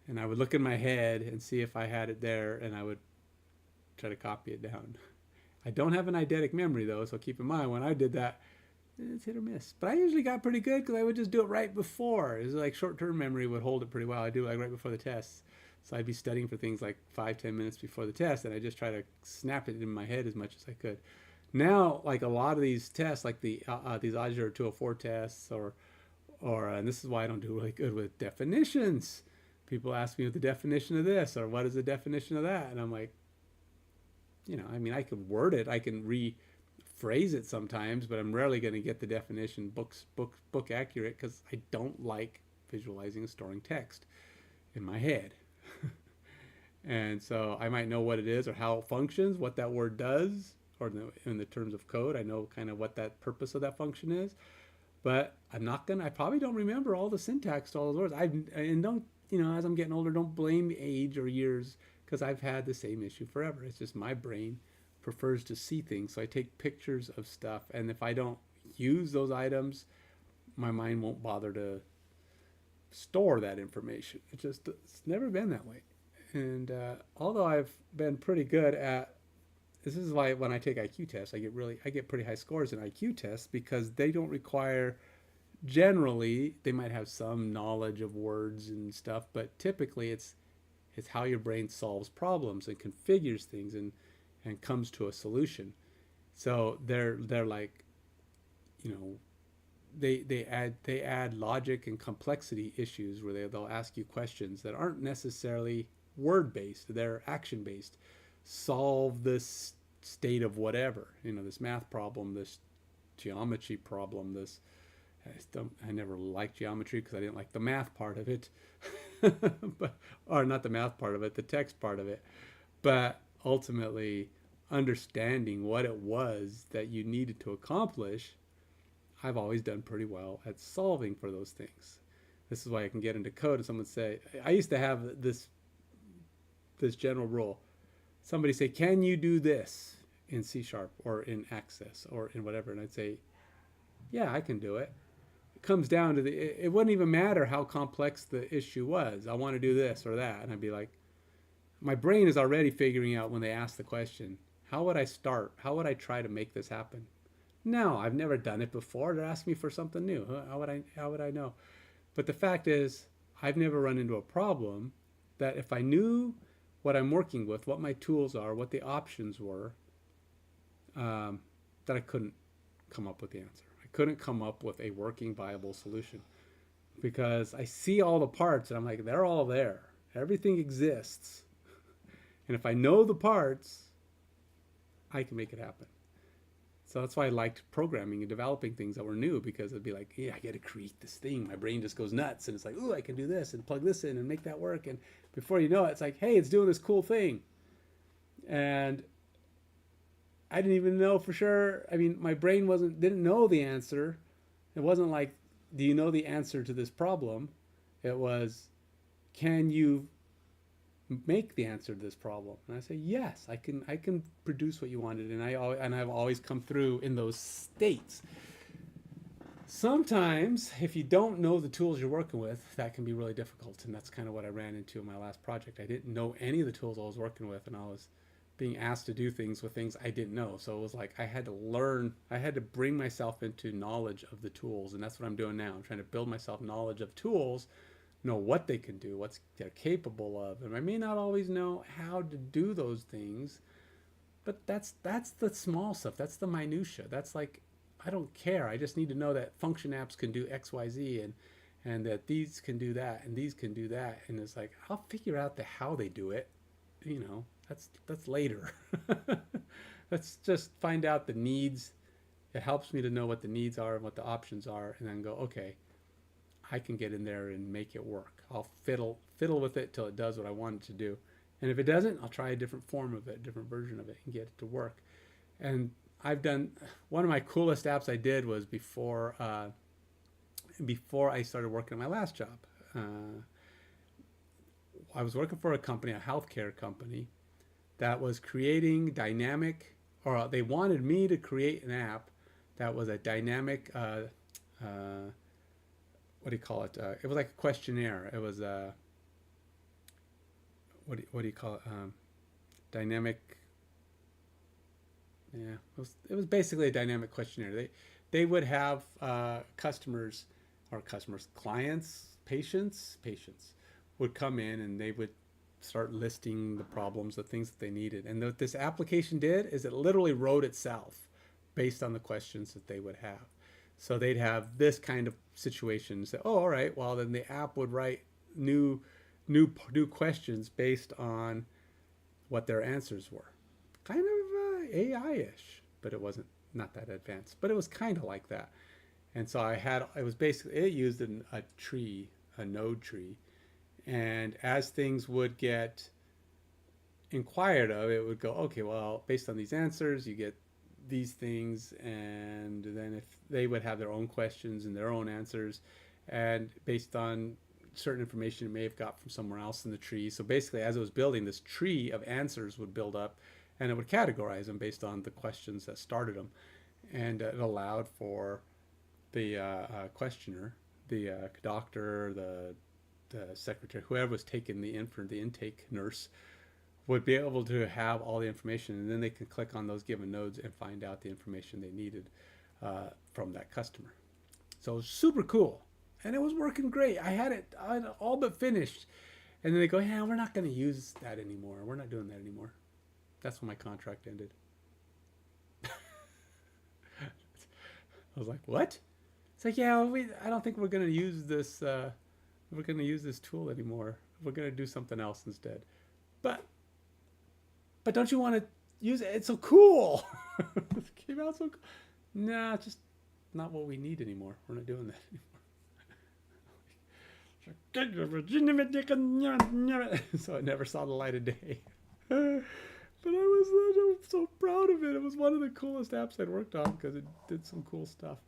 and I would look in my head and see if I had it there, and I would try to copy it down. I don't have an eidetic memory though, so keep in mind when I did that, it's hit or miss. But I usually got pretty good because I would just do it right before. It was like short-term memory would hold it pretty well. I do it like right before the tests. So I'd be studying for things like 5-10 minutes before the test, and I just try to snap it in my head as much as I could. Now, like a lot of these tests, like these Azure 204 tests, or and this is why I don't do really good with definitions. People ask me what the definition of this, or what is the definition of that, and I'm like, I can word it, I can rephrase it sometimes, but I'm rarely going to get the definition book accurate because I don't like visualizing and storing text in my head. And so I might know what it is or how it functions, what that word does, or in the terms of code, I know kind of what that purpose of that function is. But I probably don't remember all the syntax to all those words. As I'm getting older, don't blame age or years, because I've had the same issue forever. It's just my brain prefers to see things. So I take pictures of stuff, and if I don't use those items, my mind won't bother to store that information. It's never been that way. And although I've been pretty good at, this is why when I take IQ tests, I get pretty high scores in IQ tests, because they don't require, generally, they might have some knowledge of words and stuff, but typically it's how your brain solves problems and configures things and comes to a solution. So they're like, they add logic and complexity issues where they'll ask you questions that aren't necessarily word based, they're action based. Solve this state of whatever, this math problem, this geometry problem, I never liked geometry because I didn't like the math part of it. Or not the math part of it, the text part of it. But ultimately, understanding what it was that you needed to accomplish, I've always done pretty well at solving for those things. This is why I can get into code and someone say, I used to have this general rule. Somebody say, can you do this in C# or in Access or in whatever? And I'd say, yeah, I can do it. Comes down to it wouldn't even matter how complex the issue was. I want to do this or that. And I'd be like, my brain is already figuring out when they ask the question, how would I start? How would I try to make this happen? No, I've never done it before. They're asking me for something new. How would I know? But the fact is, I've never run into a problem that if I knew what I'm working with, what my tools are, what the options were, that I couldn't come up with the answer. Couldn't come up with a working, viable solution, because I see all the parts and I'm like, they're all there. Everything exists. And if I know the parts, I can make it happen. So that's why I liked programming and developing things that were new, because it'd be like, yeah, I got to create this thing. My brain just goes nuts and it's like, oh, I can do this and plug this in and make that work. And before you know it, it's like, hey, it's doing this cool thing. And I didn't even know for sure. I mean, my brain didn't know the answer. It wasn't like, do you know the answer to this problem? It was, can you make the answer to this problem? And I say, yes, I can produce what you wanted. And I've always come through in those states. Sometimes, if you don't know the tools you're working with, that can be really difficult. And that's kind of what I ran into in my last project. I didn't know any of the tools I was working with, and I was being asked to do things with things I didn't know. So it was like I had to learn, I had to bring myself into knowledge of the tools. And that's what I'm doing now. I'm trying to build myself knowledge of tools, know what they can do, what they're capable of. And I may not always know how to do those things, but that's the small stuff. That's the minutia. That's like, I don't care. I just need to know that function apps can do X, Y, Z, and that these can do that, and these can do that. And it's like, I'll figure out the how they do it. You know, that's later. Let's just find out the needs. It helps me to know what the needs are and what the options are, and then go, okay, I can get in there and make it work. I'll fiddle with it till it does what I want it to do. And if it doesn't, I'll try a different form of it, a different version of it, and get it to work. And I've done, one of my coolest apps I did was before I started working at my last job. I was working for a company, a healthcare company, that was creating dynamic, or they wanted me to create an app that was a dynamic, what do you call it? It was like a questionnaire. It was a, what do you call it? Dynamic. Yeah, it was basically a dynamic questionnaire. They would have clients, patients would come in, and they would start listing the problems, the things that they needed. And what this application did is it literally wrote itself based on the questions that they would have. So they'd have this kind of situation. Say, oh, all right, well then the app would write new questions based on what their answers were. Kind of AI-ish, but it wasn't, not that advanced. But it was kind of like that. And so it was basically, it used a tree, a node tree. And as things would get inquired of, it would go, okay, well, based on these answers, you get these things. And then if they would have their own questions and their own answers, and based on certain information it may have got from somewhere else in the tree. So basically, as it was building, this tree of answers would build up, and it would categorize them based on the questions that started them. And it allowed for the questioner, the doctor, the secretary, whoever was taking the intake nurse, would be able to have all the information, and then they can click on those given nodes and find out the information they needed from that customer. So it was super cool, and it was working great. I had it all but finished, and then they go, yeah, we're not going to use that anymore. We're not doing that anymore. That's when my contract ended. I was like, what? It's like, yeah, I don't think we're going to use this. We're going to use this tool anymore. We're going to do something else instead. But don't you want to use it? It's so cool. It came out so cool. Nah, it's just not what we need anymore. We're not doing that anymore. So it never saw the light of day. But I was so proud of it. It was one of the coolest apps I'd worked on because it did some cool stuff.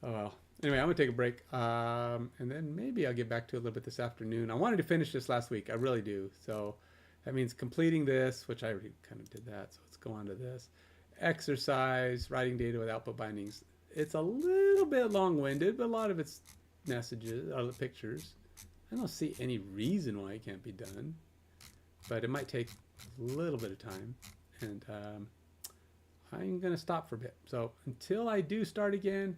Oh well. Anyway, I'm going to take a break, and then maybe I'll get back to it a little bit this afternoon. I wanted to finish this last week. I really do. So that means completing this, which I already kind of did that. So let's go on to this. Exercise, writing data with output bindings. It's a little bit long-winded, but a lot of it's messages, or the pictures. I don't see any reason why it can't be done, but it might take a little bit of time. And I'm going to stop for a bit. So until I do start again,